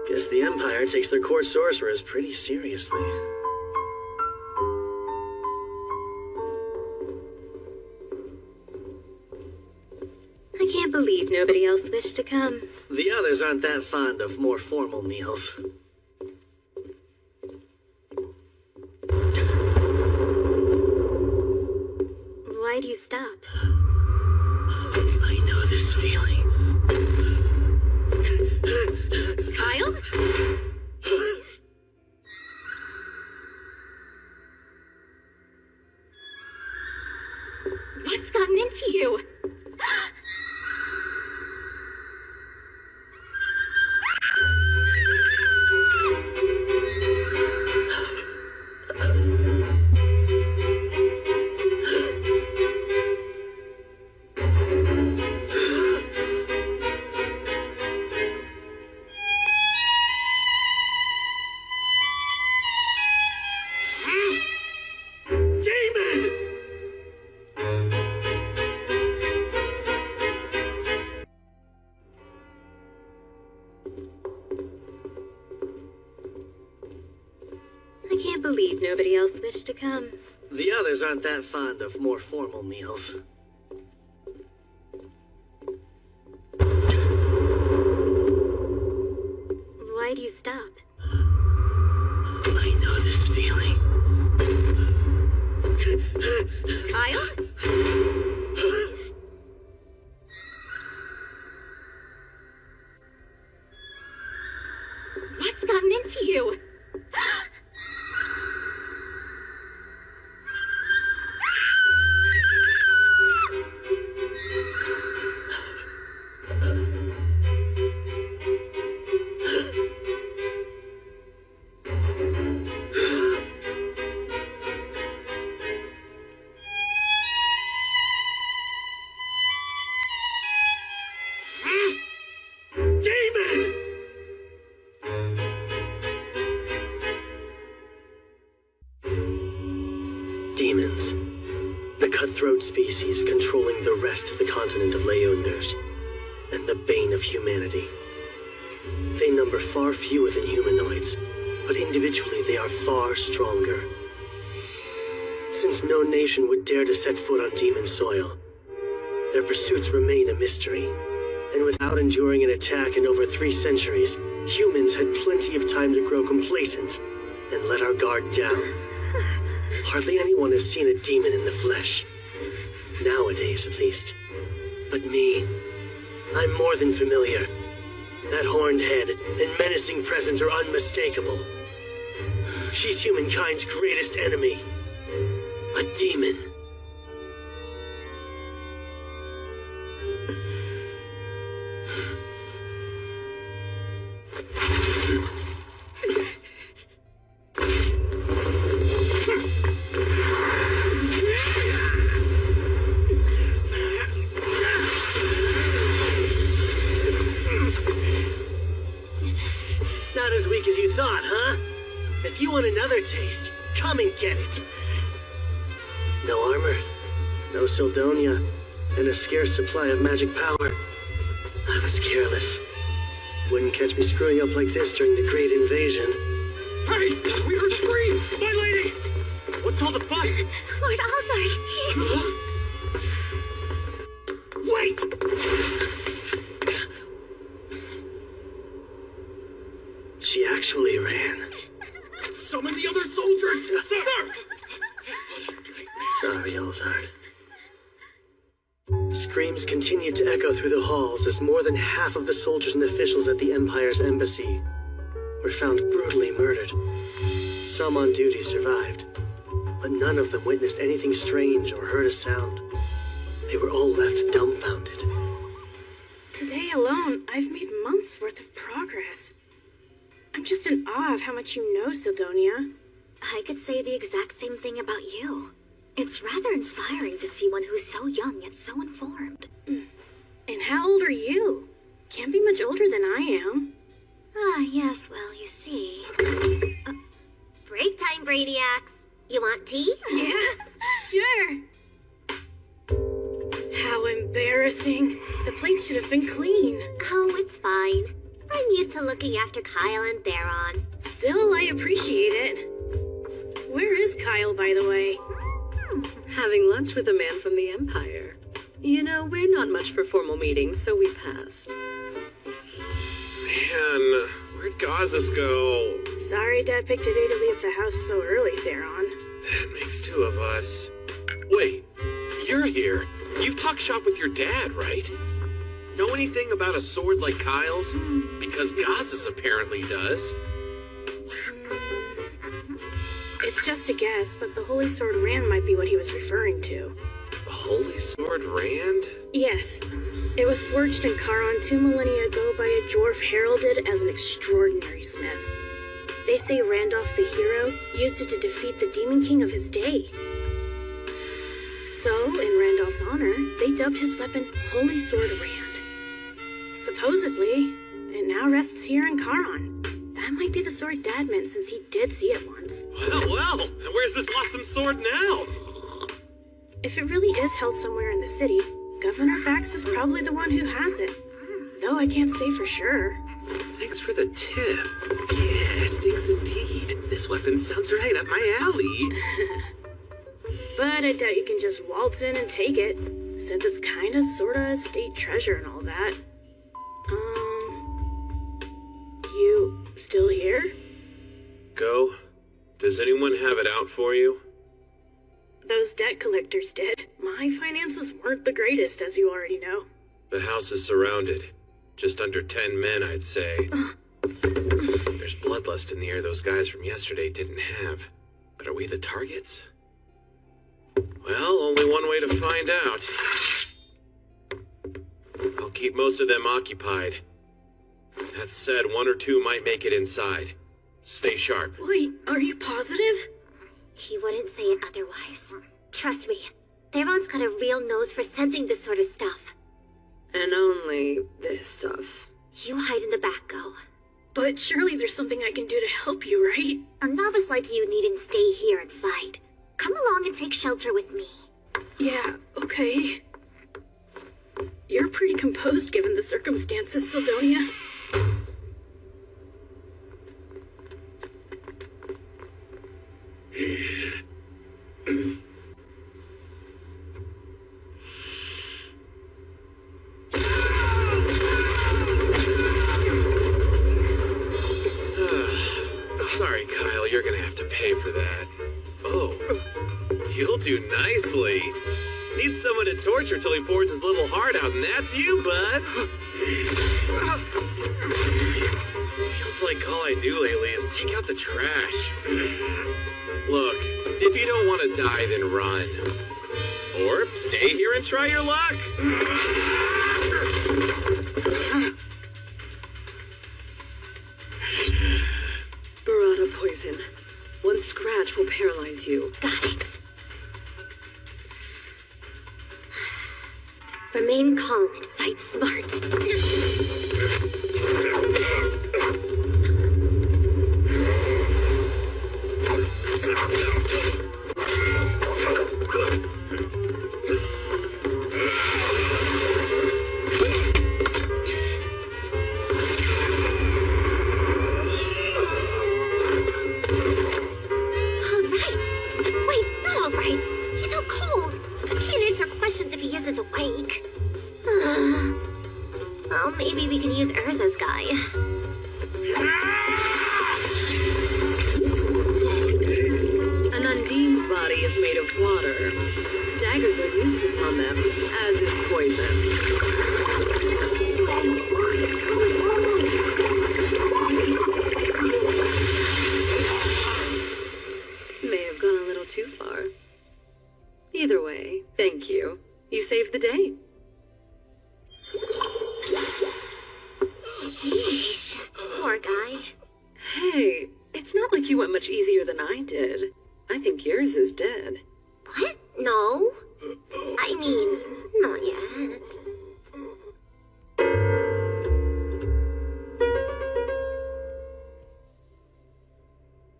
Guess the Empire takes their court sorcerers pretty seriously. I can't believe nobody else wished to come. The others aren't that fond of more formal meals. Why do you stop? this feeling. Kyle? What's gotten into you? I can't believe nobody else wished to come. The others aren't that fond of more formal meals. Why do you stop? I know this feeling. Kyle? What's gotten into you? Demons. The cutthroat species controlling the rest of the continent of Leonders, and the bane of humanity. They number far fewer than humanoids, but individually they are far stronger. Since no nation would dare to set foot on demon soil, their pursuits remain a mystery, and without enduring an attack in over 3 centuries, humans had plenty of time to grow complacent and let our guard down. Hardly anyone has seen a demon in the flesh. Nowadays, at least. But me, I'm more than familiar. That horned head and menacing presence are unmistakable. She's humankind's greatest enemy. A demon. Not as weak as you thought, huh? If you want another taste, come and get it. No armor, no Sildonia, and a scarce supply of magic power. I was careless. Wouldn't catch me screwing up like this during the Great Invasion. Hey! We heard screams! My lady! What's all the fuss? Lord Alzard, Wait! She actually ran. Summon the other soldiers! Sir! Sorry, Alzard. Screams continued to echo through the halls as more than half of the soldiers and officials at the Empire's embassy were found brutally murdered. Some on duty survived, but none of them witnessed anything strange or heard a sound. They were all left dumbfounded. Today alone, I've made months worth of progress. I'm just in awe of how much you know, Sildonia. I could say the exact same thing about you. It's rather inspiring to see one who's so young yet so informed. And how old are you? Can't be much older than I am. Ah, yes, well, you see. Break time, Brainiacs. You want tea? Yeah, sure. How embarrassing. The plates should have been clean. Oh, it's fine. I'm used to looking after Kyle and Theron. Still, I appreciate it. Where is Kyle, by the way? Having lunch with a man from the Empire. You know, we're not much for formal meetings, so we passed. Man, where'd Gazas go? Sorry Dad picked a day to leave the house so early, Theron. That makes 2 of us. Wait, you're here. You've talked shop with your dad, right? Know anything about a sword like Kyle's? Because Gaz's apparently does. It's just a guess, but the Holy Sword Rand might be what he was referring to. The Holy Sword Rand? Yes. It was forged in Charon 2 millennia ago by a dwarf heralded as an extraordinary smith. They say Randolph the hero used it to defeat the Demon King of his day. So, in Randolph's honor, they dubbed his weapon Holy Sword Rand. Supposedly, it now rests here in Charon. That might be the sword Dad meant since he did see it once. Well, where's this awesome sword now? If it really is held somewhere in the city, Governor Bax is probably the one who has it. Though I can't say for sure. Thanks for the tip. Yes, thanks indeed. This weapon sounds right up my alley. But I doubt you can just waltz in and take it, since it's kinda sorta a state treasure and all that. You still here? Go. Does anyone have it out for you? Those debt collectors did. My finances weren't the greatest, as you already know. The house is surrounded. Just under 10 men, I'd say. There's bloodlust in the air those guys from yesterday didn't have. But are we the targets? Well, only one way to find out. I'll keep most of them occupied. That said, one or two might make it inside. Stay sharp. Wait, are you positive? He wouldn't say it otherwise. Trust me, Theron's got a real nose for sensing this sort of stuff. And only this stuff. You hide in the back, Go. But surely there's something I can do to help you, right? A novice like you needn't stay here and fight. Come along and take shelter with me. Yeah, okay. You're pretty composed given the circumstances, Sidonia. Sorry, Kyle, you're gonna have to pay for that. Oh, you'll do nicely. Need someone to torture till he pours his little heart out, and that's you, bud. Feels like all I do lately is take out the trash. Look, if you don't want to die, then run. Or stay here and try your luck. Burrata poison. One scratch will paralyze you. Got it. Remain calm and fight smart. Well, maybe we can use Urza's guy. An Undine's body is made of water. Daggers are useless on them, as is poison. May have gone a little too far. Either way, thank you. You saved the day. Yeesh, poor guy. Hey, it's not like you went much easier than I did. I think yours is dead. What? No. I mean, not yet.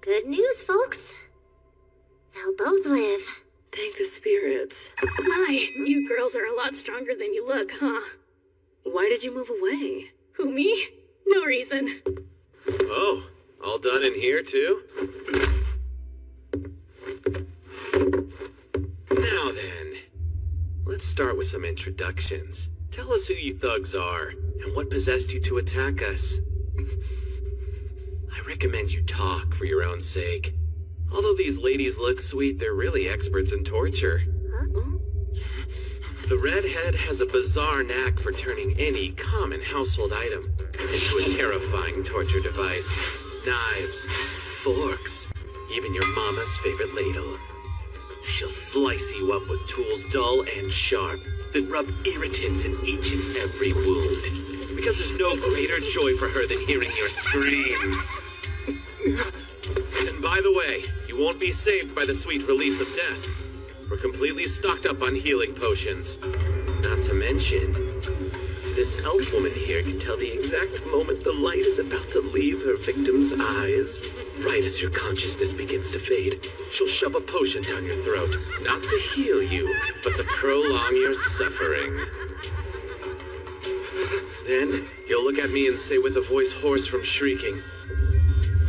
Good news, folks. They'll both live. Thank the spirits. My, you girls are a lot stronger than you look, huh? Why did you move away? Who, me? No reason. Oh, all done in here, too? Now then, let's start with some introductions. Tell us who you thugs are, and what possessed you to attack us. I recommend you talk for your own sake. Although these ladies look sweet, they're really experts in torture. Huh? The redhead has a bizarre knack for turning any common household item into a terrifying torture device. Knives, forks, even your mama's favorite ladle. She'll slice you up with tools dull and sharp, then rub irritants in each and every wound. Because there's no greater joy for her than hearing your screams. And by the way, you won't be saved by the sweet release of death. We're completely stocked up on healing potions. Not to mention, this elf woman here can tell the exact moment the light is about to leave her victim's eyes. Right as your consciousness begins to fade, she'll shove a potion down your throat. Not to heal you, but to prolong your suffering. Then, you'll look at me and say with a voice hoarse from shrieking,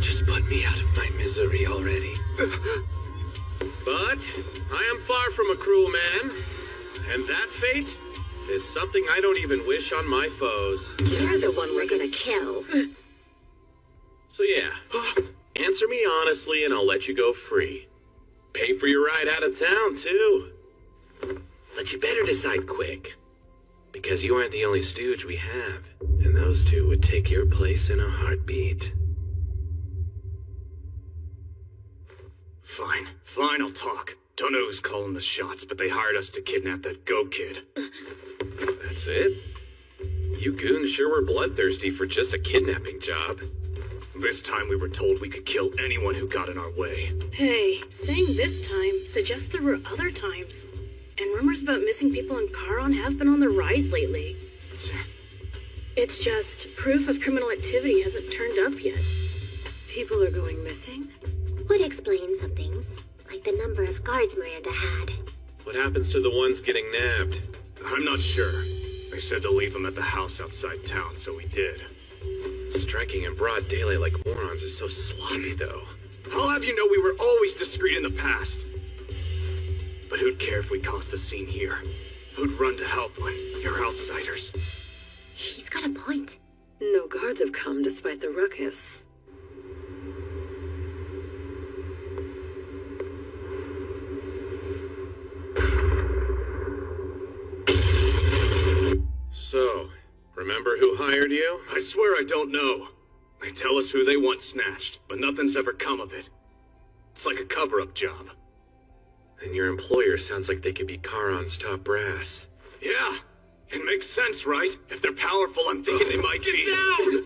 "Just put me out of my misery already." But I am far from a cruel man, and that fate is something I don't even wish on my foes. You're the one we're gonna kill. So yeah, answer me honestly and I'll let you go free. Pay for your ride out of town, too. But you better decide quick, because you aren't the only stooge we have, and those two would take your place in a heartbeat. Fine, I'll talk. Don't know who's calling the shots, but they hired us to kidnap that Go Kid. That's it? You goons sure were bloodthirsty for just a kidnapping job. This time we were told we could kill anyone who got in our way. Hey, saying this time suggests there were other times. And rumors about missing people in Charon have been on the rise lately. It's just proof of criminal activity hasn't turned up yet. People are going missing? Would explain some things, like the number of guards Miranda had. What happens to the ones getting nabbed? I'm not sure. They said to leave them at the house outside town, so we did. Striking in broad daylight like morons is so sloppy, though. I'll have you know we were always discreet in the past. But who'd care if we caused a scene here? Who'd run to help when you're outsiders? He's got a point. No guards have come despite the ruckus. So, remember who hired you? I swear I don't know. They tell us who they want snatched, but nothing's ever come of it. It's like a cover-up job. And your employer sounds like they could be Charon's top brass. Yeah, it makes sense, right? If they're powerful, I'm thinking they might be— Get down!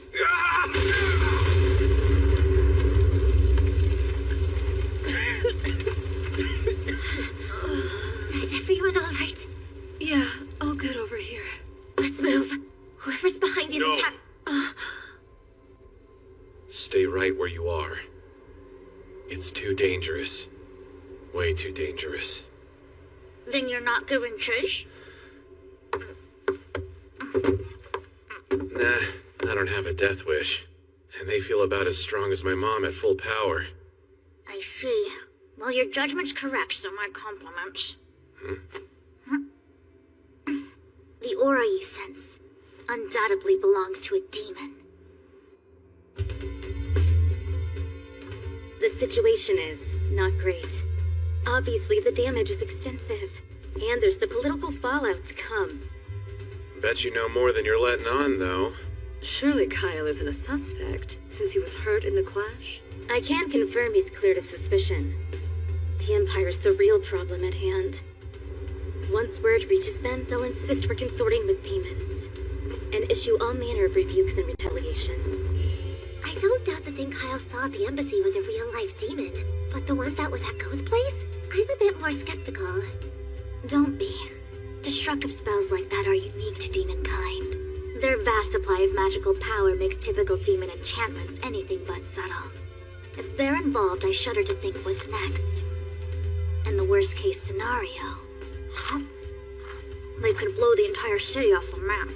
Is everyone all right? Yeah, all good over here. Let's move. Whoever's behind these attacks. Stay right where you are. It's too dangerous. Way too dangerous. Then you're not giving chase? Nah, I don't have a death wish. And they feel about as strong as my mom at full power. I see. Well, your judgment's correct, so my compliments. The aura you sense undoubtedly belongs to a demon. The situation is not great. Obviously, the damage is extensive, and there's the political fallout to come. Bet you know more than you're letting on, though. Surely Kyle isn't a suspect, since he was hurt in the clash? I can confirm he's cleared of suspicion. The Empire's the real problem at hand. Once word reaches them, they'll insist we're consorting with demons, and issue all manner of rebukes and retaliation. I don't doubt the thing Kyle saw at the embassy was a real-life demon, but the one that was at Ghost Place? I'm a bit more skeptical. Don't be. Destructive spells like that are unique to demon kind. Their vast supply of magical power makes typical demon enchantments anything but subtle. If they're involved, I shudder to think what's next. In the worst-case scenario, they could blow the entire city off the map.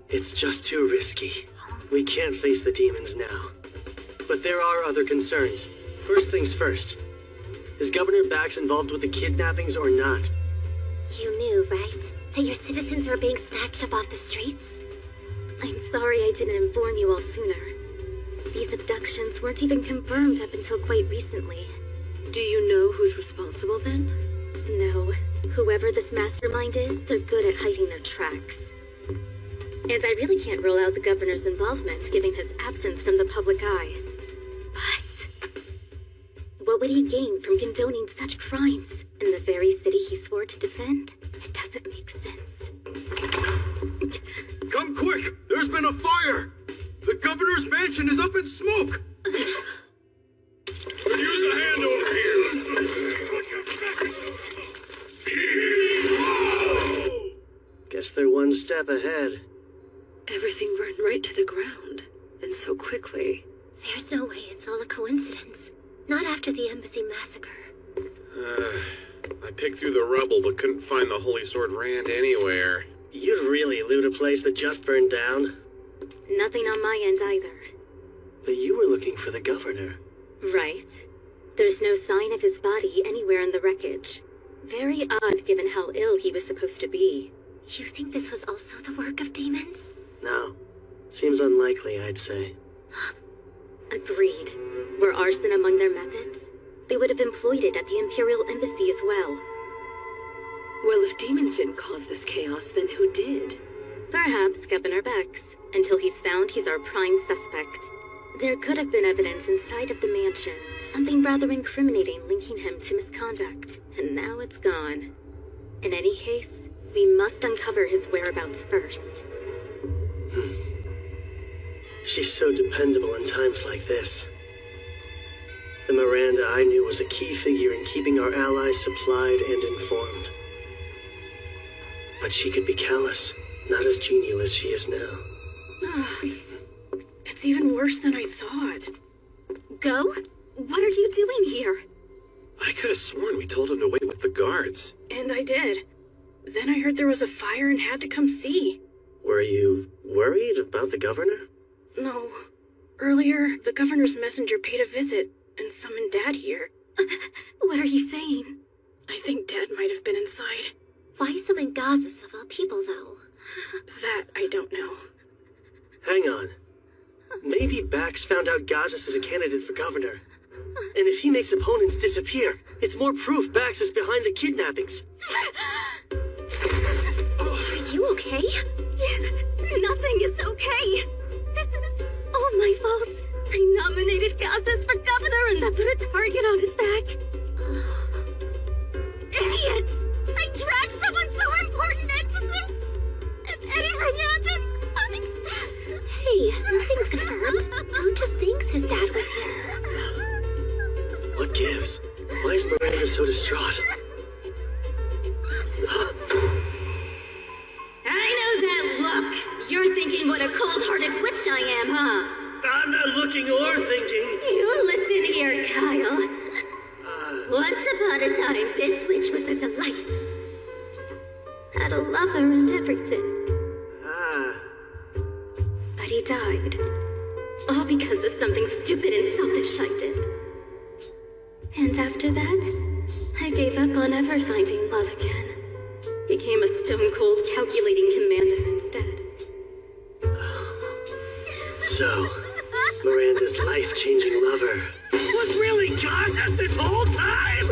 It's just too risky. We can't face the demons now. But there are other concerns. First things first. Is Governor Bax involved with the kidnappings or not? You knew, right? That your citizens were being snatched up off the streets? I'm sorry I didn't inform you all sooner. These abductions weren't even confirmed up until quite recently. Do you know who's responsible then? No. Whoever this mastermind is, they're good at hiding their tracks. And I really can't rule out the governor's involvement, given his absence from the public eye. But what would he gain from condoning such crimes in the very city he swore to defend? It doesn't make sense. Come quick! There's been a fire! The governor's mansion is up in smoke! Use a hand over here! Guess they're one step ahead. Everything burned right to the ground, and so quickly. There's no way it's all a coincidence. Not after the embassy massacre. I picked through the rubble but couldn't find the Holy Sword Rand anywhere. You'd really loot a place that just burned down. Nothing on my end either. But you were looking for the governor. Right. There's no sign of his body anywhere in the wreckage. Very odd given how ill he was supposed to be. You think this was also the work of demons? No. Seems unlikely, I'd say. Agreed. Were arson among their methods? They would have employed it at the Imperial Embassy as well. Well, if demons didn't cause this chaos, then who did? Perhaps Governor Bex. Until he's found, he's our prime suspect. There could have been evidence inside of the mansion, something rather incriminating linking him to misconduct, and now it's gone. In any case, we must uncover his whereabouts first. She's so dependable in times like this. The Miranda I knew was a key figure in keeping our allies supplied and informed. But she could be callous, not as genial as she is now. It's even worse than I thought. Go? What are you doing here? I could have sworn we told him to wait with the guards. And I did. Then I heard there was a fire and had to come see. Were you worried about the governor? No. Earlier, the governor's messenger paid a visit and summoned Dad here. What are you saying? I think Dad might have been inside. Why summon Gazas of all people, though? That I don't know. Hang on. Maybe Bax found out Gazas is a candidate for governor. And if he makes opponents disappear, it's more proof Bax is behind the kidnappings. Are you okay? Nothing is okay. This is all my fault. I nominated Gazas for governor and that put a target on his back. Idiot! I dragged someone so important into this. If anything happens, Hey, nothing's confirmed. Count just thinks his dad was here. What gives? Why is Miranda so distraught? I know that look. You're thinking what a cold-hearted witch I am, huh? I'm not looking or thinking. You listen here, Kyle. Once upon a time, this witch was a delight. Had a lover and everything. But he died. All because of something stupid and selfish I did. And after that, I gave up on ever finding love again. Became a stone-cold calculating commander instead. So, Miranda's life-changing lover was really Gazas this whole time?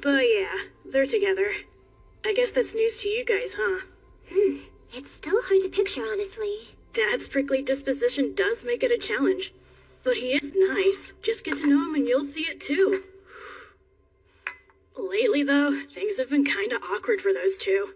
But yeah, they're together. I guess that's news to you guys, huh? It's still hard to picture, honestly. Dad's prickly disposition does make it a challenge. But he is nice. Just get to know him and you'll see it too. Lately, though, things have been kinda awkward for those two.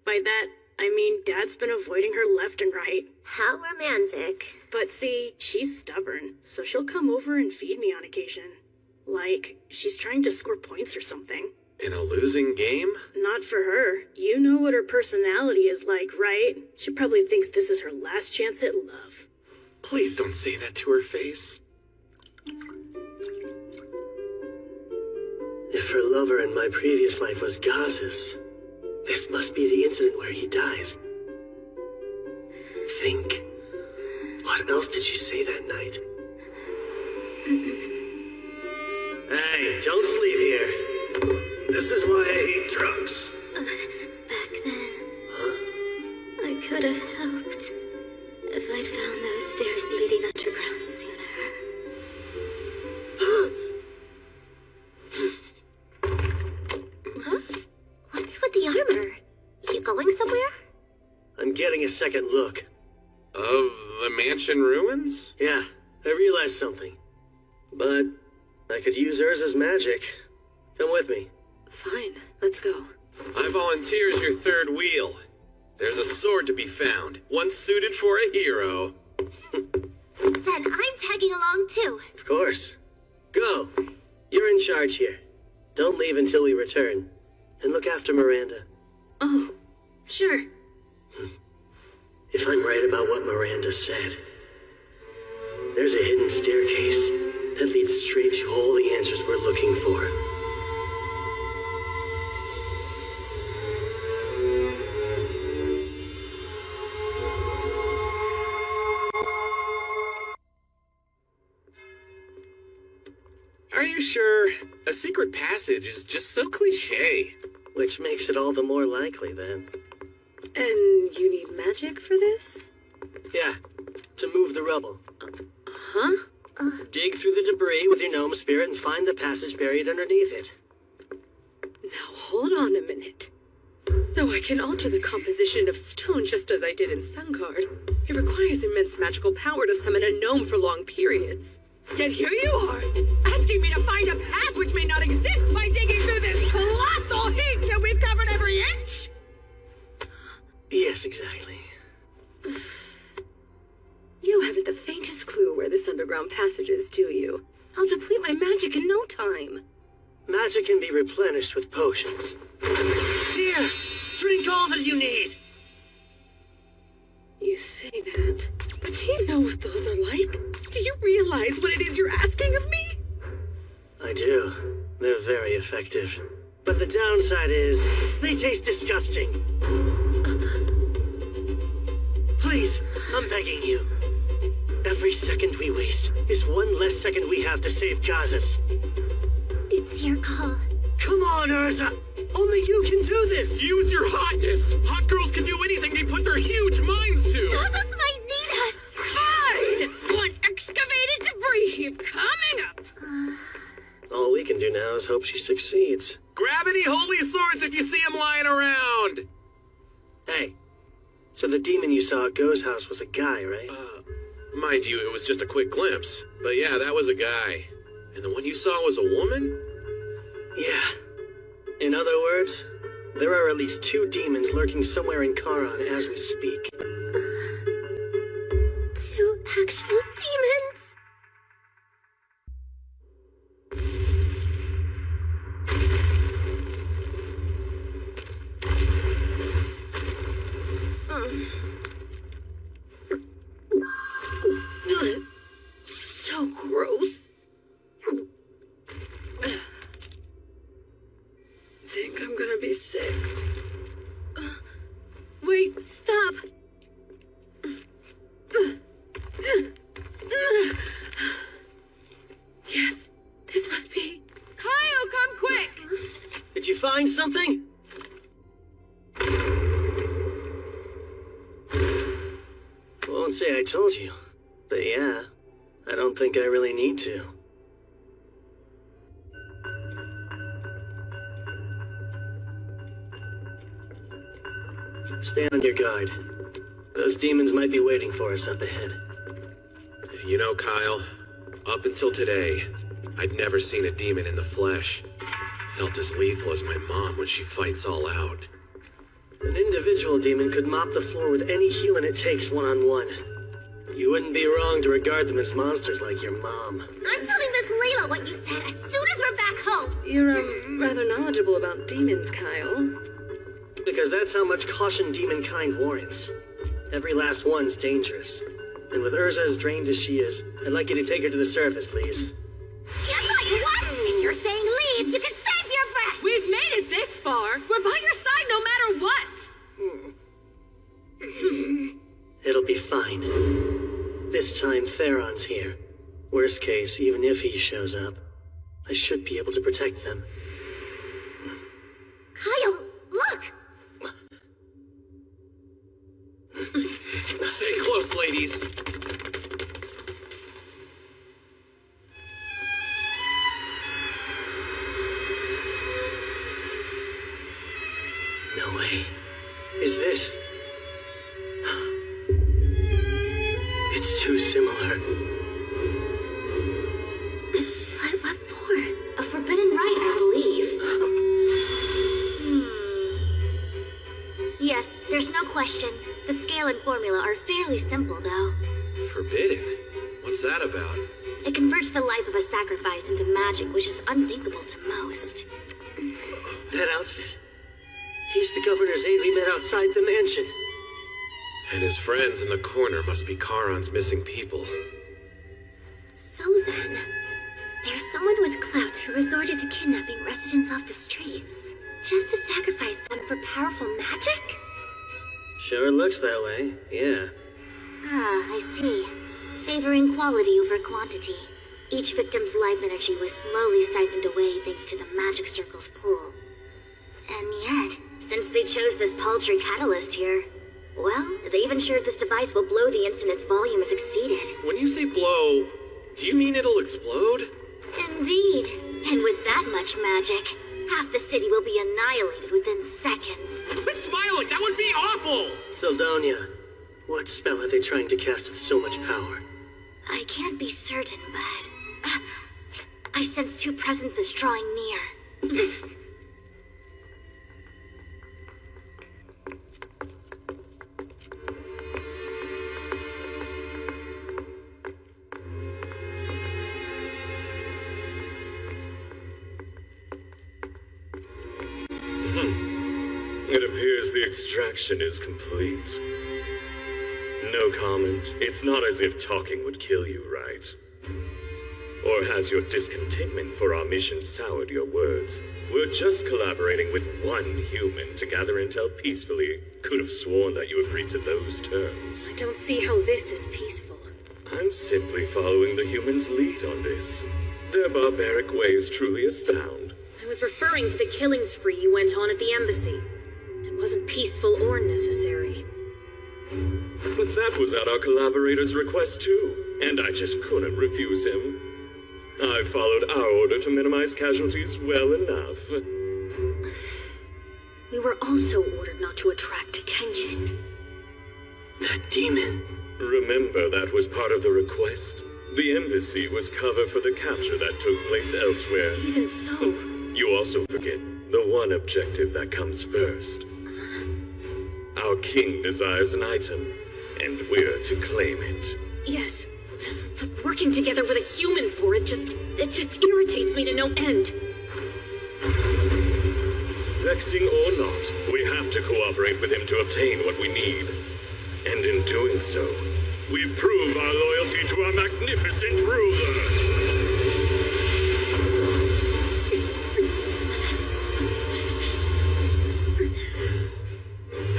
By that, I mean Dad's been avoiding her left and right. How romantic. But see, she's stubborn, so she'll come over and feed me on occasion. Like, she's trying to score points or something. In a losing game? Not for her. You know what her personality is like, right? She probably thinks this is her last chance at love. Please don't say that to her face. If her lover in my previous life was Gazas, this must be the incident where he dies. Think. What else did she say that night? Hey, don't sleep here. This is why I hate drugs. Back then, I could have helped if I'd found those stairs leading underground getting a second look. Of the mansion ruins? Yeah, I realized something. But I could use Urza's magic. Come with me. Fine, let's go. I volunteer as your third wheel. There's a sword to be found, one suited for a hero. Then I'm tagging along too. Of course. Go. You're in charge here. Don't leave until we return. And look after Miranda. Oh, sure. If I'm right about what Miranda said, there's a hidden staircase that leads straight to all the answers we're looking for. Are you sure? A secret passage is just so cliche. Which makes it all the more likely, then. And you need magic for this? Yeah, to move the rubble. Huh? Dig through the debris with your gnome spirit and find the passage buried underneath it. Now hold on a minute. Though I can alter the composition of stone just as I did in Sungard, it requires immense magical power to summon a gnome for long periods. Yet here you are, asking me to find a path which may not exist by digging through this colossal heap till we've covered every inch? Yes, exactly. You haven't the faintest clue where this underground passage is, do you? I'll deplete my magic in no time. Magic can be replenished with potions. Here, drink all that you need. You say that, but do you know what those are like? Do you realize what it is you're asking of me? I do. They're very effective. But the downside is, they taste disgusting. Please, I'm begging you. Every second we waste is one less second we have to save Kazas. It's your call. Come on, Urza! Only you can do this! Use your hotness! Hot girls can do anything they put their huge minds to! Kazas might need us! Fine! One excavated debris heap coming up! All we can do now is hope she succeeds. Grab any holy swords if you see them lying around! Hey, so the demon you saw at Go's house was a guy, right? Mind you, it was just a quick glimpse. But yeah, that was a guy. And the one you saw was a woman? Yeah. In other words, there are at least 2 demons lurking somewhere in Karan as we speak. 2 actual demons? So gross. Think I'm gonna be sick. Wait, stop. Yes, this must be. Kyle, come quick! Did you find something? Won't say I told you, but yeah, I don't think I really need to. Stay on your guard. Those demons might be waiting for us up ahead. You know, Kyle, up until today, I'd never seen a demon in the flesh. Felt as lethal as my mom when she fights all out. An individual demon could mop the floor with any healing it takes one-on-one. You wouldn't be wrong to regard them as monsters like your mom. I'm telling Miss Layla what you said as soon as we're back home. You're, rather knowledgeable about demons, Kyle. Because that's how much caution demon kind warrants. Every last one's dangerous. And with Urza as drained as she is, I'd like you to take her to the surface, Lise. Guess what? If you're saying leave, you can save your breath! We've made it this far. We're by your side no matter what. It'll be fine. This time Theron's here. Worst case, even if he shows up, I should be able to protect them. Kyle, look! Stay close, ladies. No way. Is this... question. The scale and formula are fairly simple, though. Forbidden? What's that about? It converts the life of a sacrifice into magic, which is unthinkable to most. That outfit. He's the governor's aide we met outside the mansion. And his friends in the corner must be Charon's missing people. So then, there's someone with clout who resorted to kidnapping residents off the streets, just to sacrifice them for powerful magic? Sure looks that way, yeah. Ah, I see. Favoring quality over quantity. Each victim's life energy was slowly siphoned away thanks to the magic circle's pull. And yet, since they chose this paltry catalyst here, well, they even ensured this device will blow the instant its volume is exceeded. When you say blow, do you mean it'll explode? Indeed. And with that much magic, half the city will be annihilated within seconds. Quit smiling! That would be awful! Sildonia, what spell are they trying to cast with so much power? I can't be certain, but... I sense two presences drawing near. It appears the extraction is complete. No comment. It's not as if talking would kill you, right? Or has your discontentment for our mission soured your words? We're just collaborating with one human to gather intel peacefully. Could have sworn that you agreed to those terms. I don't see how this is peaceful. I'm simply following the humans' lead on this. Their barbaric ways truly astound. I was referring to the killing spree you went on at the embassy. It wasn't peaceful or necessary. But that was at our collaborator's request too, and I just couldn't refuse him. I followed our order to minimize casualties well enough. We were also ordered not to attract attention. That demon. Remember, that was part of the request. The embassy was cover for the capture that took place elsewhere. Even so... You also forget the one objective that comes first. Our king desires an item, and we're to claim it. Yes, but working together with a human for it just irritates me to no end. Vexing or not, we have to cooperate with him to obtain what we need. And in doing so, we prove our loyalty to our magnificent ruler.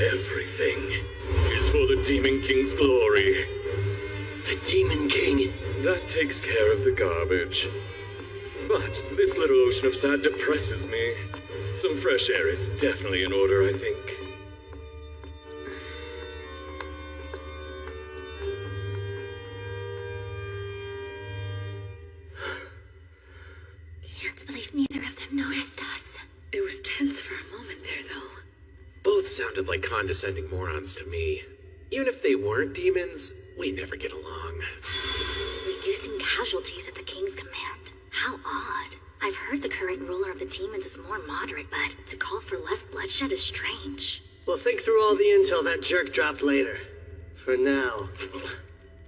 Everything is for the Demon King's glory. The Demon King? That takes care of the garbage. But this little ocean of sad depresses me. Some fresh air is definitely in order, I think. Can't believe neither of them noticed us. It was tense for a moment there, though. Both sounded like condescending morons to me. Even if they weren't demons, we never get along. Reducing casualties at the king's command. How odd. I've heard the current ruler of the demons is more moderate, but to call for less bloodshed is strange. We'll think through all the intel that jerk dropped later. For now,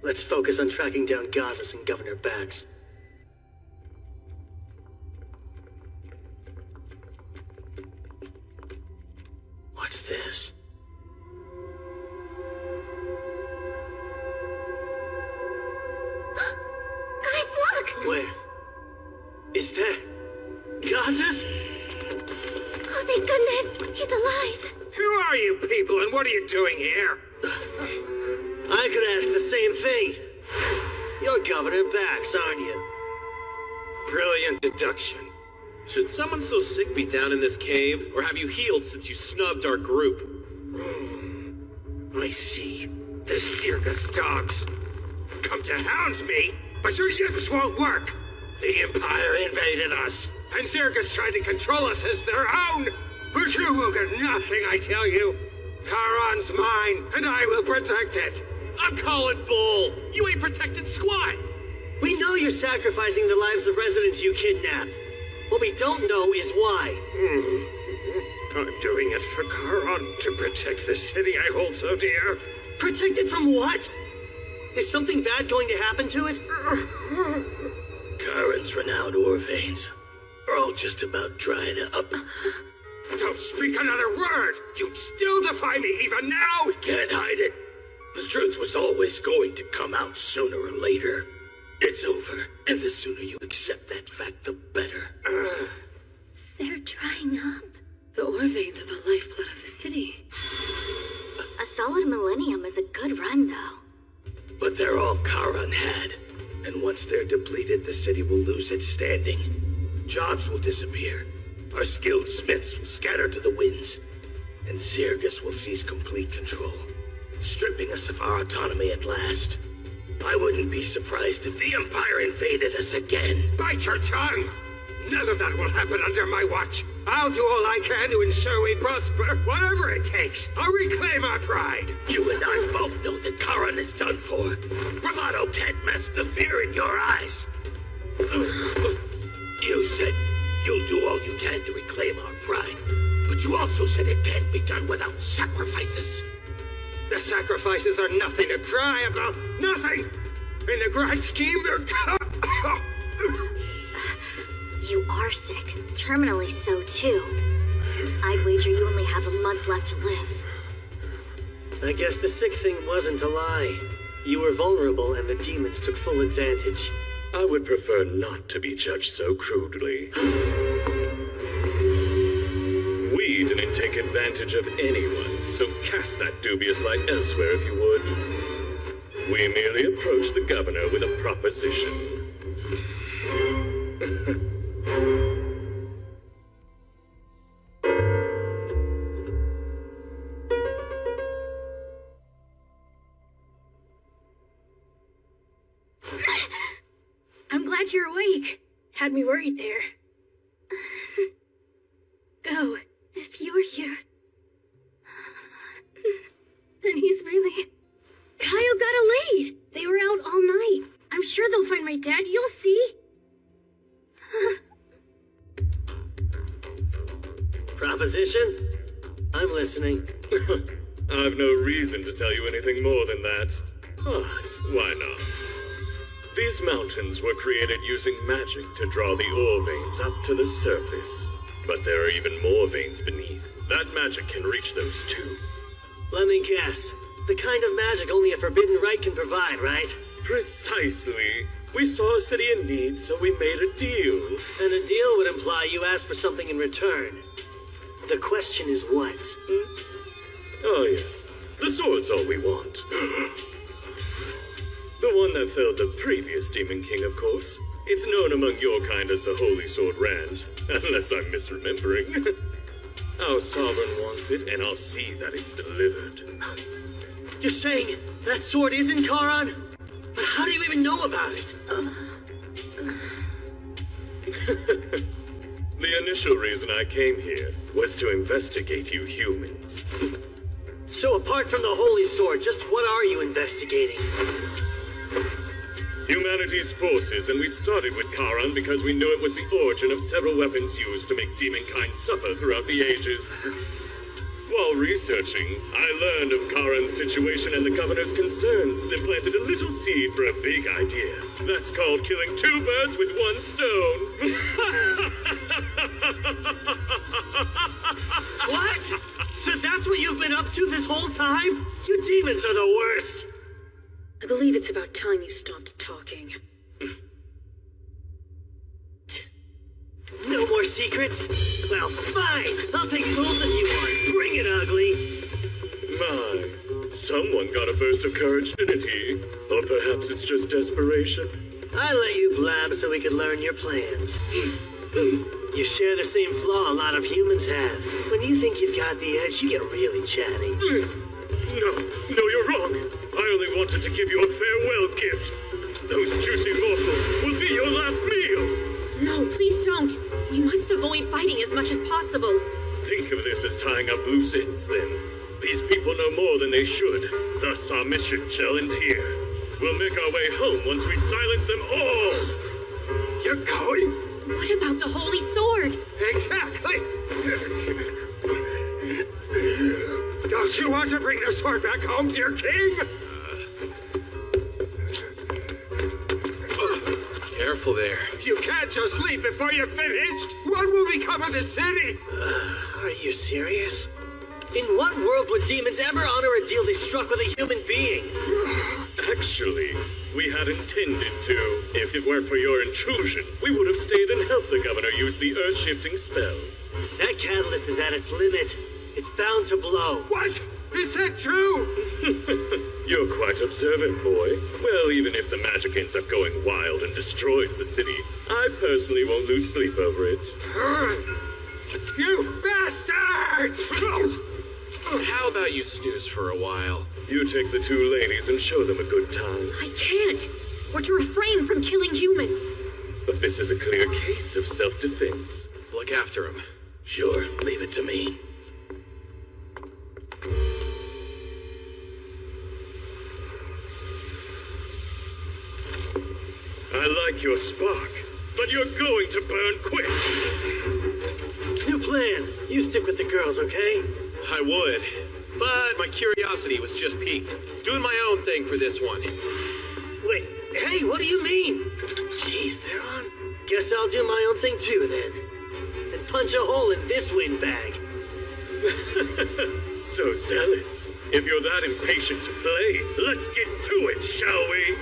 let's focus on tracking down Gazas and Governor Bax. What's this? Guys, look! Where? Is that... Gazas? Oh, thank goodness! He's alive! Who are you people and what are you doing here? I could ask the same thing. You're Governor Bax, aren't you? Brilliant deduction. Should someone so sick be down in this cave, or have you healed since you snubbed our group? I see. The circus dogs. Come to hound me, but your yips won't work. The Empire invaded us, and Circus tried to control us as their own. But you will get nothing, I tell you. Charon's mine, and I will protect it. I'm calling bull. You ain't protected squat. We know you're sacrificing the lives of residents you kidnap. What we don't know is why. I'm doing it for Charon, to protect the city I hold so dear. Protect it from what? Is something bad going to happen to it? Charon's renowned ore veins are all just about dried up. Don't speak another word! You still defy me even now! We can't hide it. The truth was always going to come out sooner or later. It's over, and the sooner you accept that fact, the better. They're drying up. The ore veins are the lifeblood of the city. A solid millennium is a good run, though. But they're all Charon had. And once they're depleted, the city will lose its standing. Jobs will disappear. Our skilled smiths will scatter to the winds. And Zirgus will seize complete control, stripping us of our autonomy at last. I wouldn't be surprised if the Empire invaded us again. Bite your tongue! None of that will happen under my watch. I'll do all I can to ensure we prosper, whatever it takes. I'll reclaim our pride. You and I both know that Charon is done for. Bravado can't mask the fear in your eyes. You said you'll do all you can to reclaim our pride, but you also said it can't be done without sacrifices. The sacrifices are nothing to cry about. Nothing! In the grand scheme, they're... You are sick. Terminally so, too. I'd wager you only have a month left to live. I guess the sick thing wasn't a lie. You were vulnerable and the demons took full advantage. I would prefer not to be judged so crudely. We didn't take advantage of anyone, so cast that dubious light elsewhere if you would. We merely approached the governor with a proposition. I'm glad you're awake. Had me worried there. Go. If you're here, then he's really... Kyle got a lead. They were out all night. I'm sure they'll find my dad. You'll see. Proposition? I'm listening. I've no reason to tell you anything more than that. But why not? These mountains were created using magic to draw the ore veins up to the surface. But there are even more veins beneath. That magic can reach those too. Let me guess. The kind of magic only a forbidden right can provide, right? Precisely. We saw a city in need, so we made a deal. And a deal would imply you asked for something in return. The question is what? Oh yes, the sword's all we want. The one that felled the previous Demon King, of course. It's known among your kind as the Holy Sword Rand, unless I'm misremembering. Our sovereign wants it, and I'll see that it's delivered. You're saying that sword isn't Charon? But how do you even know about it? The initial reason I came here was to investigate you humans. So apart from the Holy Sword, just what are you investigating? Humanity's forces, and we started with Charon because we knew it was the origin of several weapons used to make demonkind suffer throughout the ages. While researching, I learned of Charon's situation and the governor's concerns that planted a little seed for a big idea. That's called killing two birds with one stone. What? So that's what you've been up to this whole time? You demons are the worst. I believe it's about time you stopped talking. No more secrets? Well, fine. I'll take both of you on. Bring it, ugly. My, someone got a burst of courage, didn't he? Or perhaps it's just desperation. I let you blab so we could learn your plans. You share the same flaw a lot of humans have. When you think you've got the edge, you get really chatty. No, you're wrong. I only wanted to give you a farewell gift. Those juicy morsels will be your last meal. No, please don't. We must avoid fighting as much as possible. Think of this as tying up loose ends, then. These people know more than they should. Thus, our mission shall end here. We'll make our way home once we silence them all. You're going What about the Holy Sword? Exactly! Don't you want to bring the sword back home, dear king? Careful there. You can't just leave before you're finished! What will become of the city? Are you serious? In what world would demons ever honor a deal they struck with a human being? Actually, we had intended to. If it weren't for your intrusion, we would have stayed and helped the governor use the earth-shifting spell. That catalyst is at its limit. It's bound to blow. What? Is that true? You're quite observant, boy. Well, even if the magic ends up going wild and destroys the city, I personally won't lose sleep over it. You bastards! How about you snooze for a while? You take the two ladies and show them a good time. I can't. We're to refrain from killing humans. But this is a clear case of self-defense. Look after him. Sure, leave it to me. I like your spark, but you're going to burn quick. New plan. You stick with the girls, okay? I would, but my curiosity was just piqued. Doing my own thing for this one. Wait, hey, what do you mean? Jeez, they're on. Guess I'll do my own thing too, then. And punch a hole in this windbag. So zealous. If you're that impatient to play, let's get to it, shall we?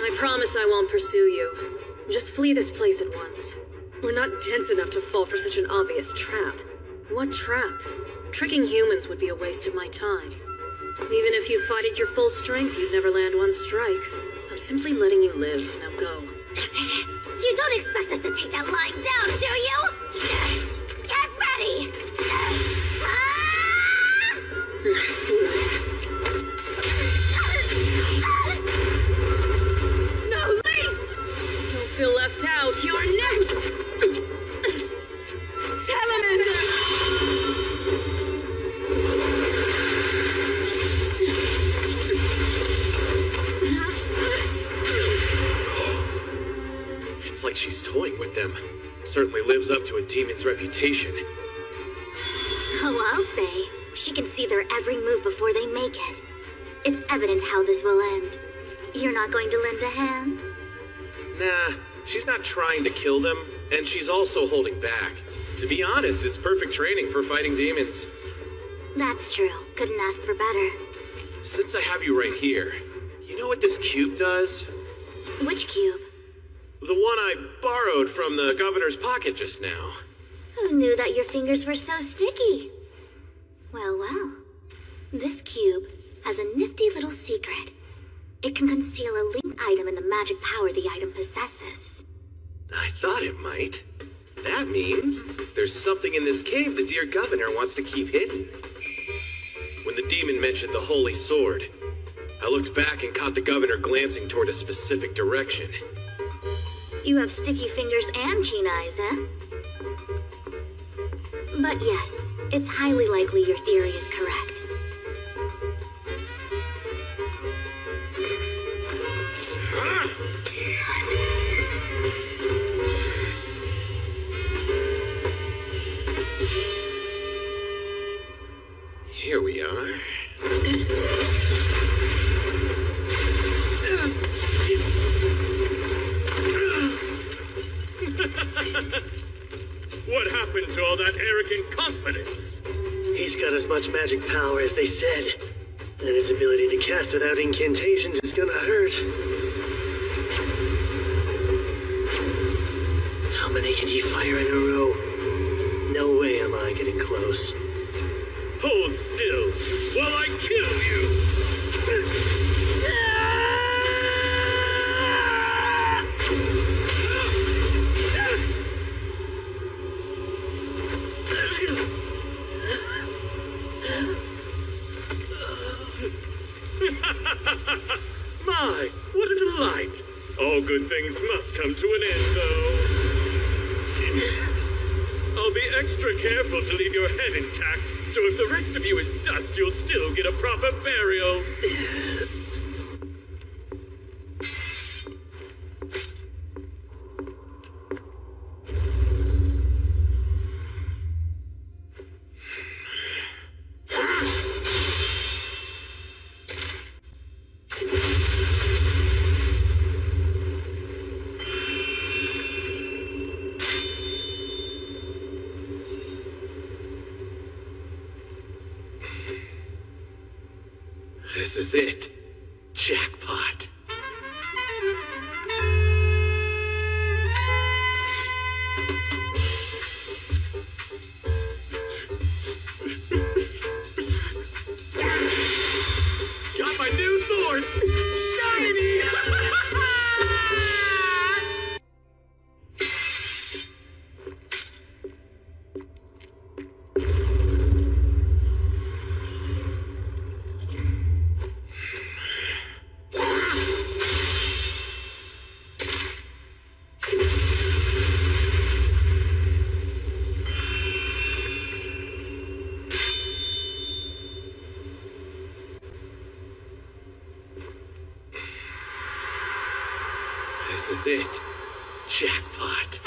I promise I won't pursue you. Just flee this place at once. We're not dense enough to fall for such an obvious trap. What trap? Tricking humans would be a waste of my time. Even if you fought at your full strength, you'd never land one strike. I'm simply letting you live. Now go. You don't expect us to take that lying down, do you? Get ready! No, Lace! Don't feel left out. You're next! Salamander! It's like she's toying with them. Certainly lives up to a demon's reputation. Oh, I'll say. She can see their every move before they make it. It's evident how this will end. You're not going to lend a hand? Nah, she's not trying to kill them, and she's also holding back. To be honest, it's perfect training for fighting demons. That's true. Couldn't ask for better. Since I have you right here, you know what this cube does? Which cube? The one I borrowed from the governor's pocket just now. Who knew that your fingers were so sticky? Well, well. This cube has a nifty little secret. It can conceal a linked item in the magic power the item possesses. I thought it might. That means there's something in this cave the dear governor wants to keep hidden. When the demon mentioned the holy sword, I looked back and caught the governor glancing toward a specific direction. You have sticky fingers and keen eyes, eh? But yes, it's highly likely your theory is correct. Here we are. What happened to all that arrogant confidence? He's got as much magic power as they said. And his ability to cast without incantations is gonna hurt. How many can he fire in a row? No way am I getting close. Hold still while I kill you! My, what a delight! All good things must come to an end, though. I'll be extra careful to leave your head intact, So if the rest of you is dust, you'll still get a proper burial. This is it. Jackpot. Got my new sword! Shiny! This is it. Jackpot.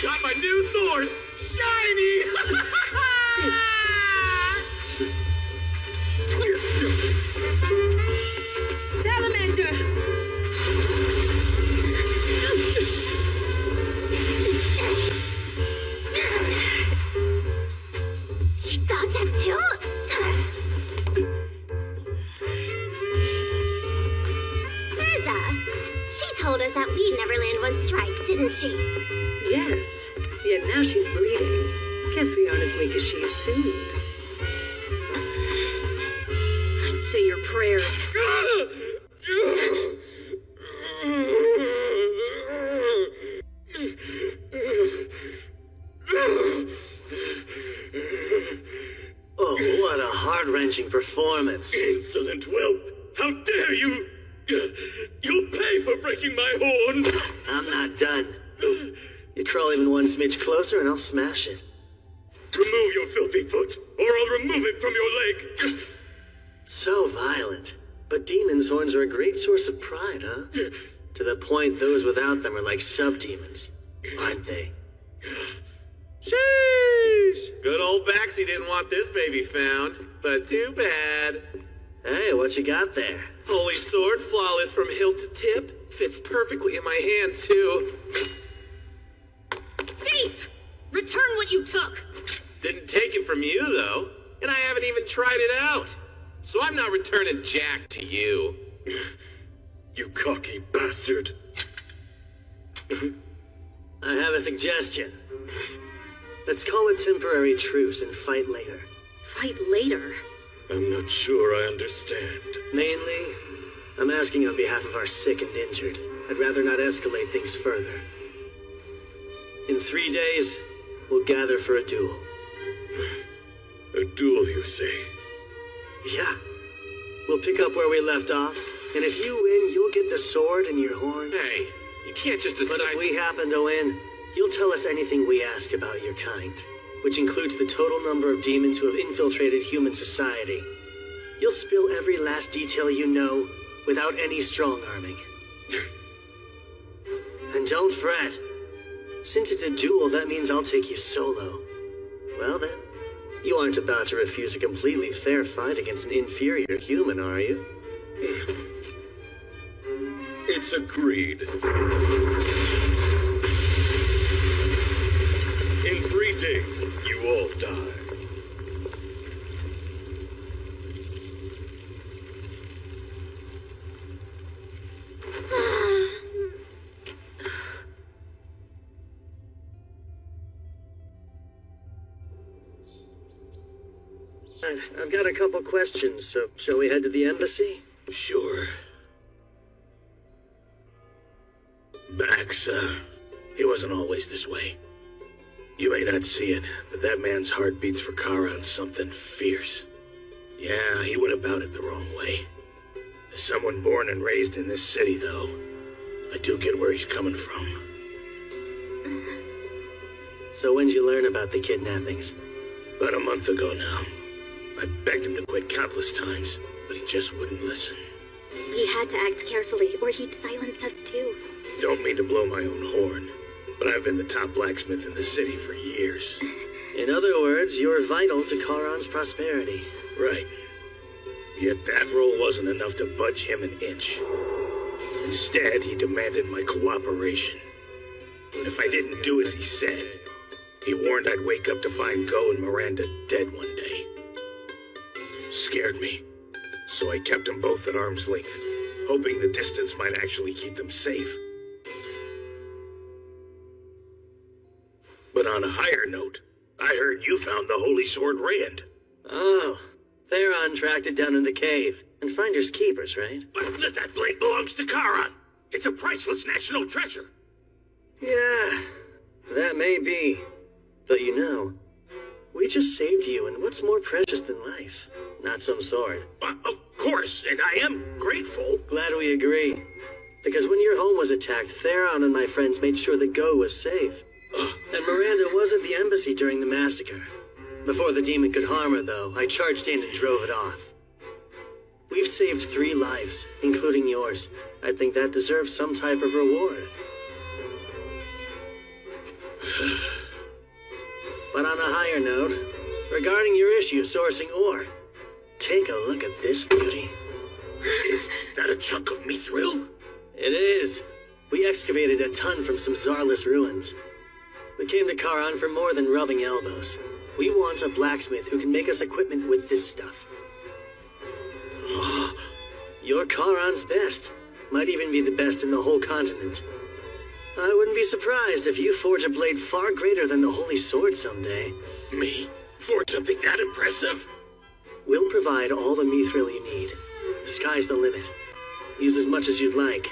Got my new sword! Shiny! Salamander! She told us that we'd never land one strike, didn't she? Yes. Yet now she's bleeding. Guess we aren't as weak as she assumed. I'd say your prayers. Oh, what a heart-wrenching performance. Insolent whelp! How dare you! You'll pay for breaking my horn! I'm not done. You crawl even one smidge closer and I'll smash it. Remove your filthy foot, or I'll remove it from your leg! So violent. But demon's horns are a great source of pride, huh? To the point those without them are like sub-demons, aren't they? Sheesh! Good old Baxi didn't want this baby found, but too bad. Hey, what you got there? Holy sword, flawless from hilt to tip. Fits perfectly in my hands, too. Thief! Return what you took! Didn't take it from you, though. And I haven't even tried it out. So I'm not returning Jack to you. You cocky bastard. I have a suggestion. Let's call a temporary truce and fight later. Fight later? I'm not sure I understand. Mainly, I'm asking on behalf of our sick and injured. I'd rather not escalate things further. In 3 days, we'll gather for a duel. A duel, you say? Yeah. We'll pick up where we left off, and if you win, you'll get the sword and your horn. Hey, you can't just decide... But if we happen to win, you'll tell us anything we ask about your kind, which includes the total number of demons who have infiltrated human society. You'll spill every last detail you know, without any strong-arming. And don't fret. Since it's a duel, that means I'll take you solo. Well then, you aren't about to refuse a completely fair fight against an inferior human, are you? It's agreed. In 3 days, you all die. I've got a couple questions, so shall we head to the embassy? Sure. Max, he wasn't always this way. You may not see it, but that man's heart beats for Kara on something fierce. Yeah, he went about it the wrong way. As someone born and raised in this city, though, I do get where he's coming from. So when'd you learn about the kidnappings? About a month ago now. I begged him to quit countless times, but he just wouldn't listen. We had to act carefully, or he'd silence us too. Don't mean to blow my own horn, but I've been the top blacksmith in the city for years. In other words, you're vital to Charon's prosperity. Right. Yet that role wasn't enough to budge him an inch. Instead, he demanded my cooperation. If I didn't do as he said, he warned I'd wake up to find Go and Miranda dead one day. Scared me, so I kept them both at arm's length, hoping the distance might actually keep them safe. But on a higher note, I heard you found the Holy Sword Rand. Oh, Theron tracked it down in the cave. And finders keepers, right? But that blade belongs to Charon. It's a priceless national treasure. Yeah, that may be. But you know, we just saved you, and what's more precious than life? Not some sword. Of course, and I am grateful. Glad we agree. Because when your home was attacked, Theron and my friends made sure that Go was safe. And Miranda was at the embassy during the massacre. Before the demon could harm her, though, I charged in and drove it off. We've saved 3 lives, including yours. I think that deserves some type of reward. But on a higher note, regarding your issue sourcing ore, take a look at this beauty. Is that a chunk of mithril? It is. We excavated a ton from some Zarless ruins. We came to Charon for more than rubbing elbows. We want a blacksmith who can make us equipment with this stuff. You're Charon's best. Might even be the best in the whole continent. I wouldn't be surprised if you forge a blade far greater than the Holy Sword someday. Me? Forge something that impressive? We'll provide all the mithril you need. The sky's the limit. Use as much as you'd like.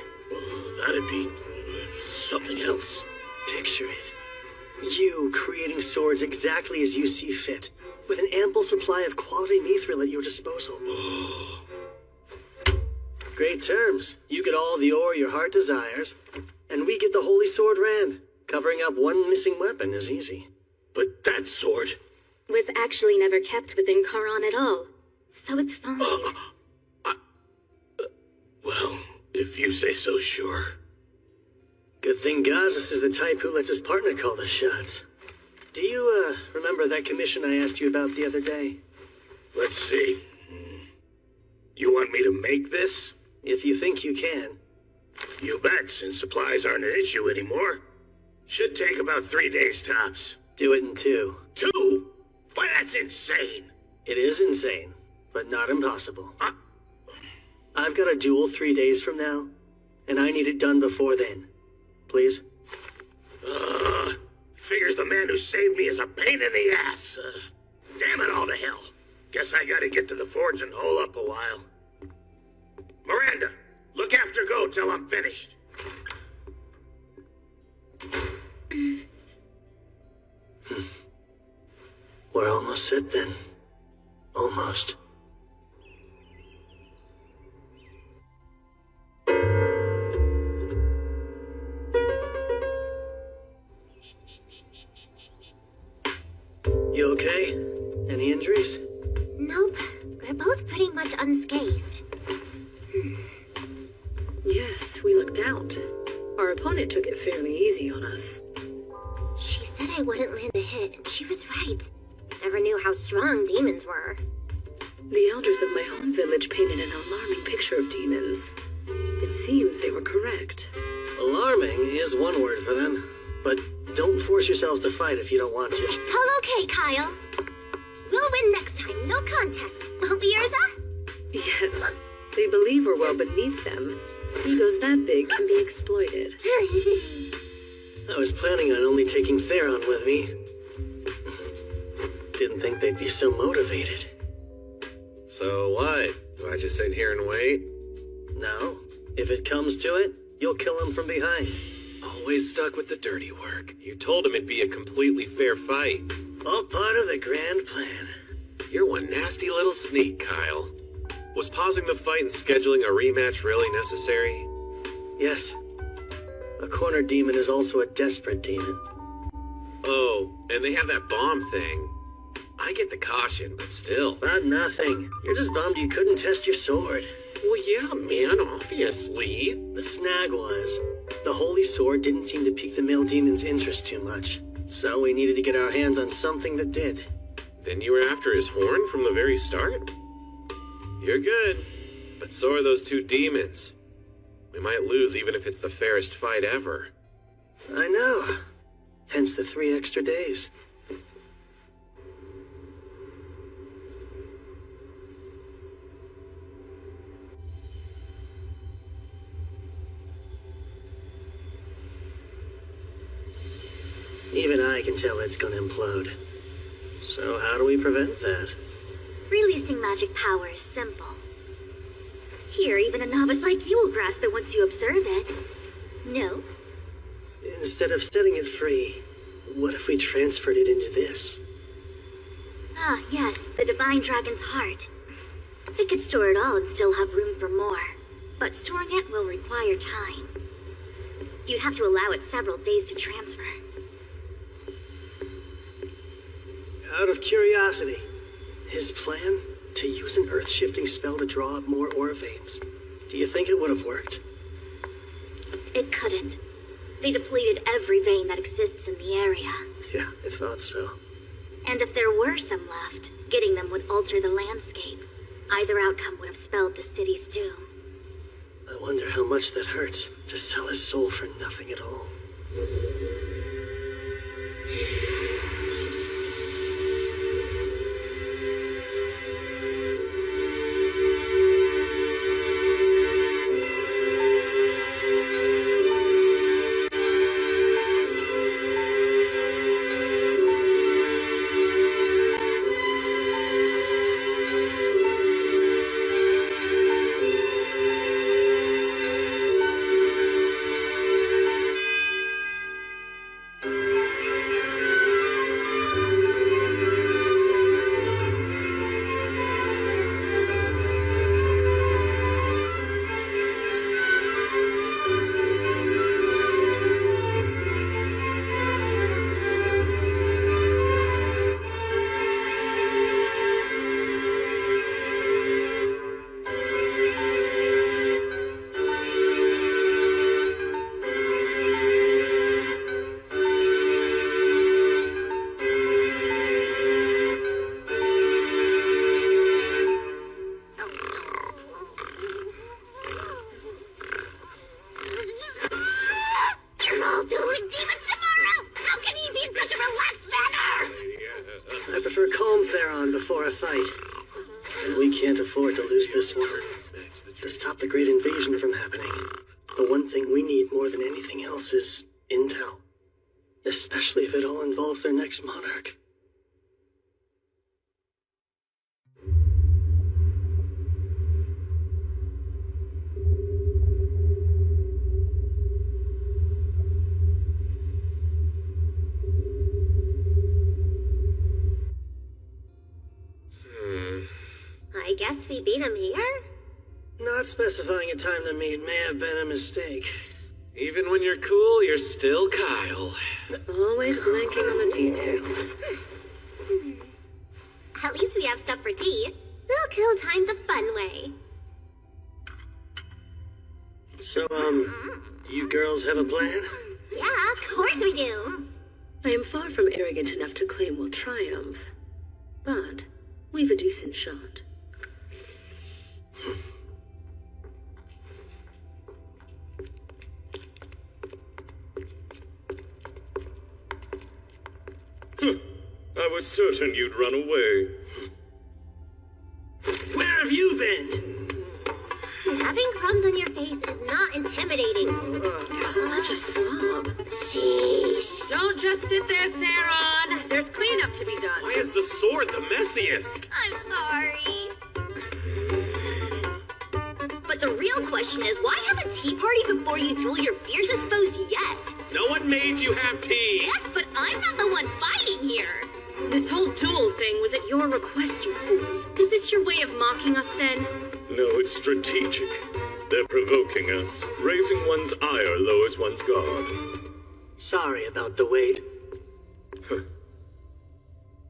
That'd be something else. Picture it. You creating swords exactly as you see fit, with an ample supply of quality mithril at your disposal. Great terms. You get all the ore your heart desires, and we get the Holy Sword Rand. Covering up one missing weapon is easy. But that sword was actually never kept within Charon at all, so it's fine. Well, if you say so, sure. Good thing Gazas is the type who lets his partner call the shots. Do you, remember that commission I asked you about the other day? Let's see. You want me to make this? If you think you can. You bet, since supplies aren't an issue anymore. Should take about 3 days tops. Do it in 2. 2? Why, that's insane. It is insane, but not impossible. I've got a duel 3 days from now, and I need it done before then. Please? Figures the man who saved me is a pain in the ass. Damn it all to hell. Guess I gotta get to the forge and hole up a while. Miranda, look after Go till I'm finished. We're almost set then. Almost. You okay? Any injuries? Nope. We're both pretty much unscathed. Yes, we lucked out. Our opponent took it fairly easy on us. She said I wouldn't land a hit, and she was right. Never knew how strong demons were. The elders of my home village painted an alarming picture of demons. It seems they were correct. Alarming is one word for them, but don't force yourselves to fight if you don't want to. It's all okay, Kyle. We'll win next time, no contest. Won't we, Urza? Yes, they believe we're well beneath them. Egos that big can be exploited. I was planning on only taking Theron with me. Didn't think they'd be so motivated. So what? Do I just sit here and wait? No. If it comes to it, you'll kill him from behind. Always stuck with the dirty work. You told him it'd be a completely fair fight. All part of the grand plan. You're one nasty little sneak, Kyle. Was pausing the fight and scheduling a rematch really necessary? Yes. A corner demon is also a desperate demon. Oh, and they have that bomb thing. I get the caution, but still. But nothing. You're just bummed you couldn't test your sword. Well, yeah, man, obviously. The snag was, the holy sword didn't seem to pique the male demon's interest too much. So we needed to get our hands on something that did. Then you were after his horn from the very start? You're good, but so are those two demons. We might lose even if it's the fairest fight ever. I know. Hence the 3 extra days. Even I can tell it's gonna implode. So how do we prevent that? Releasing magic power is simple. Here, even a novice like you will grasp it once you observe it. No? Instead of setting it free, what if we transferred it into this? Ah, yes, the Divine Dragon's Heart. We could store it all and still have room for more. But storing it will require time. You'd have to allow it several days to transfer. Out of curiosity, his plan? To use an earth-shifting spell to draw up more aura veins. Do you think it would have worked? It couldn't. They depleted every vein that exists in the area. Yeah, I thought so. And if there were some left, getting them would alter the landscape. Either outcome would have spelled the city's doom. I wonder how much that hurts, to sell his soul for nothing at all. To stop the great invasion from happening, the one thing we need more than anything else is intel. Especially if it all involves their next monarch. I guess we beat him here? Not specifying a time to meet may have been a mistake. Even when you're cool, you're still Kyle. Always blanking on the details. At least we have stuff for tea. We'll kill time the fun way. So, you girls have a plan? Yeah, of course we do. I am far from arrogant enough to claim we'll triumph. But we've a decent shot. I was certain you'd run away. Where have you been? Having crumbs on your face is not intimidating. You're such a slob. Sheesh. Don't just sit there, Theron. There's cleanup to be done. Why is the sword the messiest? I'm sorry. But the real question is, why have a tea party before you duel your fiercest foes yet? No one made you have tea. Yes, but I'm not the one fighting here. This whole duel thing was at your your request, you fools. Is this your way of mocking us, then? No, it's strategic. They're provoking us. Raising one's ire lowers one's guard. Sorry about the wait.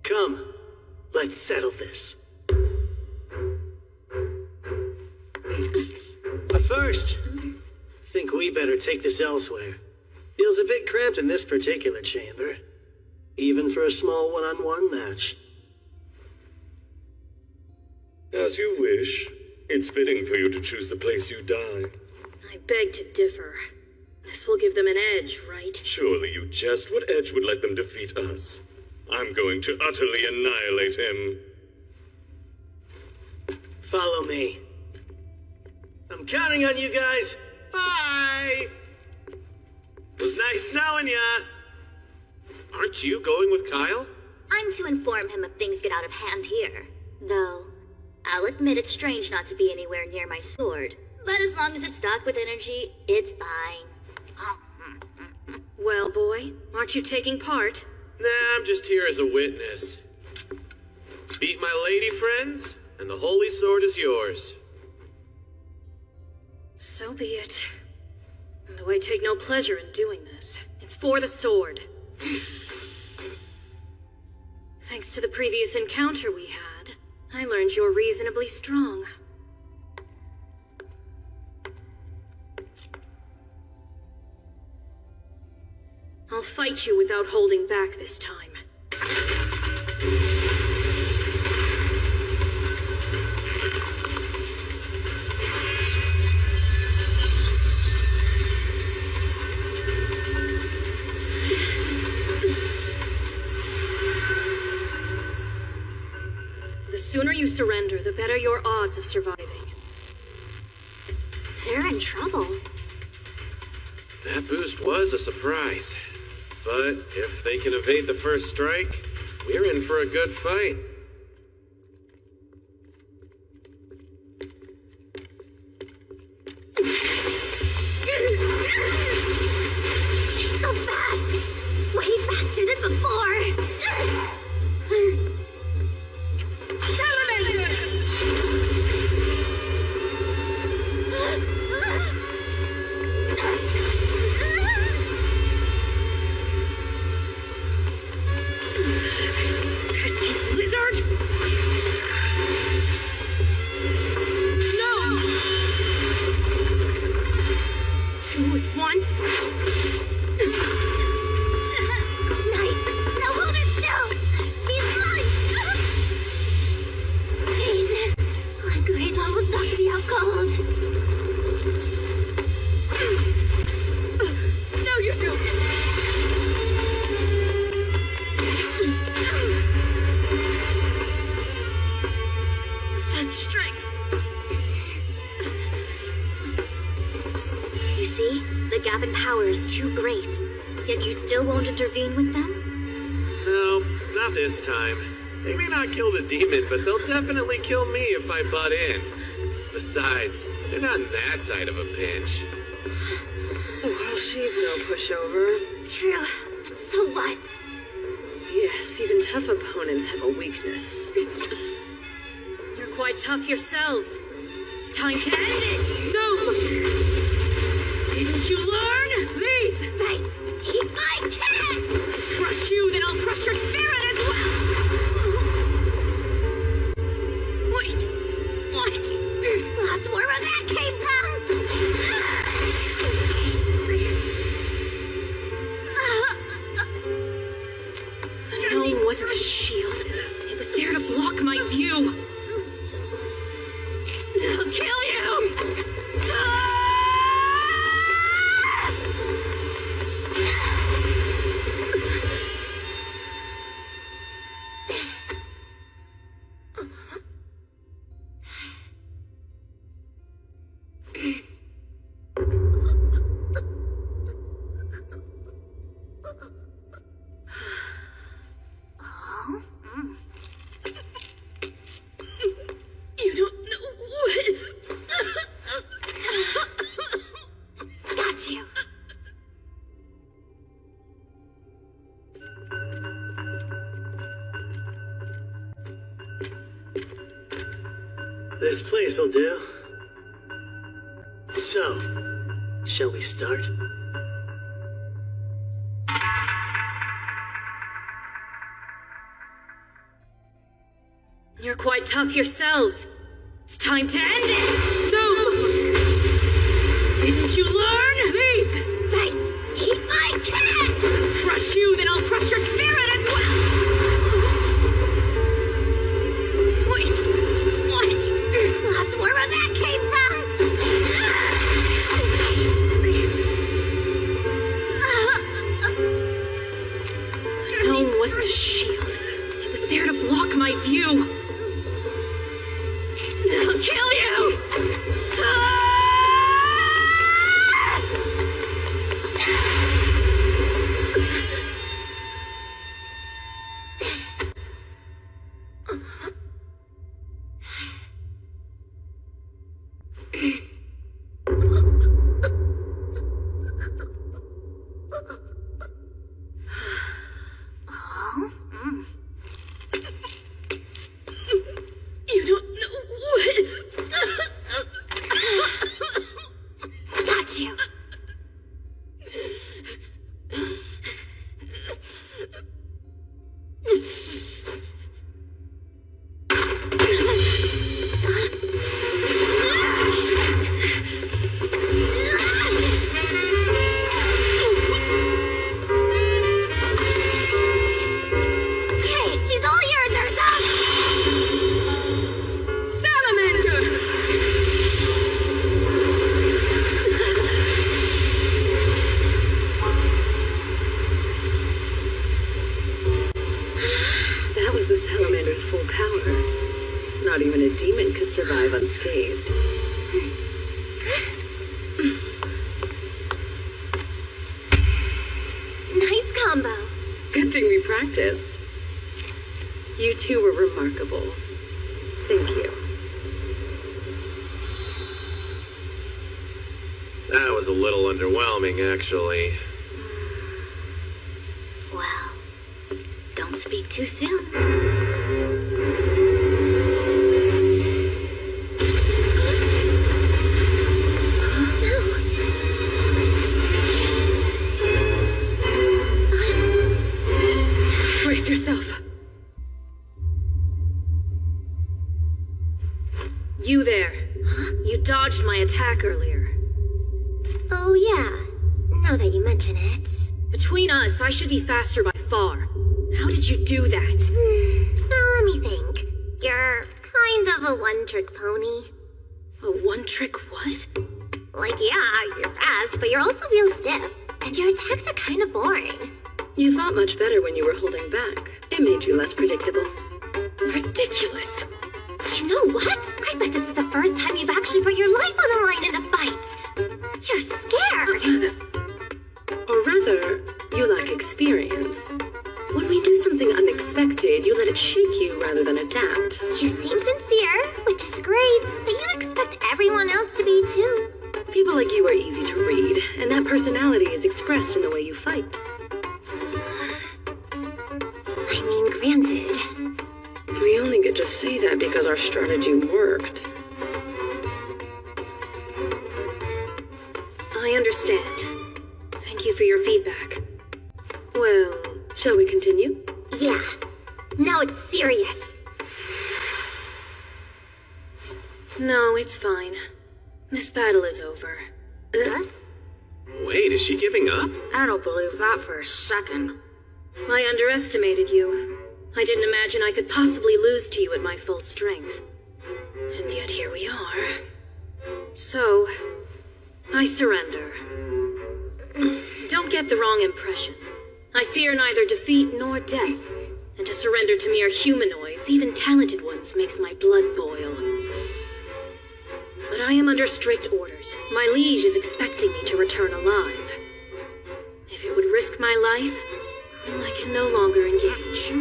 Come, let's settle this. But first, think we better take this elsewhere. Feels a bit cramped in this particular chamber. Even for a small one-on-one match. As you wish. It's fitting for you to choose the place you die. I beg to differ. This will give them an edge, right? Surely you jest. What edge would let them defeat us? I'm going to utterly annihilate him. Follow me. I'm counting on you guys. Bye! It was nice knowing ya. Aren't you going with Kyle? I'm to inform him if things get out of hand here. Though, I'll admit it's strange not to be anywhere near my sword. But as long as it's stocked with energy, it's fine. Well, boy, aren't you taking part? Nah, I'm just here as a witness. Beat my lady friends, and the holy sword is yours. So be it. Though I take no pleasure in doing this. It's for the sword. Thanks to the previous encounter we had, I learned you're reasonably strong. I'll fight you without holding back this time. The sooner you surrender, the better your odds of surviving. They're in trouble. That boost was a surprise. But if they can evade the first strike, we're in for a good fight. She's so fast! Way faster than before! Intervene with them? No, not this time. They may not kill the demon, but they'll definitely kill me if I butt in. Besides, they're not in that tight of a pinch. Well, she's no pushover. True. So what? Yes, even tough opponents have a weakness. You're quite tough yourselves. It's time to end this! Go! Didn't you learn? Please! Right! If I can't! I'll crush you, then I'll crush your spirit as well! Wait! What? Lots more where that came from! The gnome wasn't a shield. It was there to block my view. I'll kill you! This place will do. So, shall we start? You're quite tough yourselves. It's time to end this! No! Didn't you learn? Please! Right! Eat my cat! I'll crush you, then I'll crush your spirit as well! Wait! What? That's where that came from! The helm wasn't a shield. It was there to block my view. I'll kill you! You don't know what... Got you. Okay, she's all yours, Urza! Salamander! That was the salamander's full power. Not even a demon could survive unscathed. Nice combo. Good thing we practiced. You two were remarkable. Thank you. That was a little underwhelming, actually. Well, don't speak too soon. Brace yourself. You there. You dodged my attack earlier. Oh yeah, now that you mention it. Between us, I should be faster by far. How did you do that? Well, let me think. You're kind of a one-trick pony. A one-trick what? Like, yeah, you're fast, but you're also real stiff. And your attacks are kind of boring. You fought much better when you were holding back. It made you less predictable. Ridiculous. You know what? I bet this is the first time you've actually put your life on the line in a fight. You're scared. Or rather, you lack experience. When we do something unexpected, you let it shake you rather than adapt. You seem sincere, which is great, but you expect everyone else to be too. People like you are easy to read, and that personality is expressed in the way you fight. I mean, granted. We only get to say that because our strategy worked. I understand. Thank you for your feedback. Well, shall we continue? Yeah. Now it's serious. No, it's fine. This battle is over. Wait, is she giving up? I don't believe that for a second. I underestimated you. I didn't imagine I could possibly lose to you at my full strength. And yet here we are. So, I surrender. Don't get the wrong impression. I fear neither defeat nor death. And to surrender to mere humanoids, even talented ones, makes my blood boil. But I am under strict orders. My liege is expecting me to return alive. If it would risk my life, I can no longer engage.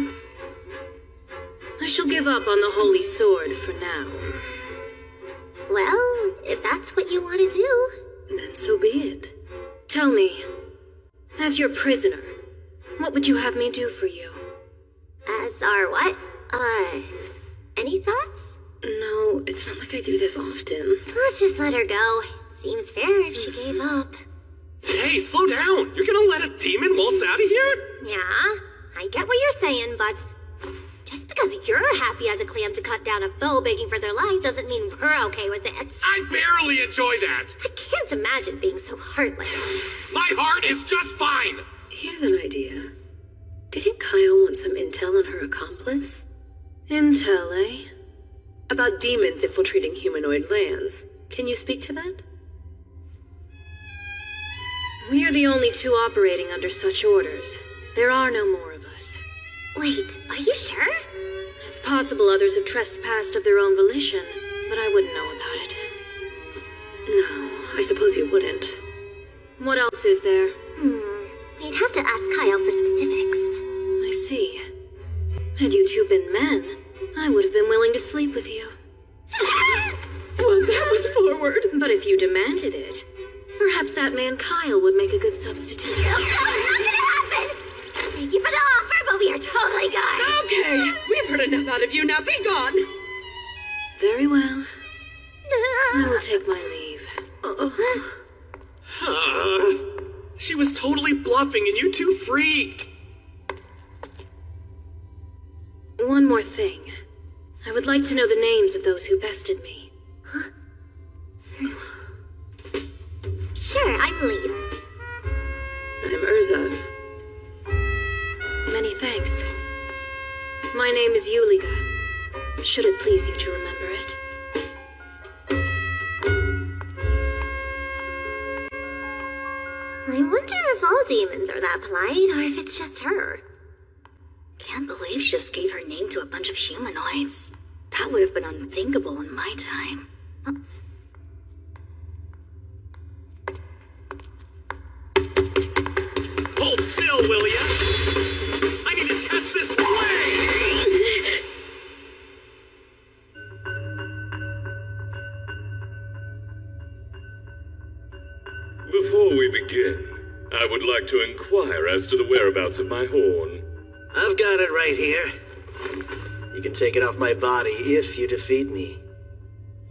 I shall give up on the holy sword for now. Well, if that's what you want to do, then so be it. Tell me, as your prisoner, what would you have me do for you? As our what? Any thoughts? No, it's not like I do this often. Let's just let her go. Seems fair if she gave up. Hey, slow down! You're gonna let a demon waltz out of here? Yeah, I get what you're saying, but just because you're happy as a clam to cut down a foe begging for their life doesn't mean we're okay with it. I barely enjoy that! I can't imagine being so heartless. My heart is just fine! Here's an idea. Didn't Kyle want some intel on her accomplice? Intel, eh? About demons infiltrating humanoid lands. Can you speak to that? We are the only two operating under such orders. There are no more of us. Wait, are you sure? It's possible others have trespassed of their own volition, but I wouldn't know about it. No, I suppose you wouldn't. What else is there? We'd have to ask Kyle for specifics. I see. Had you two been men, I would have been willing to sleep with you. Well, that was forward. But if you demanded it, perhaps that man Kyle would make a good substitute. No, not gonna happen! Thank you for the offer, but we are totally gone. Okay, we've heard enough out of you, now be gone. Very well. I will take my leave. She was totally bluffing and you two freaked. One more thing. I would like to know the names of those who bested me. Sure, I'm Lise. I'm Urza. Many thanks. My name is Yuliga. Should it please you to remember it? I wonder if all demons are that polite, or if it's just her. Can't believe she just gave her name to a bunch of humanoids. That would have been unthinkable in my time. Hold still, will ya? I need to test this way! Before we begin, I would like to inquire as to the whereabouts of my horn. I've got it right here. You can take it off my body if you defeat me.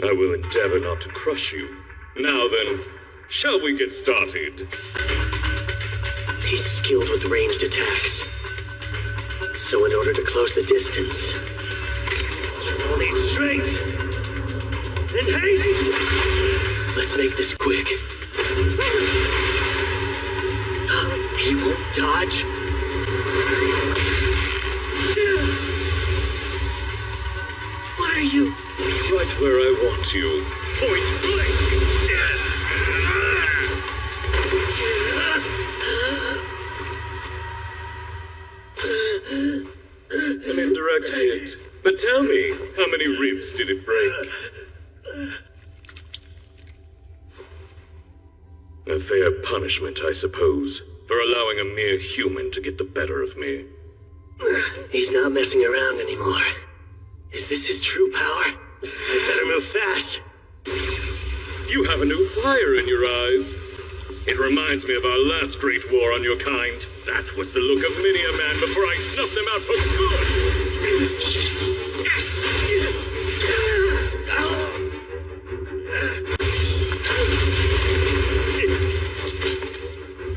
I will endeavor not to crush you. Now then, shall we get started? He's skilled with ranged attacks. So in order to close the distance, I'll need strength and haste. Let's make this quick. He won't dodge. What are you? Right where I want you. Point blank. An indirect hit. But tell me, how many ribs did it break? A fair punishment, I suppose, for allowing a mere human to get the better of me. He's not messing around anymore. Is this his true power? I better move fast. You have a new fire in your eyes. It reminds me of our last great war on your kind. That was the look of many a man before I snuffed them out for good.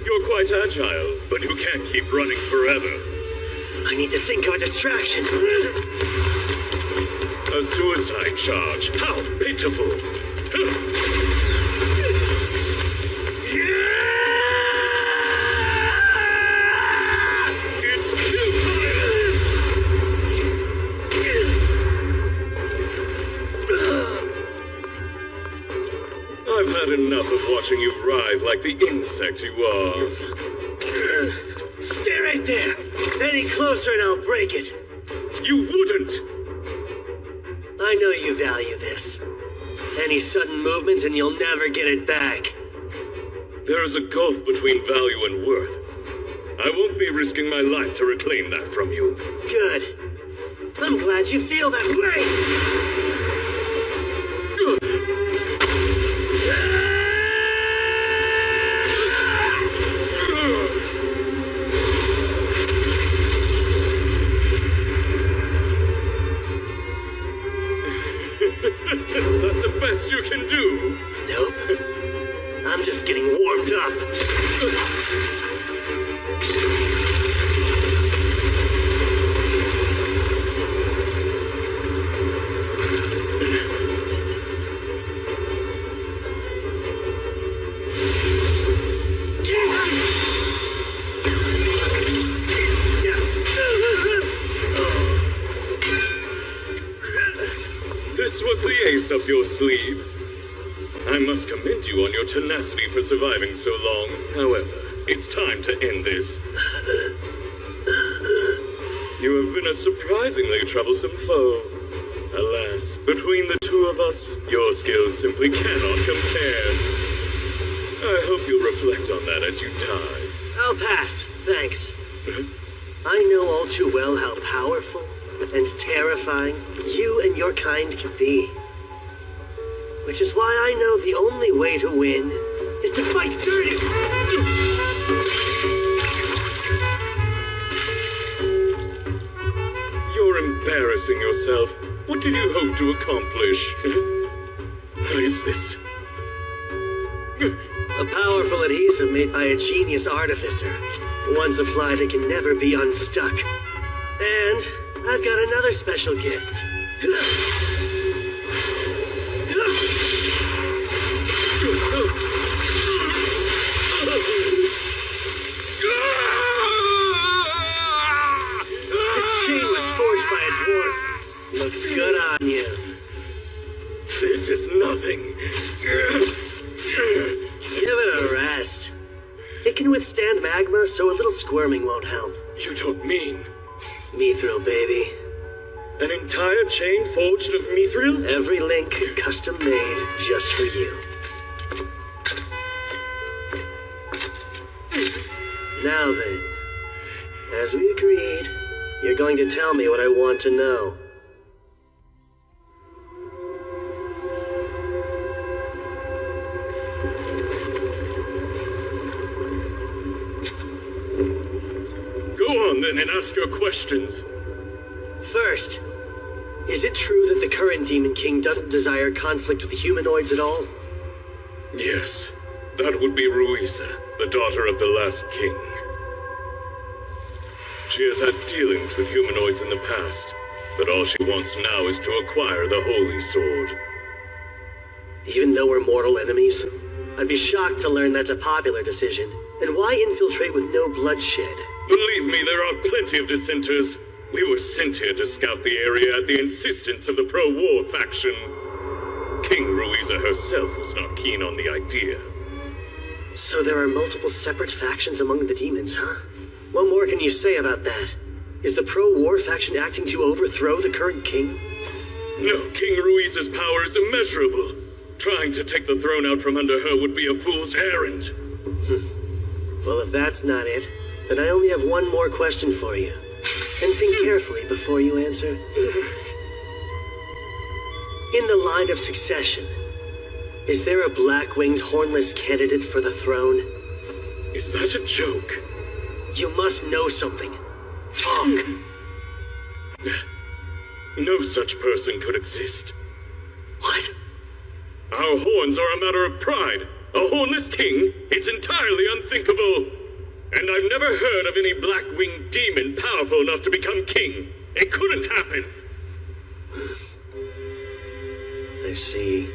You're quite agile, but you can't keep running forever. I need to think of a distraction. A suicide charge. How pitiful. It's too I've had enough of watching you writhe like the insect you are. Stay right there. Any closer and I'll break it. You wouldn't. I know you value this. Any sudden movements and you'll never get it back. There is a gulf between value and worth. I won't be risking my life to reclaim that from you. Good. I'm glad you feel that way. tricks up your sleeve. I must commend you on your tenacity for surviving so long. However, it's time to end this. You have been a surprisingly troublesome foe. Alas, between the two of us, your skills simply cannot compare. I hope you'll reflect on that as you die. I'll pass, thanks. I know all too well how powerful and terrifying you and your kind can be. Which is why I know the only way to win is to fight dirty. You're embarrassing yourself. What did you hope to accomplish? What is this? A powerful adhesive made by a genius artificer. Once applied, it can never be unstuck. And I've got another special gift. This chain was forged by a dwarf. Looks good on you. This is nothing. Give it a rest. It can withstand magma, so a little squirming won't help. You don't mean... Mithril, baby. An entire chain forged of mithril? Every link custom made just for you. Now then, as we agreed, you're going to tell me what I want to know. Go on then and ask your questions. First, is it true that the current Demon King doesn't desire conflict with humanoids at all? Yes, that would be Ruiza, the daughter of the last king. She has had dealings with humanoids in the past, but all she wants now is to acquire the Holy Sword. Even though we're mortal enemies, I'd be shocked to learn that's a popular decision. And why infiltrate with no bloodshed? Believe me, there are plenty of dissenters. We were sent here to scout the area at the insistence of the pro-war faction. King Ruiza herself was not keen on the idea. So there are multiple separate factions among the demons, huh? What more can you say about that? Is the pro-war faction acting to overthrow the current king? No, King Ruiza's power is immeasurable. Trying to take the throne out from under her would be a fool's errand. Well, if that's not it, then I only have one more question for you. And think carefully before you answer. In the line of succession, is there a black-winged hornless candidate for the throne? Is that a joke? You must know something. Talk. No such person could exist. What? Our horns are a matter of pride. A hornless king? It's entirely unthinkable. And I've never heard of any black-winged demon powerful enough to become king. It couldn't happen. I see.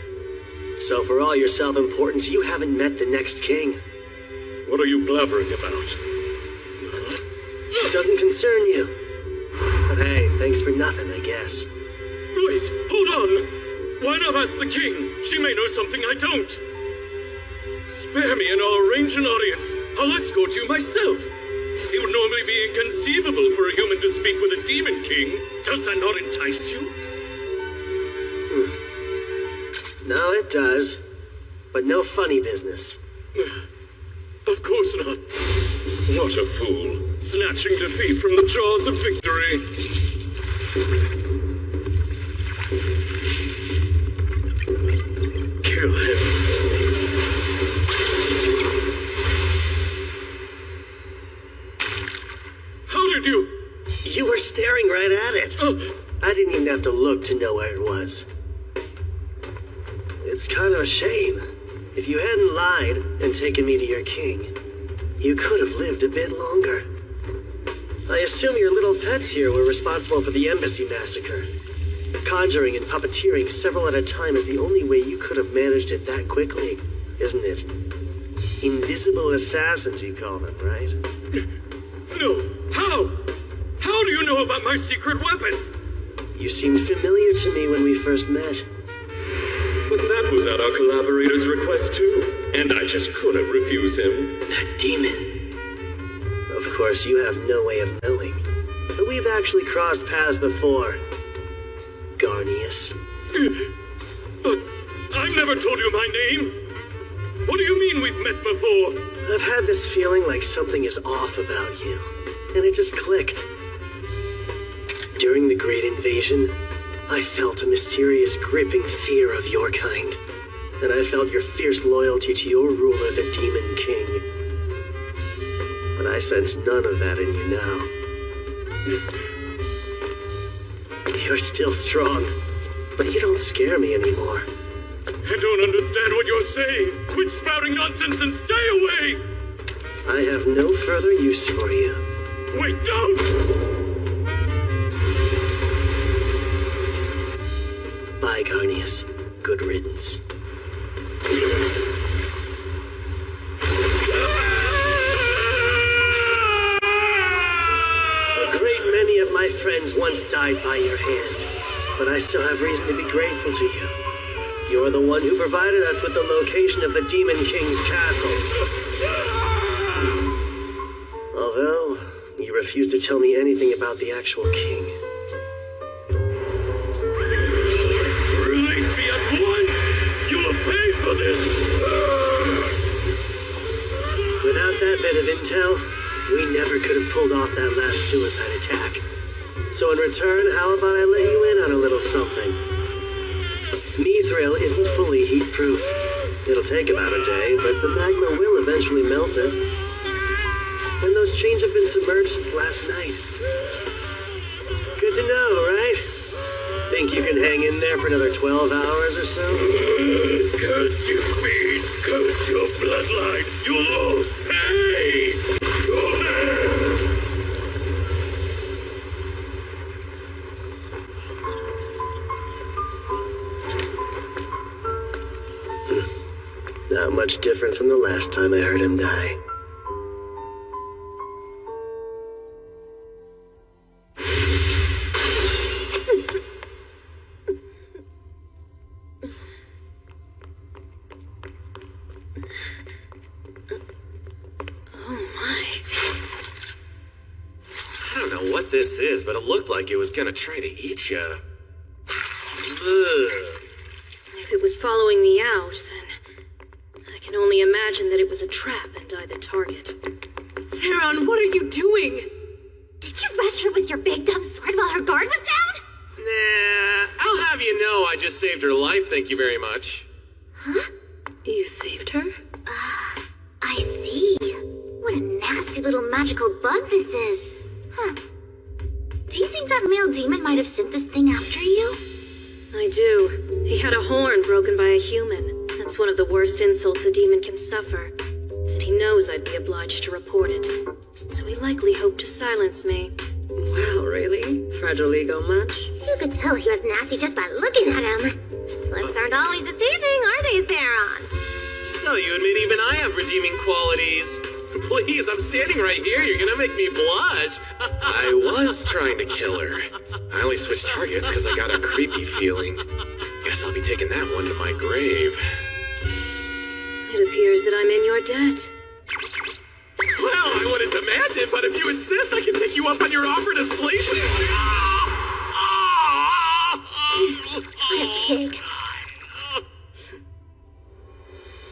So for all your self-importance, you haven't met the next king. What are you blabbering about? It doesn't concern you. But hey, thanks for nothing, I guess. Wait, hold on! Why not ask the king? She may know something I don't. Spare me and I'll arrange an audience. I'll escort you myself. It would normally be inconceivable for a human to speak with a demon king. Does that not entice you? No, it does. But no funny business. Of course not. What a fool. Snatching defeat from the jaws of victory. Kill him. How did you? You were staring right at it. I didn't even have to look to know where it was. It's kind of a shame. If you hadn't lied and taken me to your king, you could have lived a bit longer. I assume your little pets here were responsible for the embassy massacre. Conjuring and puppeteering several at a time is the only way you could have managed it that quickly, isn't it? Invisible assassins, you call them, right? No. How? How do you know about my secret weapon? You seemed familiar to me when we first met. But that was at our collaborator's request too, and I just couldn't refuse him. That demon. Of course, you have no way of knowing, but we've actually crossed paths before, Garnius. But I've never told you my name. What do you mean we've met before? I've had this feeling like something is off about you, and it just clicked. During the Great Invasion, I felt a mysterious gripping fear of your kind, and I felt your fierce loyalty to your ruler, the Demon King. But I sense none of that in you now. You're still strong, but you don't scare me anymore. I don't understand what you're saying. Quit spouting nonsense and stay away! I have no further use for you. Wait, don't! Bye, Garnius. Good riddance. A great many of my friends once died by your hand, but I still have reason to be grateful to you. You're the one who provided us with the location of the Demon King's castle. Although, you refuse to tell me anything about the actual king. Release me at once! You will pay for this! Without that bit of intel, we never could have pulled off that last suicide attack. So in return, how about I let you in on a little something? Mithril isn't fully heat-proof. It'll take about a day, but the magma will eventually melt it. And those chains have been submerged since last night. Good to know, right? Think you can hang in there for another 12 hours or so? Curse you, fiend! Curse your bloodline! You'll pay! Not much different from the last time I heard him die. I don't know what this is, but it looked like it was gonna try to eat you. If it was following me out, then I can only imagine that it was a trap and I the target. Theron, what are you doing? Did you rush her with your big dumb sword while her guard was down? Nah, I'll have you know I just saved her life, thank you very much. Huh? You saved her? I see. What a nasty little magical bug this is. Huh. Do you think that male demon might have sent this thing after you? I do. He had a horn broken by a human. That's one of the worst insults a demon can suffer. And he knows I'd be obliged to report it. So he likely hoped to silence me. Wow, really? Fragile ego much? You could tell he was nasty just by looking at him. Looks aren't always deceiving, are they, Theron? So you admit even I have redeeming qualities. Please, I'm standing right here. You're gonna make me blush. I was trying to kill her. I only switched targets because I got a creepy feeling. Guess I'll be taking that one to my grave. It appears that I'm in your debt. Well, I wouldn't demand it, but if you insist, I can take you up on your offer to sleep with me. What a pig.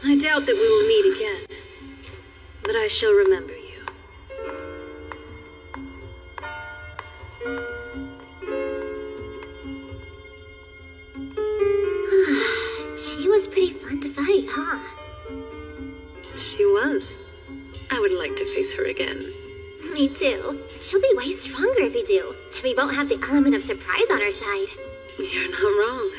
I doubt that we will meet again. But I shall remember you. She was pretty fun to fight, huh? She was. I would like to face her again. Me too. She'll be way stronger if we do. And we won't have the element of surprise on our side. You're not wrong.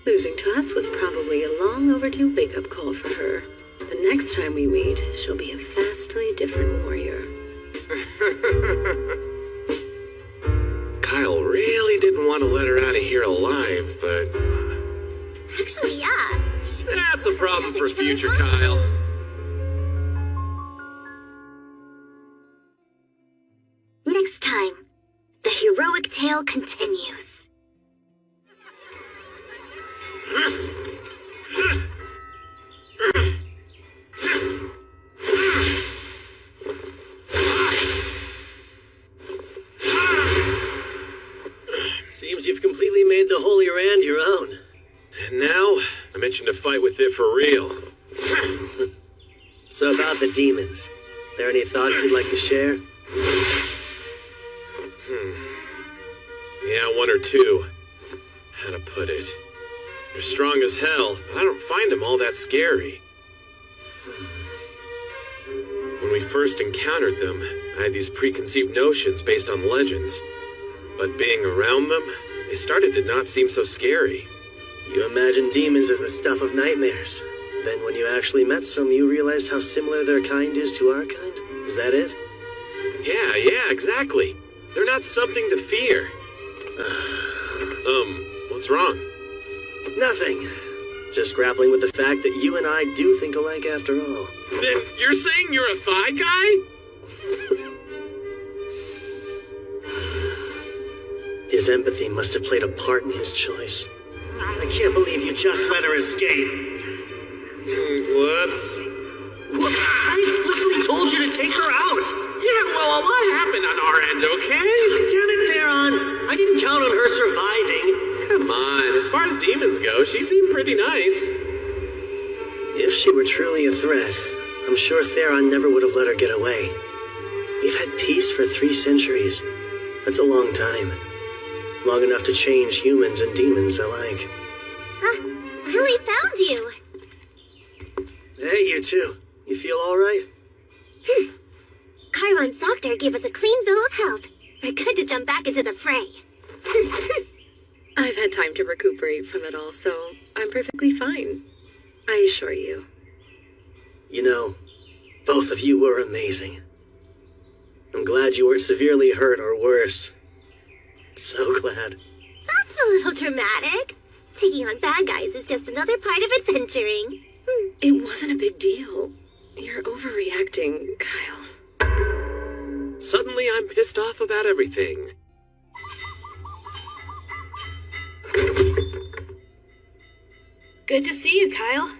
Losing to us was probably a long overdue wake-up call for her. The next time we meet, she'll be a vastly different warrior. Kyle really didn't want to let her out of here alive, but... Actually, yeah. That's a problem for future Kyle. Next time, the heroic tale continues. fight with it for real. So about the demons. There any thoughts you'd like to share? Yeah, one or two. How to put it? They're strong as hell, but I don't find them all that scary. When we first encountered them, I had these preconceived notions based on legends. But being around them, they started to not seem so scary. You imagine demons as the stuff of nightmares. Then when you actually met some, you realized how similar their kind is to our kind? Is that it? Yeah, exactly. They're not something to fear. What's wrong? Nothing. Just grappling with the fact that you and I do think alike after all. Then you're saying you're a thigh guy? His empathy must have played a part in his choice. I can't believe you just let her escape. Whoops. I explicitly told you to take her out. Yeah, well, a lot happened on our end, okay? Damn it, Theron. I didn't count on her surviving. Come on, as far as demons go, she seemed pretty nice. If she were truly a threat, I'm sure Theron never would have let her get away. We've had peace for 3 centuries. That's a long time. Long enough to change humans and demons alike. Finally found you. Hey, you two. You feel all right? Chiron's doctor gave us a clean bill of health. We're good to jump back into the fray. I've had time to recuperate from it all, so I'm perfectly fine. I assure you. You know, both of you were amazing. I'm glad you weren't severely hurt or worse. So glad. That's a little dramatic. Taking on bad guys is just another part of adventuring. It wasn't a big deal. You're overreacting, Kyle. Suddenly I'm pissed off about everything. Good to see you, Kyle.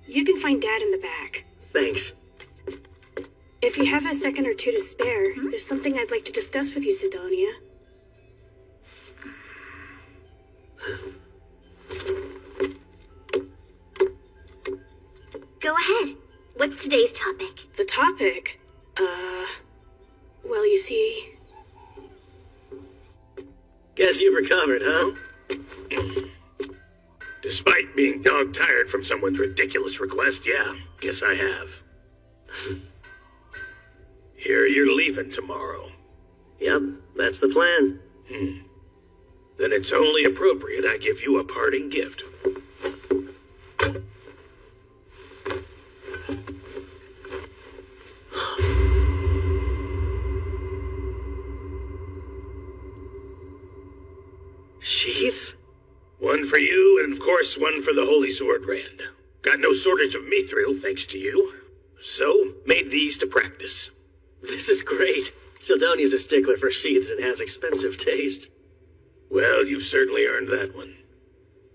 You can find Dad in the back. Thanks. If you have a second or two to spare, there's something I'd like to discuss with you, Sidonia. Go ahead. What's today's topic? The topic? Well, you see... Guess you've recovered, huh? Despite being dog-tired from someone's ridiculous request, yeah, guess I have. Here, you're leaving tomorrow. Yep, that's the plan. Then it's only appropriate I give you a parting gift. Sheaths? One for you, and of course one for the Holy Sword Rand. Got no shortage of mithril, thanks to you. So, made these to practice. This is great. Sidonia's a stickler for sheaths and has expensive taste. Well, you've certainly earned that one.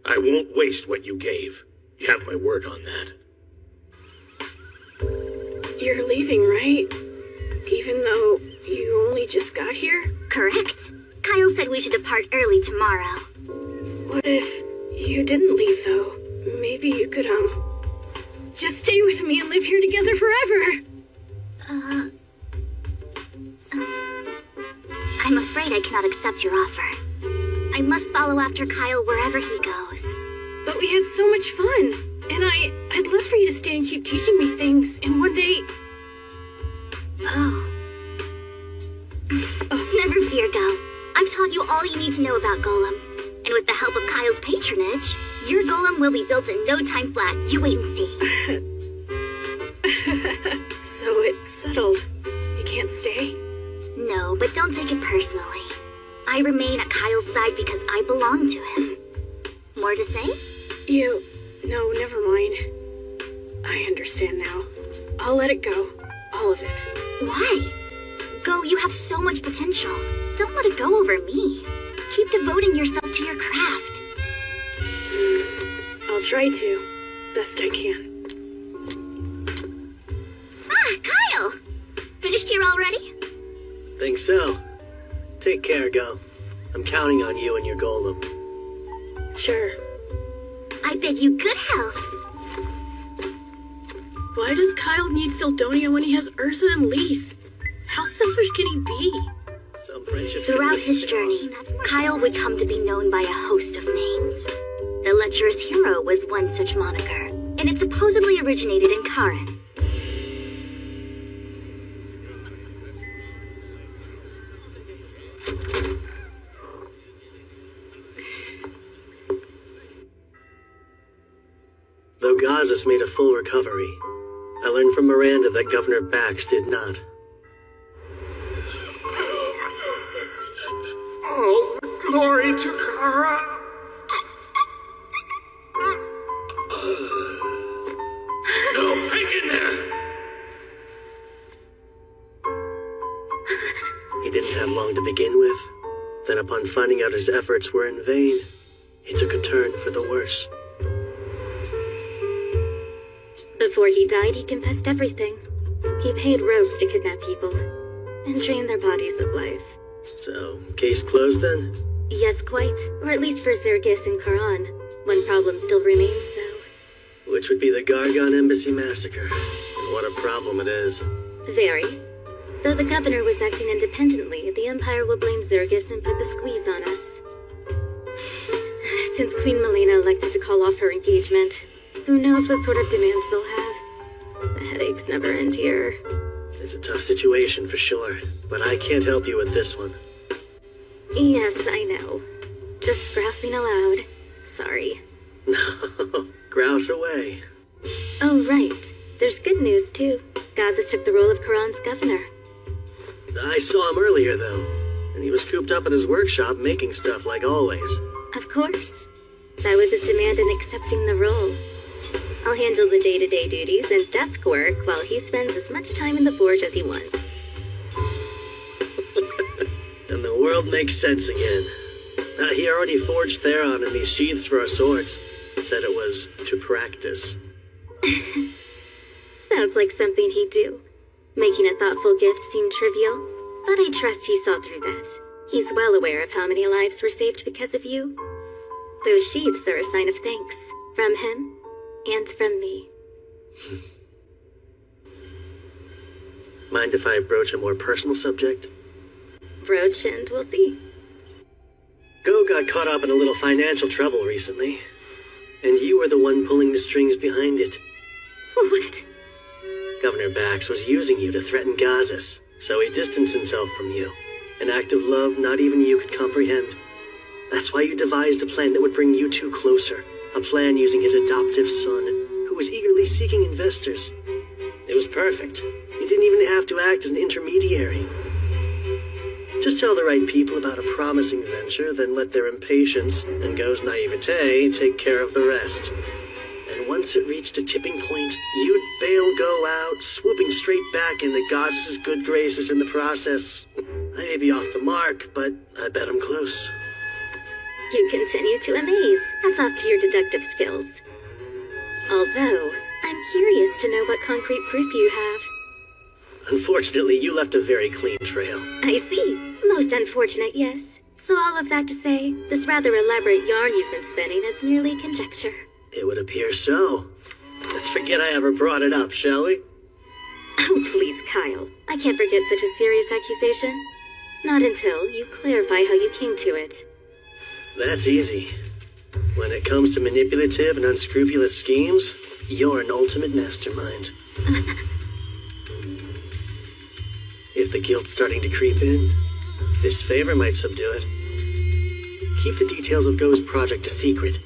I won't waste what you gave. You have my word on that. You're leaving, right? Even though you only just got here? Correct. Kyle said we should depart early tomorrow. What if you didn't leave, though? Maybe you could, just stay with me and live here together forever. I'm afraid I cannot accept your offer. I must follow after Kyle wherever he goes. But we had so much fun, and I'd love for you to stay and keep teaching me things, and one day... Never fear, Go. I've taught you all you need to know about golems. And with the help of Kyle's patronage, your golem will be built in no time flat. You wait and see. So it's settled. You can't stay? No, but don't take it personally. I remain at Kyle's side because I belong to him. More to say? No, never mind. I understand now. I'll let it go. All of it. Why? Go, you have so much potential. Don't let it go over me. Keep devoting yourself to your craft. I'll try to. Best I can. Kyle! Finished here already? Think so. Take care, Go. I'm counting on you and your golem. Sure. I bid you good health. Why does Kyle need Sildonia when he has Ursa and Lise? How selfish can he be? Some friendships. Throughout his journey, Kyle would come to be known by a host of names. The lecherous hero was one such moniker, and it supposedly originated in Karen. Though Gazas made a full recovery, I learned from Miranda that Governor Bax did not. All glory to Kara. No, hang in there! He didn't have long to begin with. Then upon finding out his efforts were in vain, he took a turn for the worse. Before he died, he confessed everything. He paid rogues to kidnap people and drain their bodies of life. So, case closed then? Yes, quite. Or at least for Zergis and Karan. One problem still remains, though. Which would be the Gargon Embassy massacre. And what a problem it is. Very. Though the governor was acting independently, the Empire will blame Zergis and put the squeeze on us. Since Queen Melina elected to call off her engagement, who knows what sort of demands they'll have. The headaches never end here. It's a tough situation for sure, but I can't help you with this one. Yes, I know. Just grousing aloud. Sorry. No, grouse away. Oh, right. There's good news, too. Gazas took the role of Karan's governor. I saw him earlier, though, and he was cooped up in his workshop making stuff like always. Of course. That was his demand in accepting the role. I'll handle the day-to-day duties and desk work while he spends as much time in the forge as he wants. And the world makes sense again. He already forged Theron and these sheaths for our swords. Said it was to practice. Sounds like something he'd do. Making a thoughtful gift seem trivial, but I trust he saw through that. He's well aware of how many lives were saved because of you. Those sheaths are a sign of thanks. From him, and from me. Mind if I broach a more personal subject? Broach and we'll see. Go got caught up in a little financial trouble recently, and you were the one pulling the strings behind it. What? Governor Bax was using you to threaten Gazas, so he distanced himself from you. An act of love not even you could comprehend. That's why you devised a plan that would bring you two closer. A plan using his adoptive son, who was eagerly seeking investors. It was perfect. He didn't even have to act as an intermediary. Just tell the right people about a promising venture, then let their impatience and Go's naivete take care of the rest. And once it reached a tipping point, you'd bail Go out, swooping straight back into Gaz's good graces in the process. I may be off the mark, but I bet I'm close. You continue to amaze. Hats off to your deductive skills. Although, I'm curious to know what concrete proof you have. Unfortunately, you left a very clean trail. I see. Most unfortunate, yes. So all of that to say, this rather elaborate yarn you've been spinning is merely conjecture. It would appear so. Let's forget I ever brought it up, shall we? Oh, please, Kyle. I can't forget such a serious accusation. Not until you clarify how you came to it. That's easy. When it comes to manipulative and unscrupulous schemes, you're an ultimate mastermind. If the guilt's starting to creep in, this favor might subdue it. Keep the details of Go's project a secret.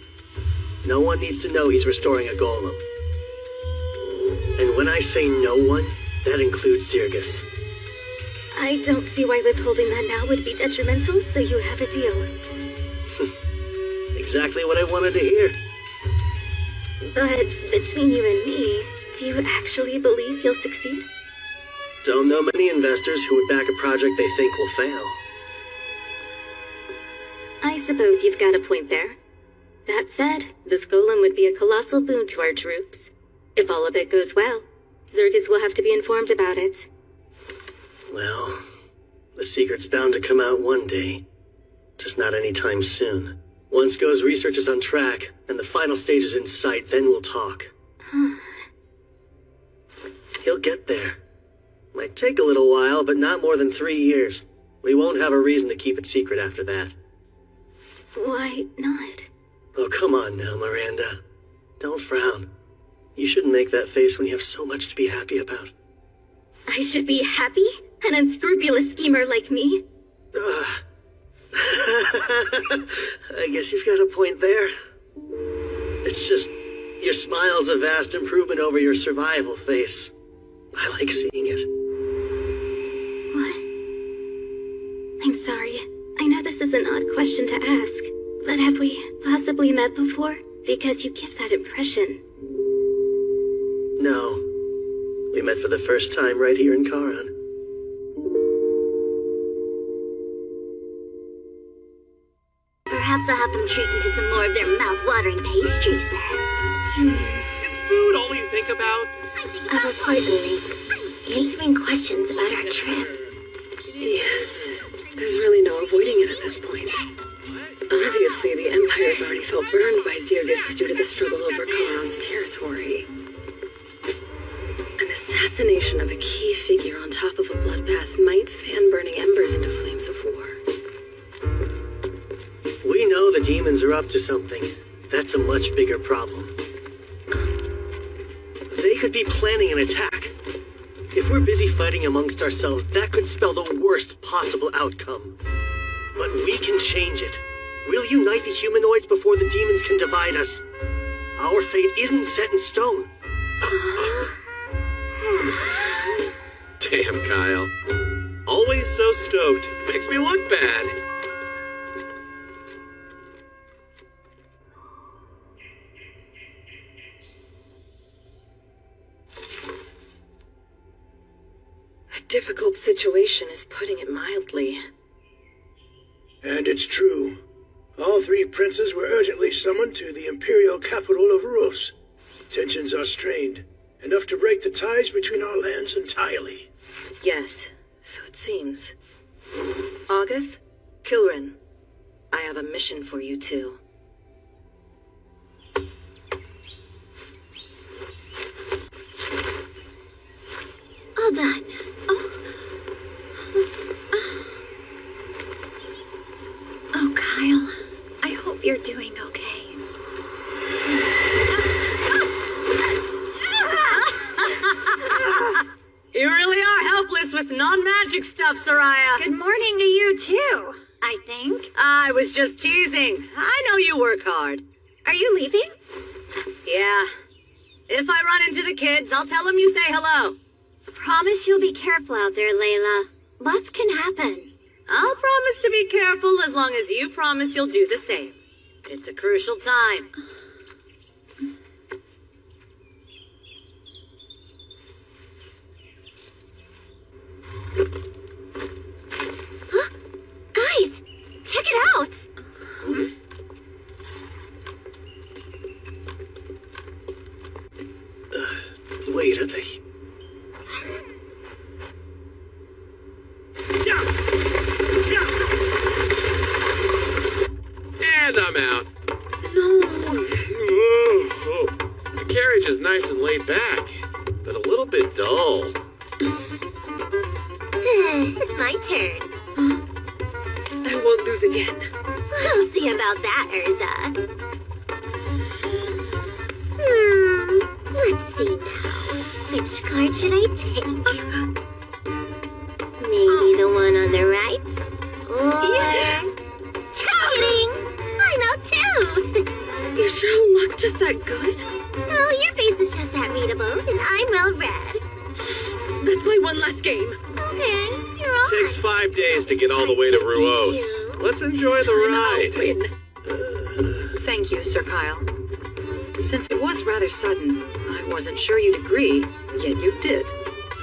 No one needs to know he's restoring a golem. And when I say no one, that includes Zergis. I don't see why withholding that now would be detrimental, so you have a deal. Exactly what I wanted to hear. But between you and me, do you actually believe you'll succeed? Don't know many investors who would back a project they think will fail. I suppose you've got a point there. That said, this golem would be a colossal boon to our troops. If all of it goes well, Zergis will have to be informed about it. Well, the secret's bound to come out one day. Just not anytime soon. Once Go's research is on track, and the final stage is in sight, then we'll talk. He'll get there. Might take a little while, but not more than 3 years. We won't have a reason to keep it secret after that. Why not? Oh, come on now, Miranda. Don't frown. You shouldn't make that face when you have so much to be happy about. I should be happy? An unscrupulous schemer like me? I guess you've got a point there. It's just, your smile's a vast improvement over your survival face. I like seeing it. I'm sorry. I know this is an odd question to ask, but have we possibly met before? Because you give that impression. No. We met for the first time right here in Karan. Perhaps I'll have them treat me to some more of their mouth-watering pastries then. Is food all you think about? Our partners, answering questions about our trip. Yes, there's really no avoiding it at this point. Obviously, the Empire's already felt burned by Zirgus due to the struggle over Karan's territory. An assassination of a key figure on top of a bloodbath might fan burning embers into flames of war. We know the demons are up to something. That's a much bigger problem. They could be planning an attack. If we're busy fighting amongst ourselves, that could spell the worst possible outcome. But we can change it. We'll unite the humanoids before the demons can divide us. Our fate isn't set in stone. Damn, Kyle. Always so stoked. Makes me look bad. A difficult situation is putting it mildly. And it's true. All three princes were urgently summoned to the imperial capital of Rus. Tensions are strained, enough to break the ties between our lands entirely. Yes, so it seems. August, Kilrin, I have a mission for you two. All done. Oh, Kyle. I hope you're doing okay. You really are helpless with non-magic stuff, Soraya. Good morning to you, too, I think. I was just teasing. I know you work hard. Are you leaving? Yeah. If I run into the kids, I'll tell them you say hello. Promise you'll be careful out there, Layla. Lots can happen. I'll promise to be careful as long as you promise you'll do the same. It's a crucial time. Huh? Guys, check it out! Wait, are they... And I'm out. No. The carriage is nice and laid back, but a little bit dull. It's my turn. I won't lose again. We'll see about that, Urza. Let's see now. Which card should I take? Maybe the one on the right? Or... Kidding! I'm out too! You sure luck just that good? Oh, your face is just that readable, and I'm well read. Let's play one last game. Okay, you're all Takes 5 days to get all the way to Ruos. Let's enjoy the ride. Thank you, Sir Kyle. Since it was rather sudden, I wasn't sure you'd agree, yet you did.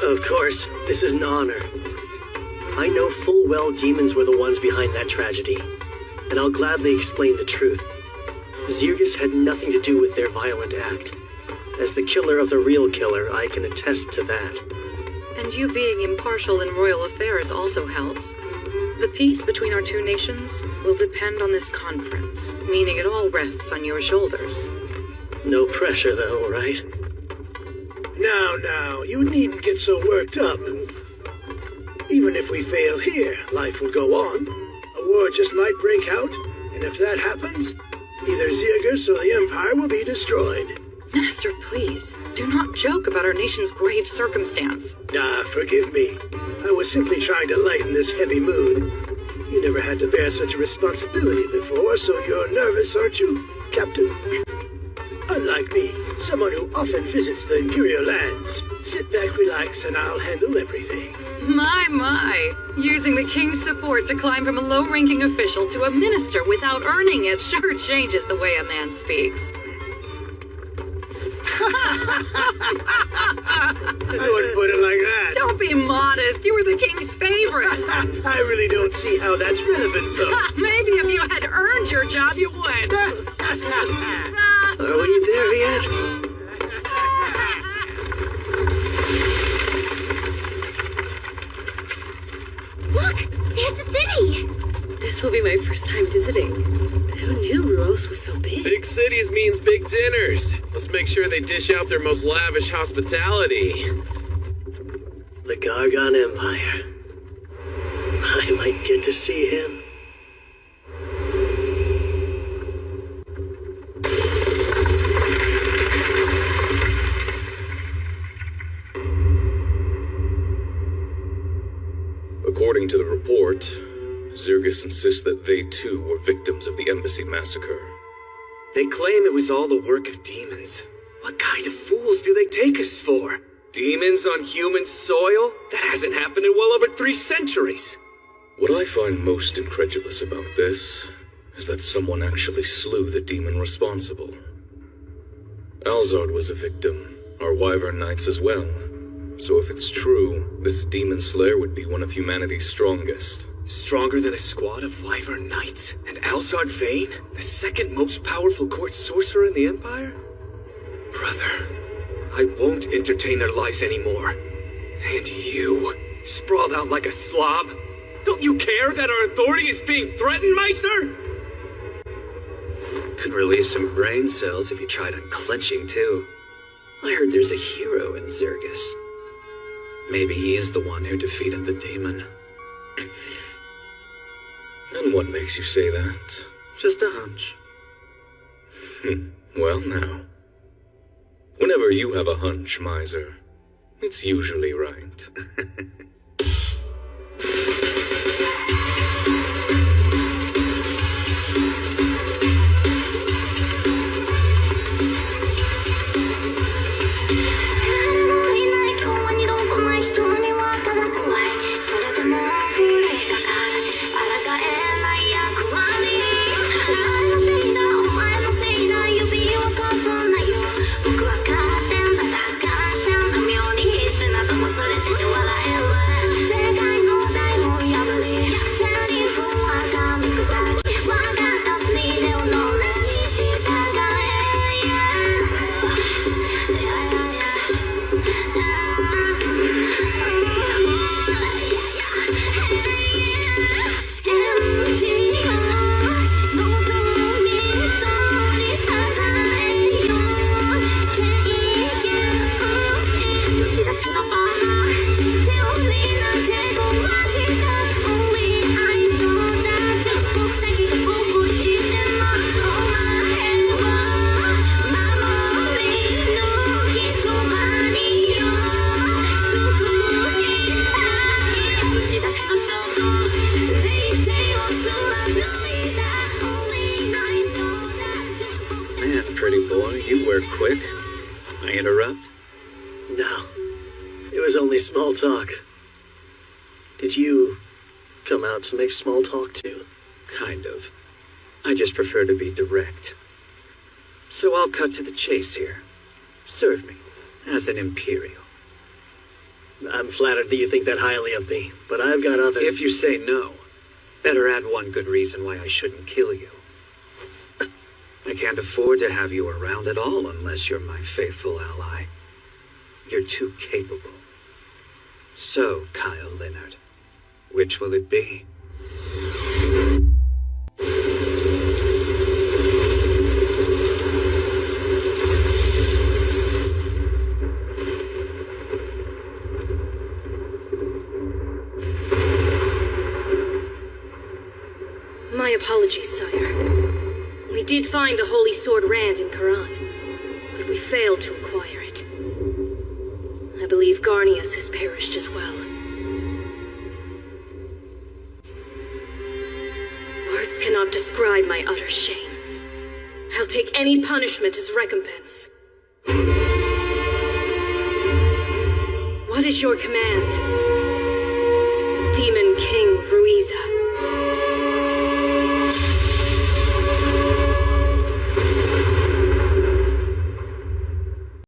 Of course, this is an honor. I know full well demons were the ones behind that tragedy, and I'll gladly explain the truth. Zirgus had nothing to do with their violent act. As the killer of the real killer, I can attest to that. And you being impartial in royal affairs also helps. The peace between our two nations will depend on this conference, meaning it all rests on your shoulders. No pressure, though, right? Now, you needn't get so worked up. Even if we fail here, life will go on. A war just might break out, and if that happens, either Zirgus or the Empire will be destroyed. Master, please, do not joke about our nation's grave circumstance. Forgive me. I was simply trying to lighten this heavy mood. You never had to bear such a responsibility before, so you're nervous, aren't you, Captain? Unlike me, someone who often visits the Imperial lands. Sit back, relax, and I'll handle everything. My. Using the king's support to climb from a low-ranking official to a minister without earning it sure changes the way a man speaks. I wouldn't put it like that. Don't be modest. You were the king's favorite. I really don't see how that's relevant, though. Maybe if you had earned your job, you would. Are we there yet? Look! There's the city! This will be my first time visiting. Who knew Ruos was so big? Big cities means big dinners. Let's make sure they dish out their most lavish hospitality. The Gargon Empire. I might get to see him. According to the report, Zirgus insists that they too were victims of the embassy massacre. They claim it was all the work of demons. What kind of fools do they take us for? Demons on human soil? That hasn't happened in well over 3 centuries. What I find most incredulous about this is that someone actually slew the demon responsible. Alzard was a victim, our Wyvern Knights as well. So if it's true, this demon slayer would be one of humanity's strongest. Stronger than a squad of Wyvern Knights? And Alzard Vane, the second most powerful court sorcerer in the Empire? Brother, I won't entertain their lies anymore. And you, sprawled out like a slob? Don't you care that our authority is being threatened, Meister? Could release some brain cells if you tried unclenching, too. I heard there's a hero in Zirgus. Maybe he's the one who defeated the demon. And what makes you say that? Just a hunch. Well, now. Whenever you have a hunch, Miser, it's usually right. Quick? I interrupt? No. It was only small talk. Did you come out to make small talk too? Kind of. I just prefer to be direct. So I'll cut to the chase here. Serve me as an Imperial. I'm flattered that you think that highly of me, but I've got other... If you say no, better add one good reason why I shouldn't kill you. I can't afford to have you around at all unless you're my faithful ally. You're too capable. So, Kyle Leonard, which will it be? My apologies, sire. We did find the Holy Sword Rand in Karan, but we failed to acquire it. I believe Garnius has perished as well. Words cannot describe my utter shame. I'll take any punishment as recompense. What is your command? Demon King Ruiza.